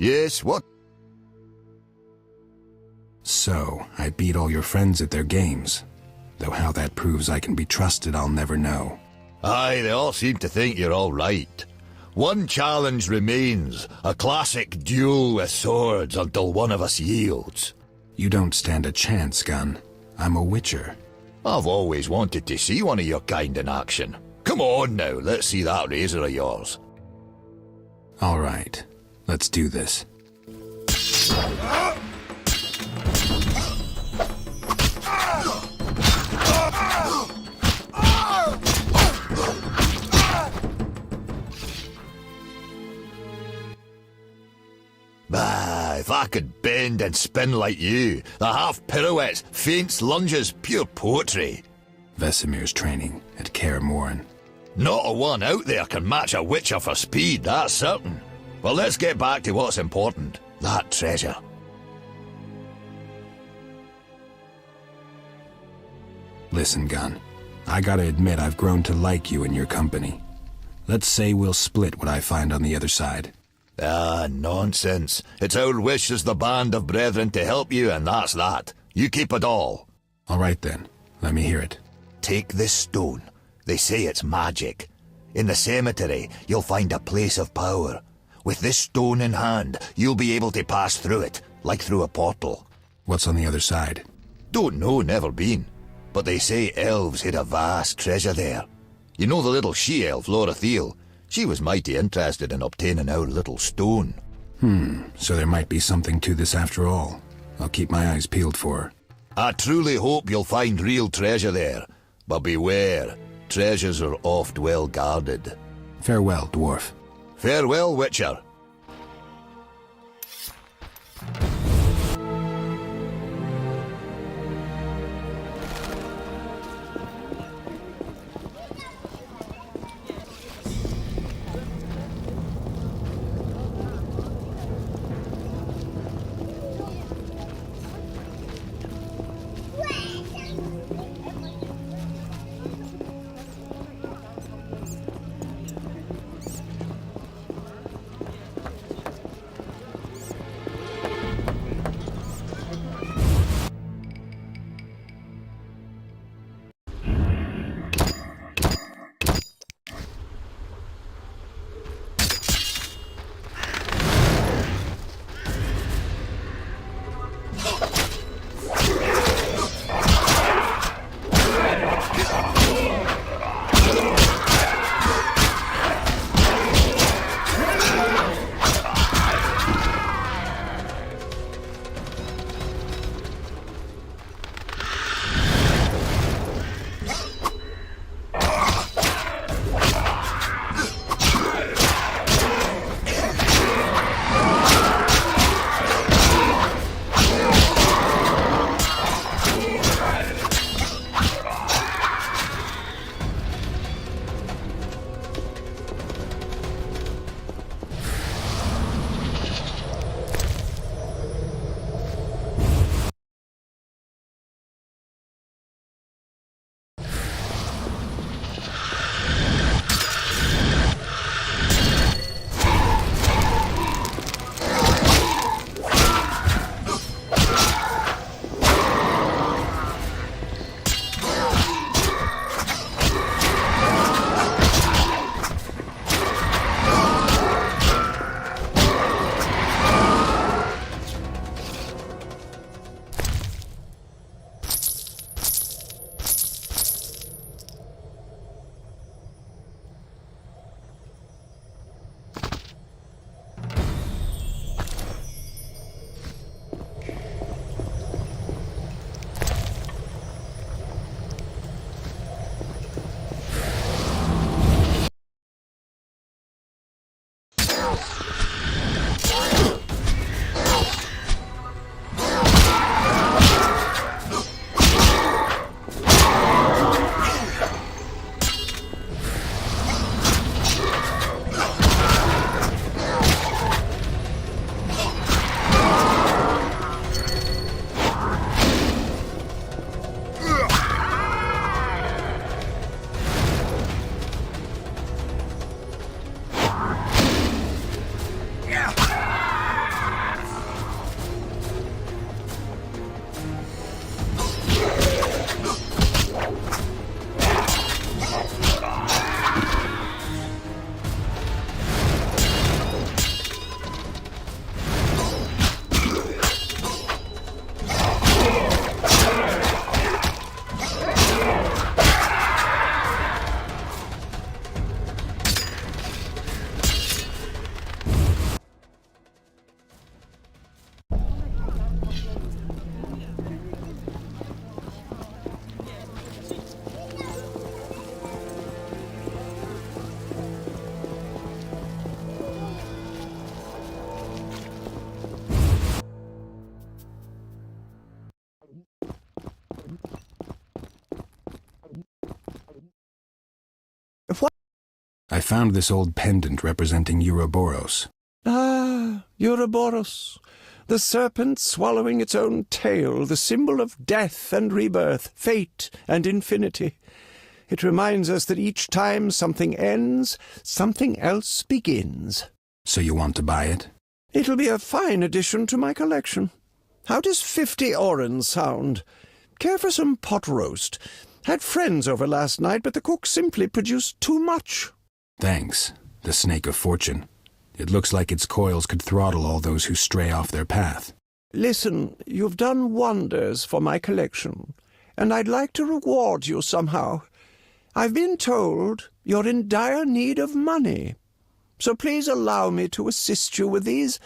Yes, what? So, I beat all your friends at their games. Though how that proves I can be trusted, I'll never know. Aye, they all seem to think you're all right. One challenge remains, a classic duel with swords until one of us yields. You don't stand a chance, Gun. I'm a witcher. I've always wanted to see one of your kind in action. Come on now, let's see that razor of yours. All right, let's do this. Bah, if I could bend and spin like you, the half pirouettes, feints, lunges, pure poetry. Vesemir's training at Kaer Morhen. Not a one out there can match a witcher for speed, that's certain. But let's get back to what's important, that treasure. Listen, Gun. I gotta admit I've grown to like you and your company. Let's say we'll split what I find on the other side. Ah, nonsense. It's our wish as the band of brethren to help you, and that's that. You keep it all. All right then. Let me hear it. Take this stone. They say it's magic. In the cemetery, you'll find a place of power. With this stone in hand, you'll be able to pass through it, like through a portal. What's on the other side? Don't know, never been. But they say elves hid a vast treasure there. You know the little she-elf, Lorathiel? She was mighty interested in obtaining our little stone. So there might be something to this after all. I'll keep my eyes peeled for her. I truly hope you'll find real treasure there. But beware, treasures are oft well guarded. Farewell, dwarf. Farewell, Witcher. I found this old pendant representing Ouroboros. Ah, Ouroboros. The serpent swallowing its own tail, the symbol of death and rebirth, fate and infinity. It reminds us that each time something ends, something else begins. So you want to buy it? It'll be a fine addition to my collection. How does 50 orens sound? Care for some pot roast? Had friends over last night, but the cook simply produced too much. Thanks, the snake of fortune. It looks like its coils could throttle all those who stray off their path. Listen, you've done wonders for my collection, and I'd like to reward you somehow. I've been told you're in dire need of money, so please allow me to assist you with these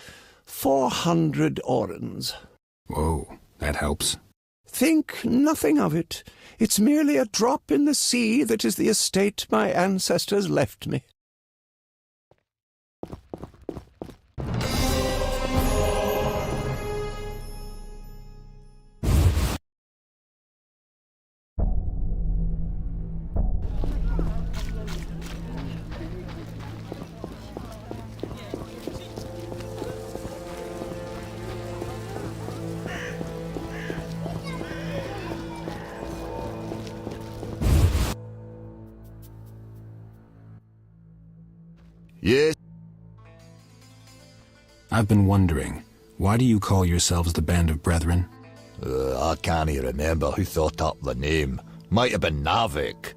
400 orens. Whoa, that helps. Think nothing of it. It's merely a drop in the sea that is the estate my ancestors left me. Yes? I've been wondering, why do you call yourselves the Band of Brethren? I can't remember who thought up the name. Might have been Navik.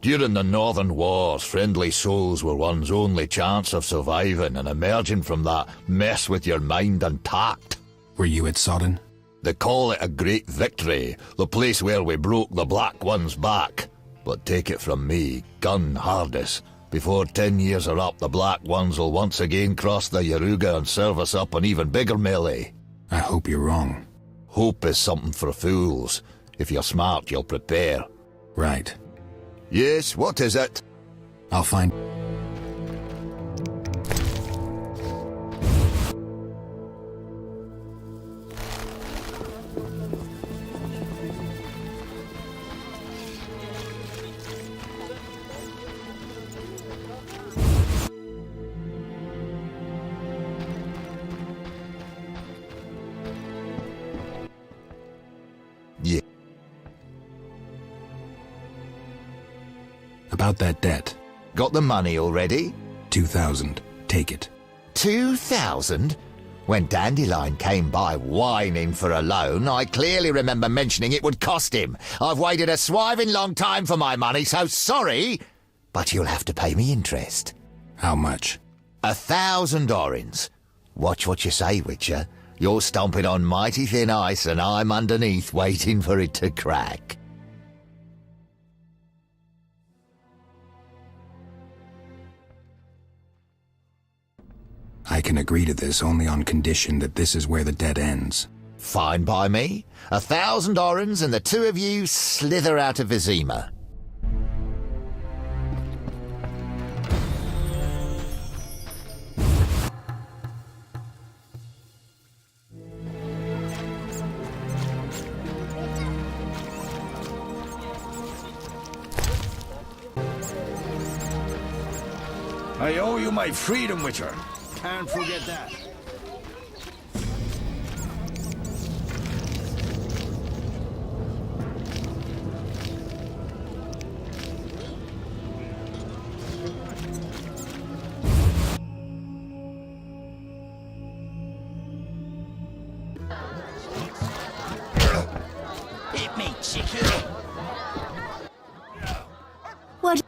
During the Northern Wars, friendly souls were one's only chance of surviving and emerging from that mess with your mind intact. Were you at Sodden? They call it a great victory, the place where we broke the Black One's back. But take it from me, gun hardest. Before 10 years are up, the Black Ones will once again cross the Yaruga and serve us up an even bigger melee. I hope you're wrong. Hope is something for fools. If you're smart, you'll prepare. Right. Yes, what is it? I'll find... Yeah. About that debt. Got the money already? 2,000. Take it. 2,000? When Dandelion came by whining for a loan, I clearly remember mentioning it would cost him. I've waited a swiving long time for my money, so sorry. But you'll have to pay me interest. How much? 1,000 orens. Watch what you say, Witcher. You're stomping on mighty thin ice and I'm underneath waiting for it to crack. I can agree to this only on condition that this is where the debt ends. Fine by me. 1,000 orens and the two of you slither out of Vizima. I owe you my freedom, Witcher. Can't forget that. Hit me, chicken. What?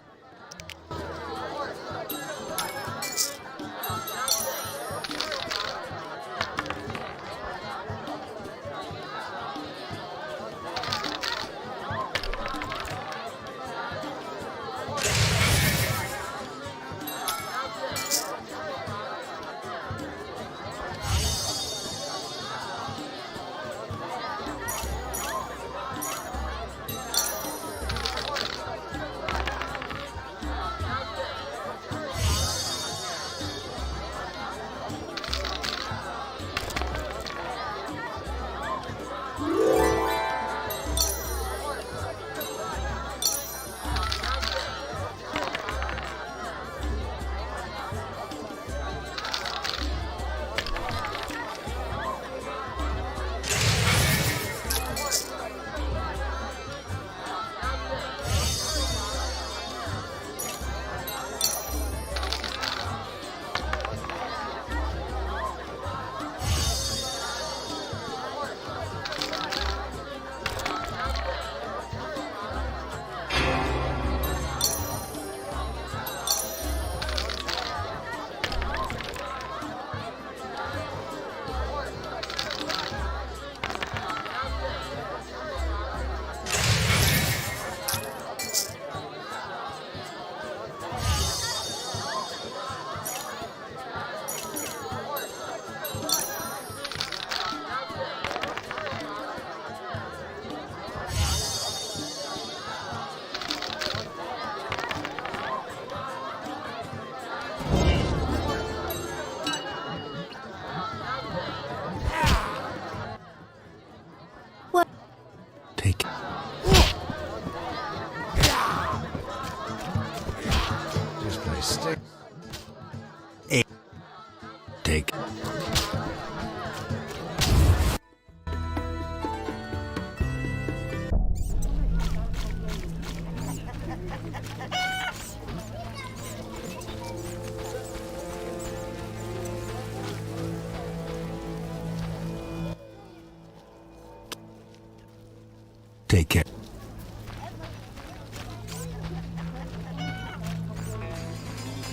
Take care.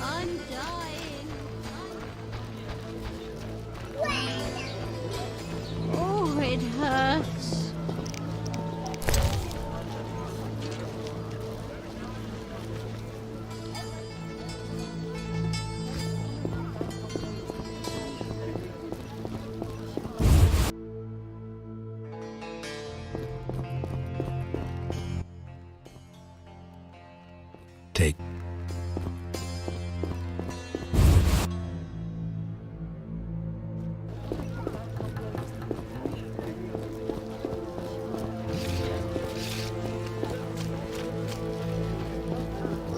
I'm dying. Oh, it hurts. Take.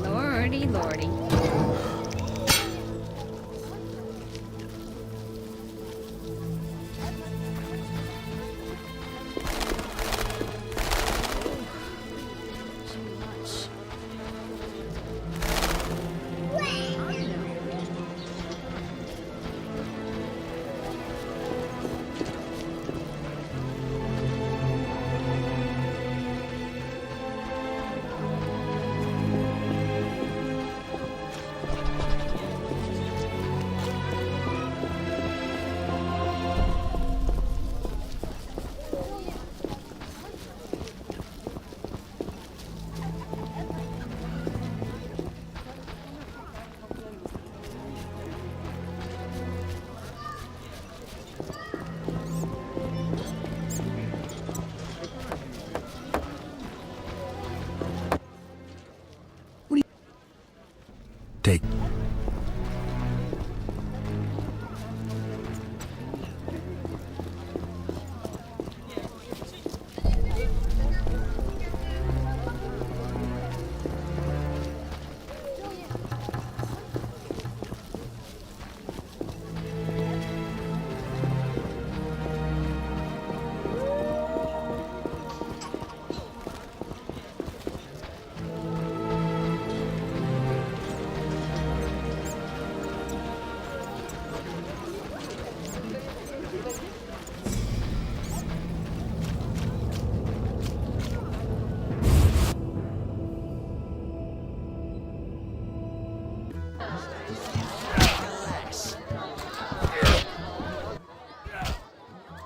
Lordy, lordy. Take.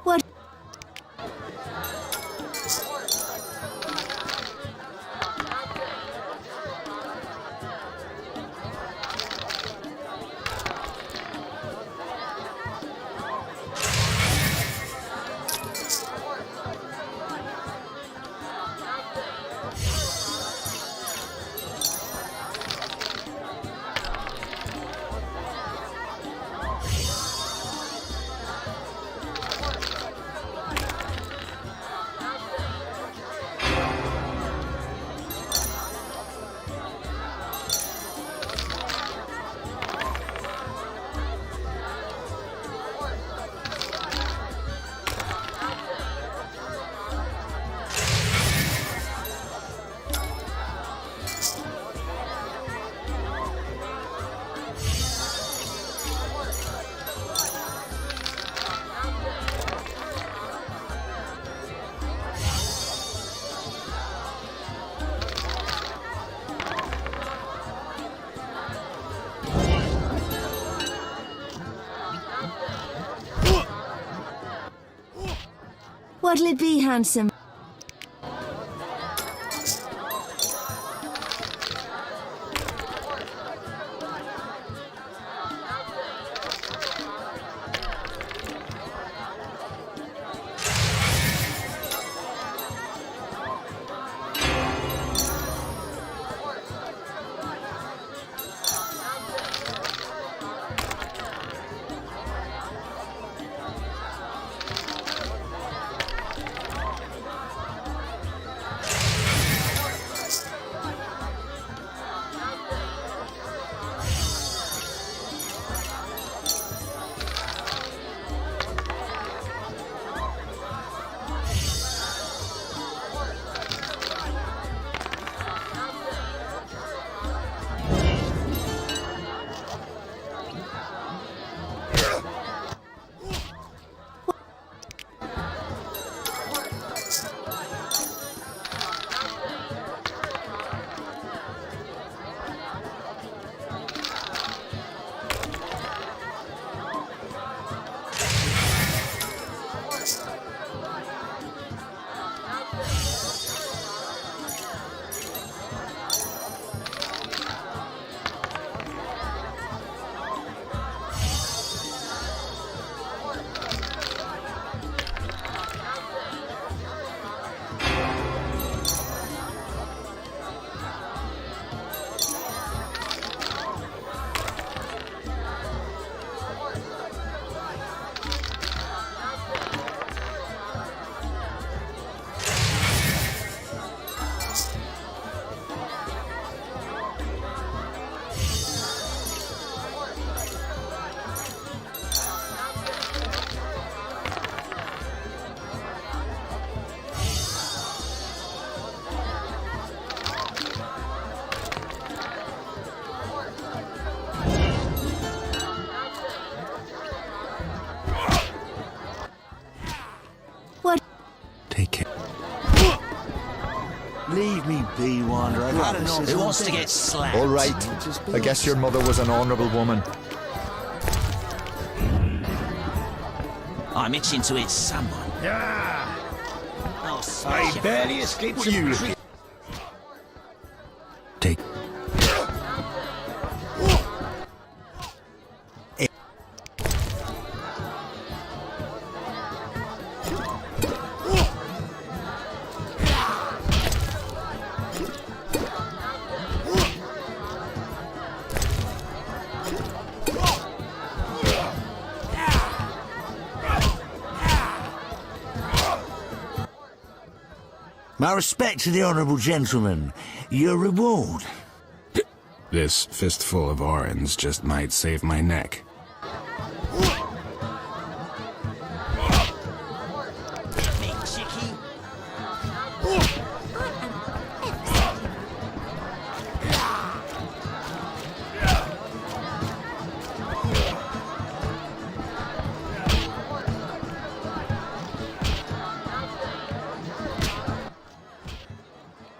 What? What'll it be, handsome? Leave me be, Wanderer. I've had enough. Who wants to get slapped? All right. I guess your mother was an honourable woman. I'm itching to hit someone. Yeah. I'll smash I barely escaped you. Take. My respect to the honourable gentleman. Your reward. This fistful of orange just might save my neck. Big chickie.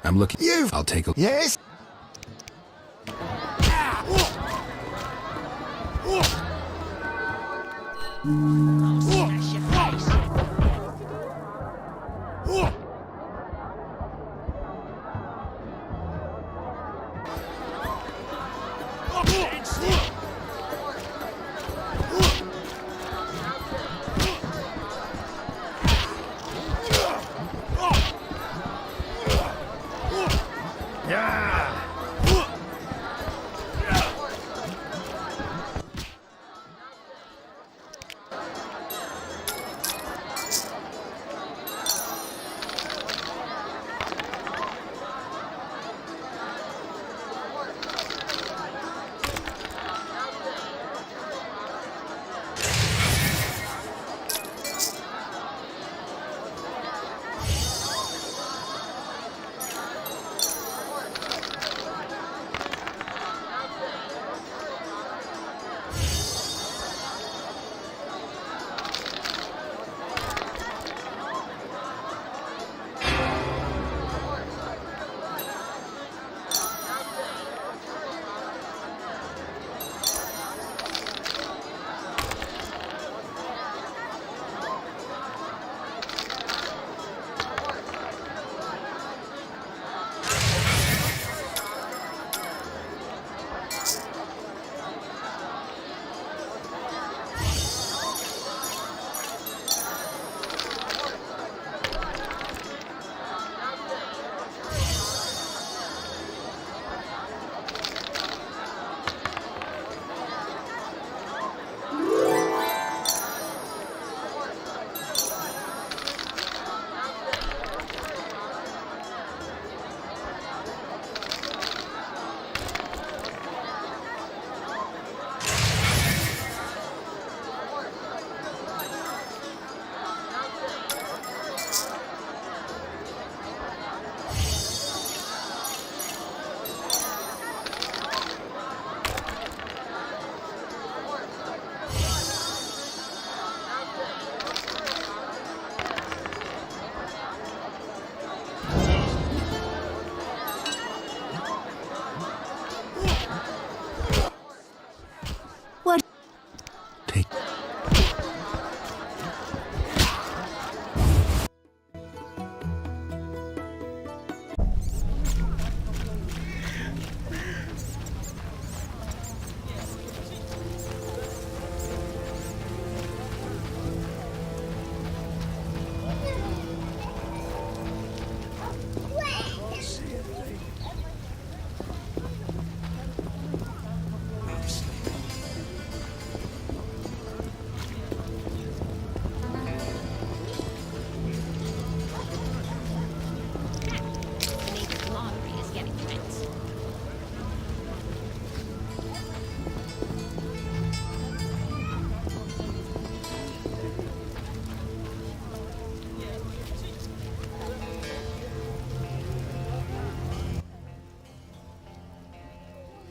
I'm looking. I'll take a. Yes? I'll smash your face. Stand still. Yeah.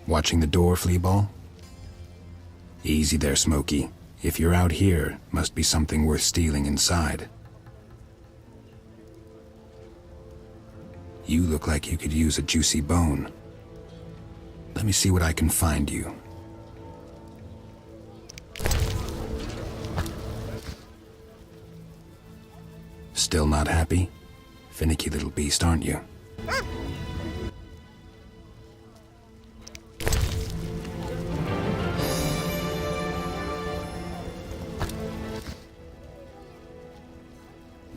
Watching the door, Fleaball? Easy there, Smokey. If you're out here, must be something worth stealing inside. You look like you could use a juicy bone. Let me see what I can find you. Still not happy? Finicky little beast, aren't you?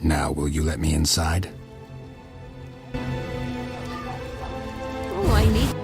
Now, will you let me inside? Oh, I need...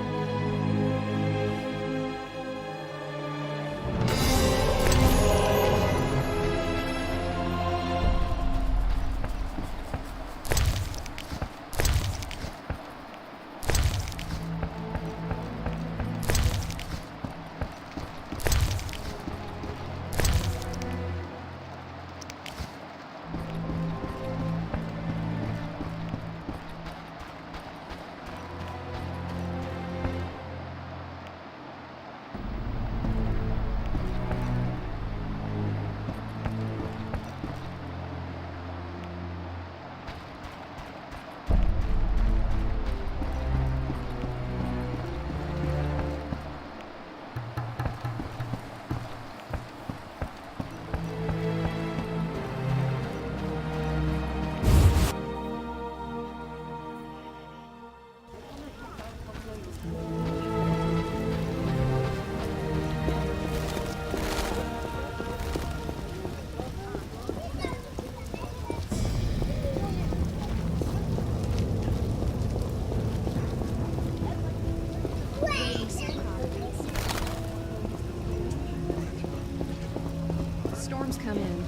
Storms come in.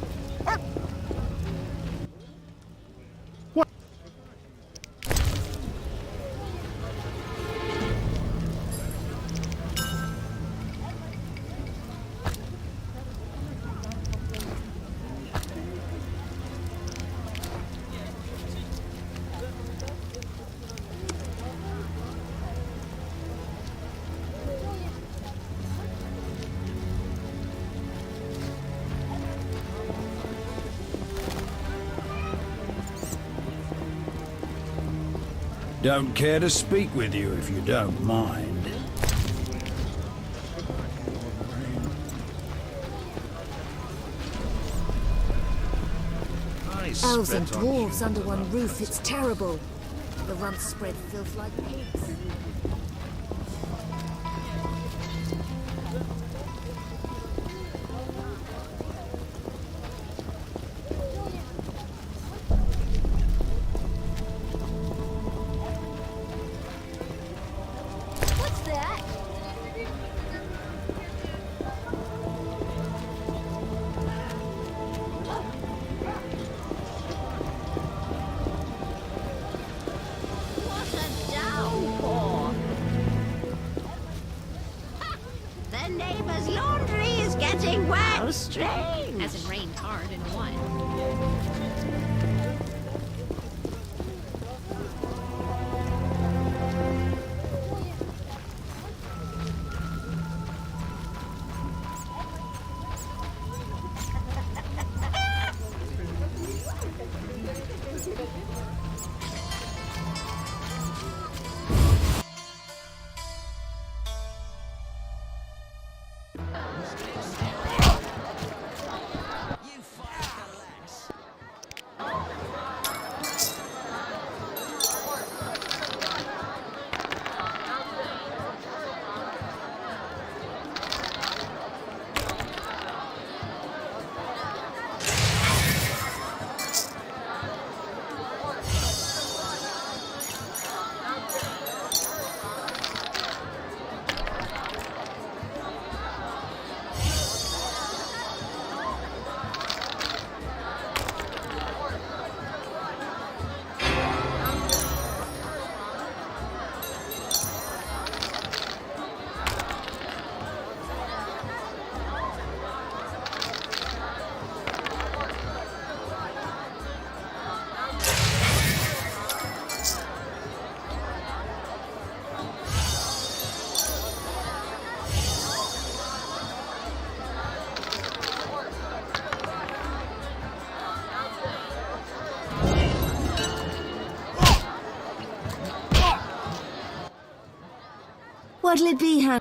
Don't care to speak with you if you don't mind. Elves and dwarves under one roof, it's terrible. The runts spread filth like pigs. What's that? What a downpour! The neighbor's laundry is getting wet! How strange! Hasn't rained hard in a while. What'll it be, Han?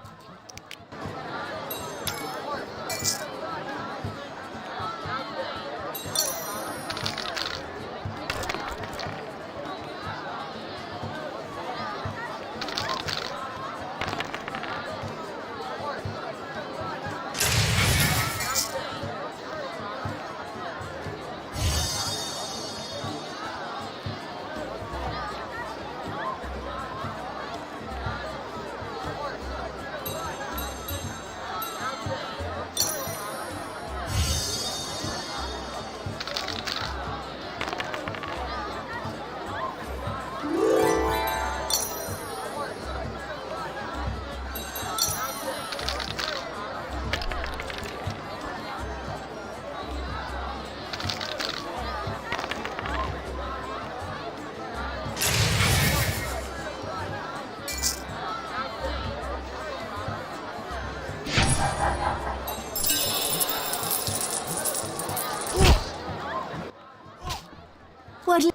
What'll...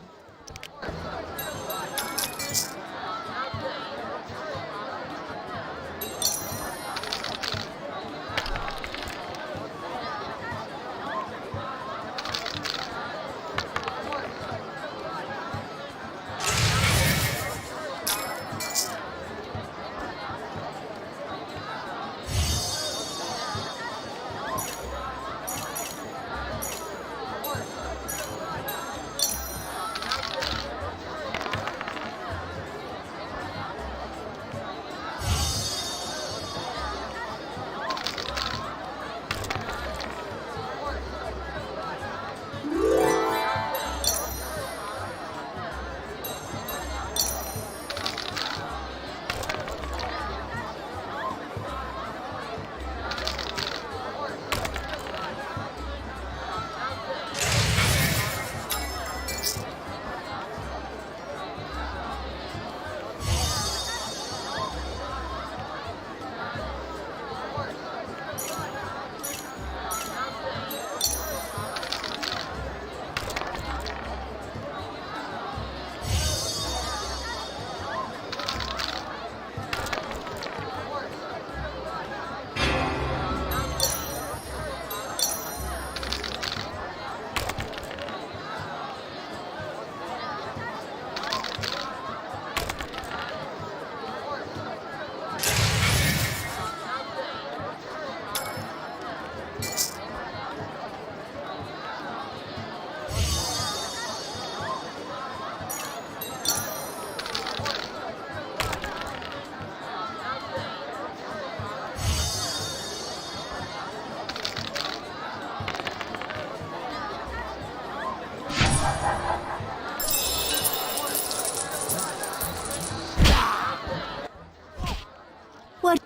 What?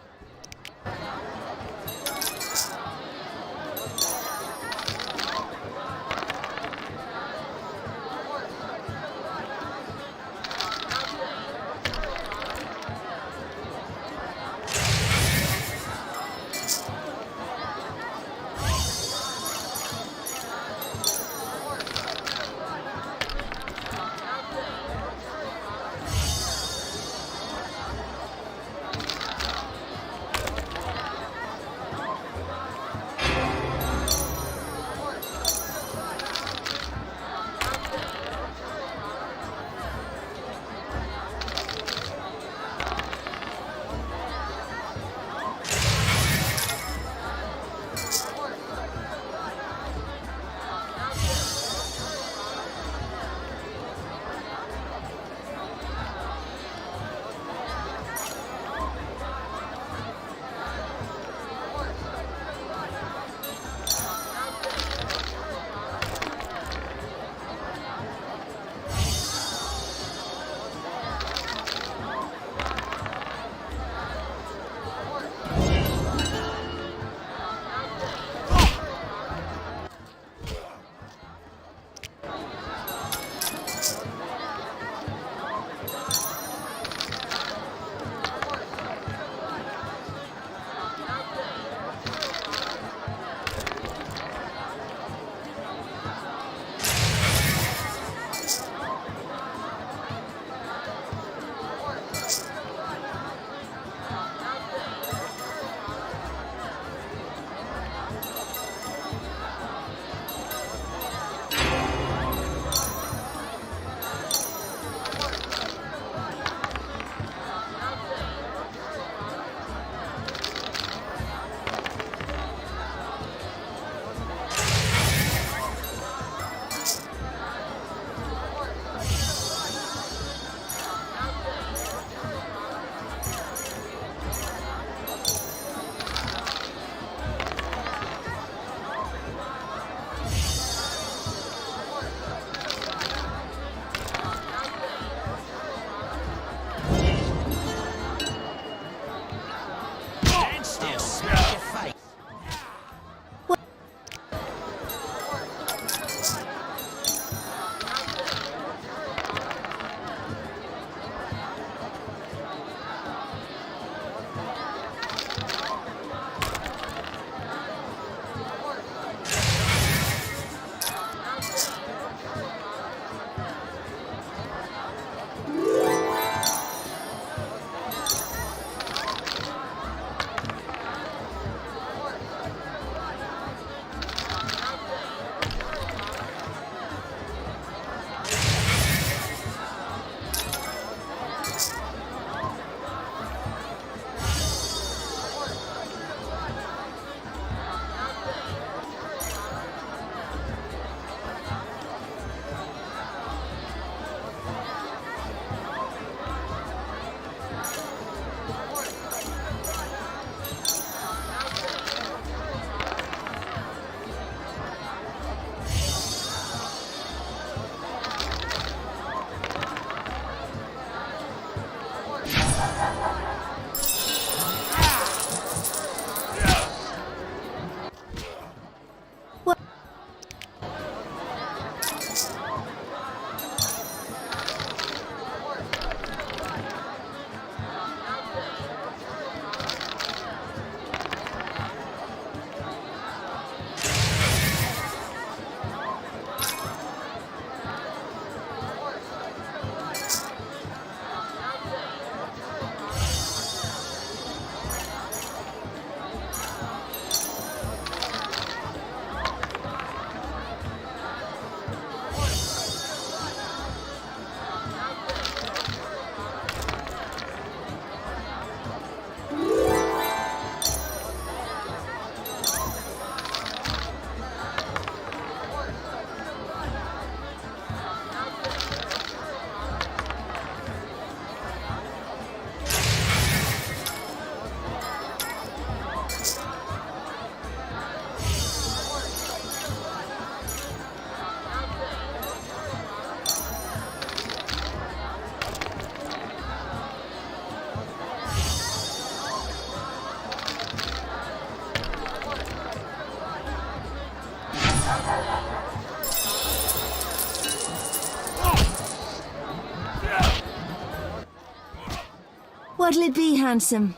What'll it be, handsome?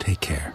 Take care.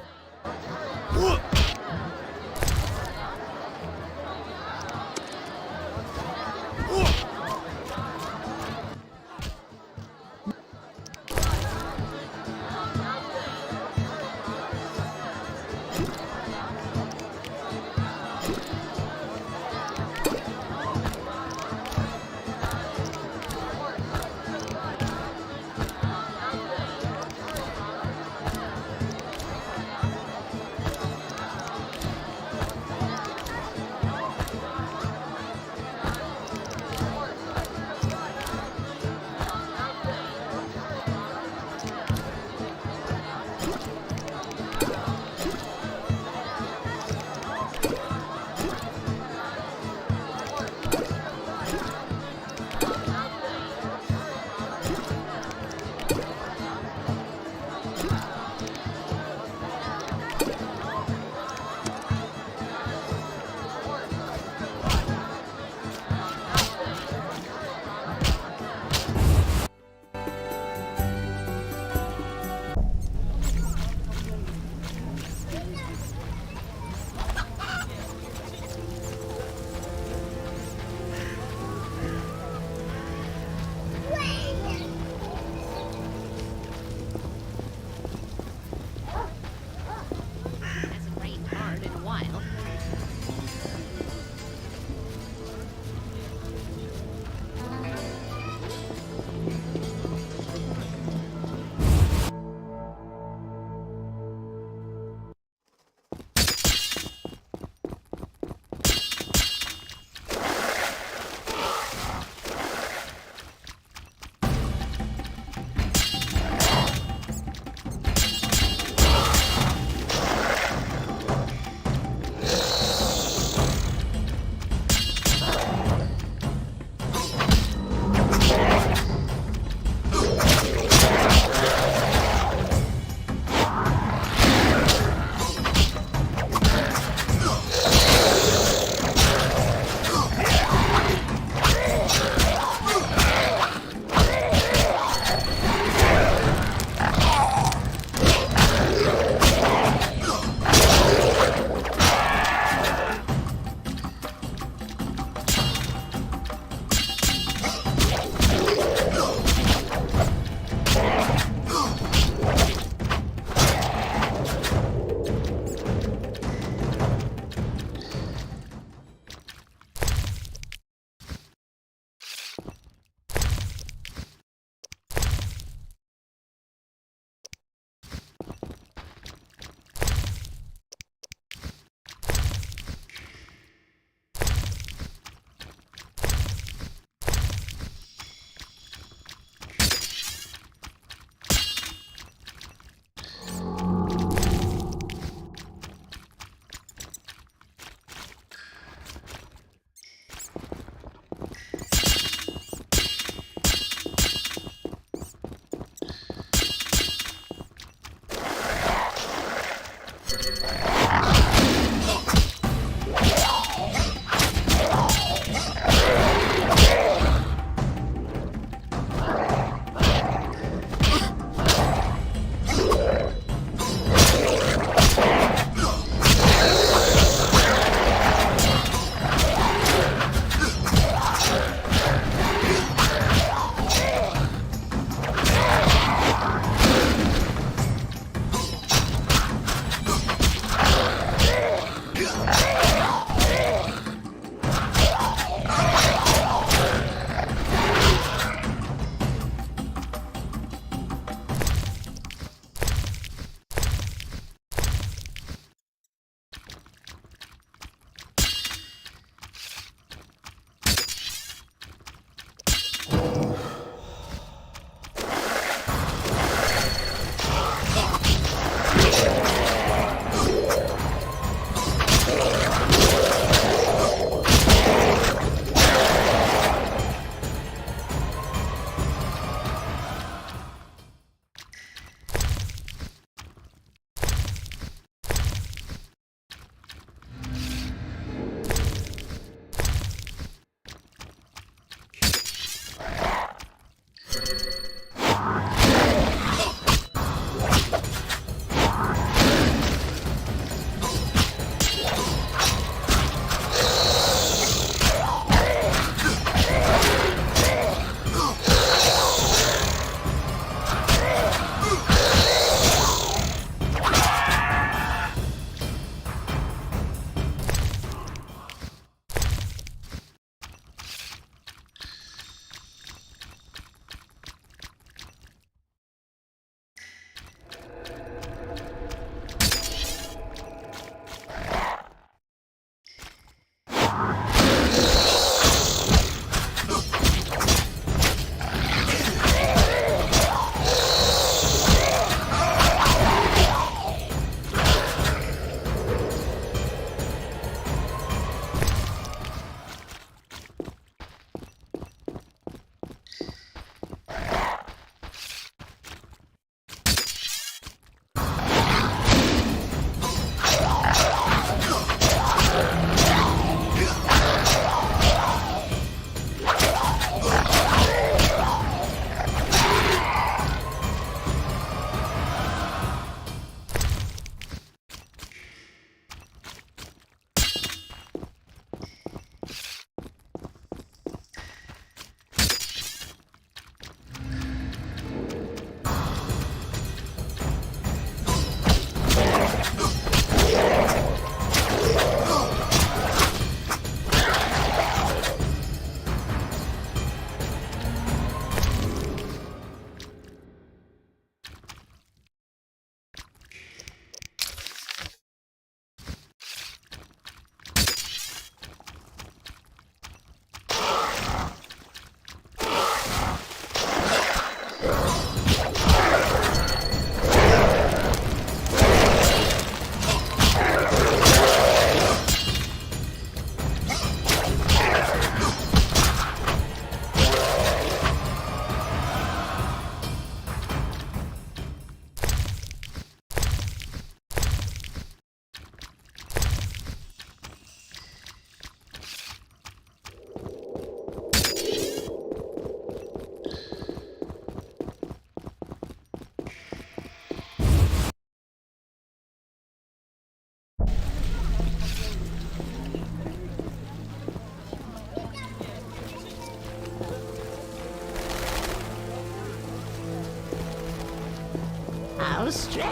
strange.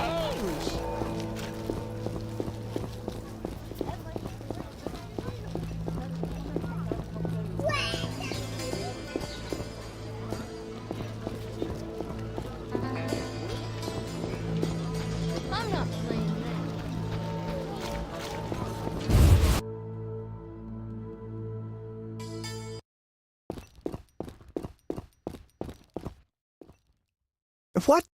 I'm not playing that. What?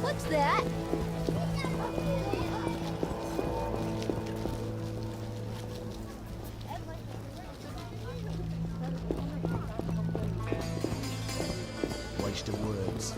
What's that? Waste of words.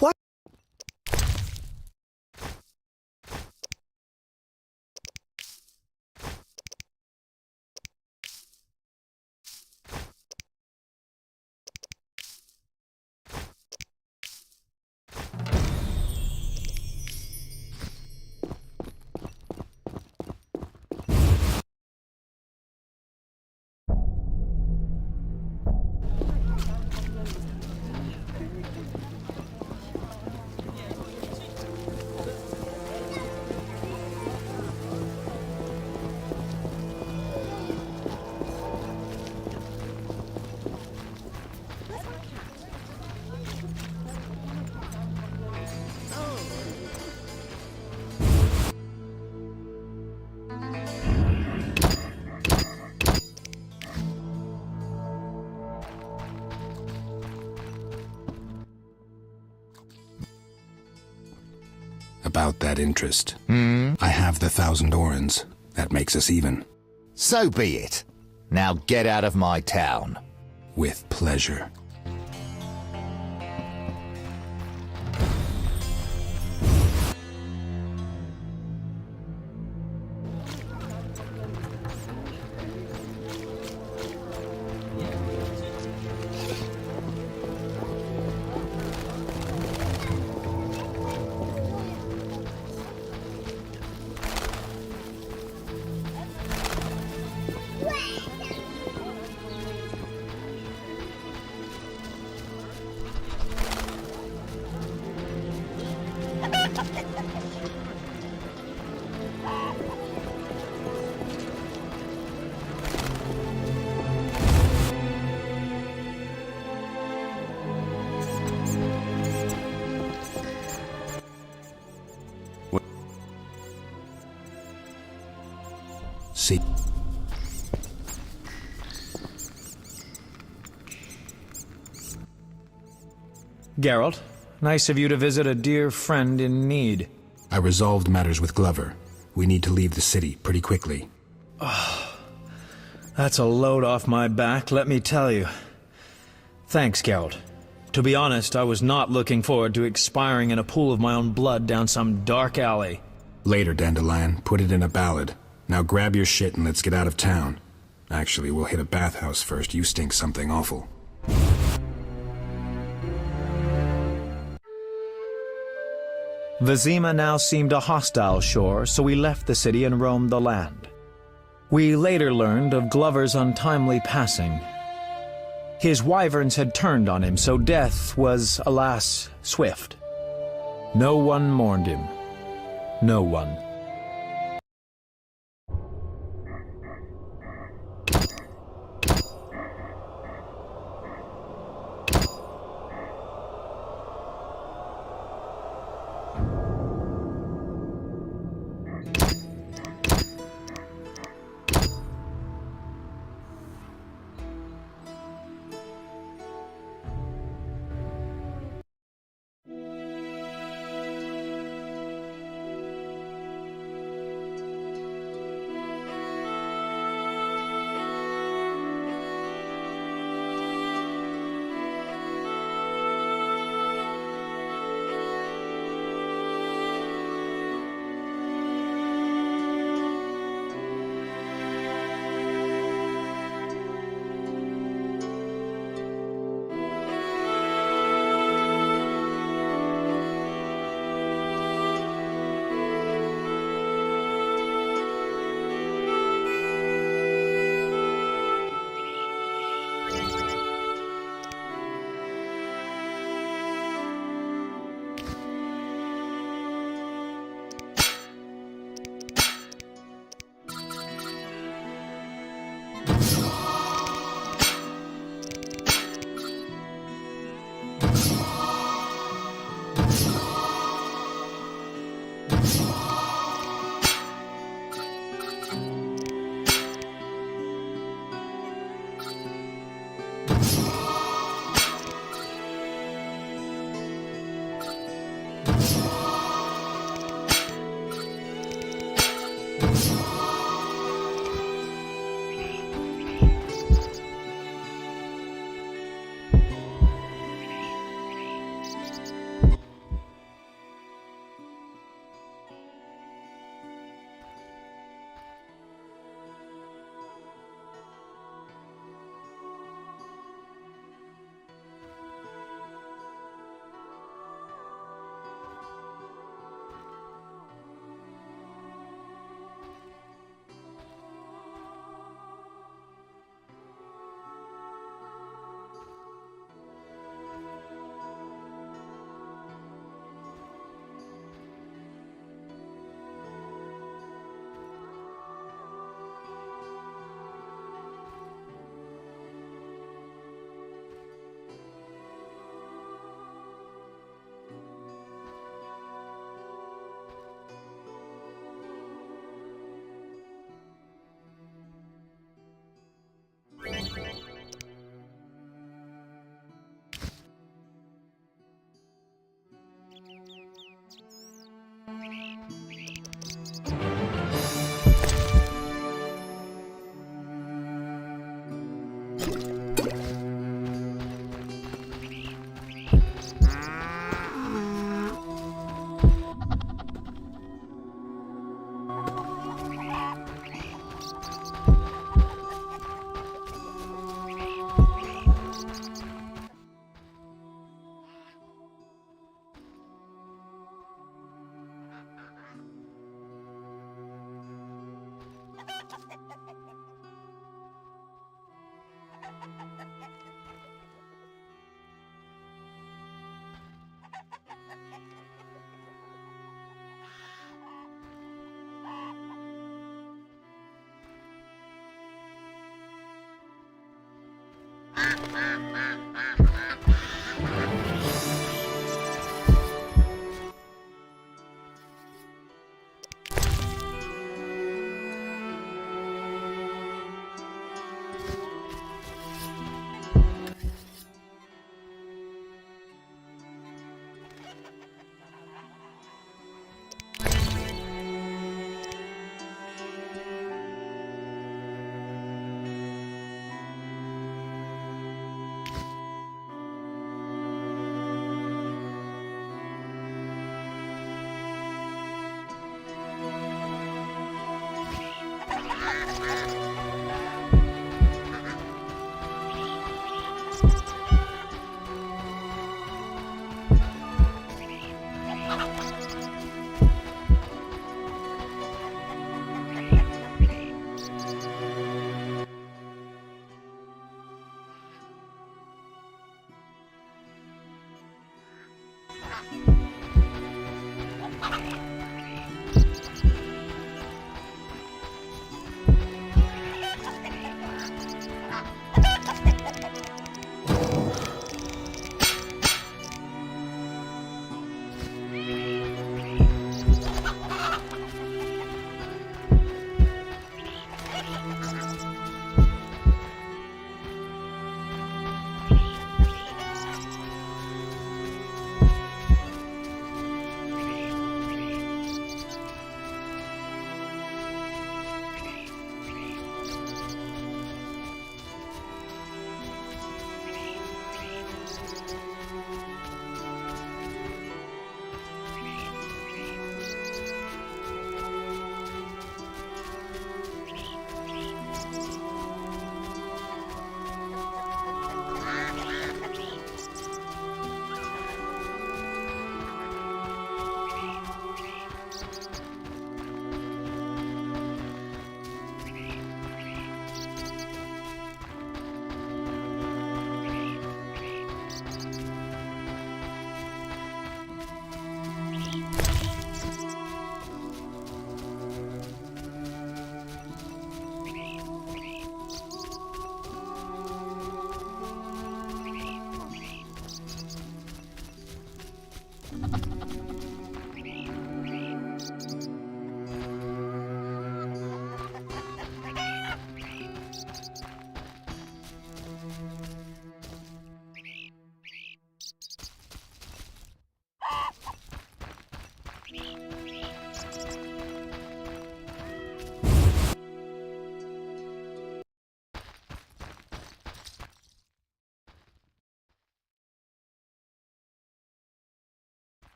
What? About that interest. I have the 1,000 orens. That makes us even. So be it. Now get out of my town. With pleasure. See. Geralt, nice of you to visit a dear friend in need. I resolved matters with Glover. We need to leave the city pretty quickly. Oh, that's a load off my back, let me tell you. Thanks, Geralt. To be honest, I was not looking forward to expiring in a pool of my own blood down some dark alley. Later, Dandelion. Put it in a ballad. Now grab your shit and let's get out of town. Actually, we'll hit a bathhouse first. You stink something awful. Vizima now seemed a hostile shore, so we left the city and roamed the land. We later learned of Glover's untimely passing. His wyverns had turned on him, so death was, alas, swift. No one mourned him. No one.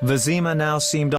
Vizima now seemed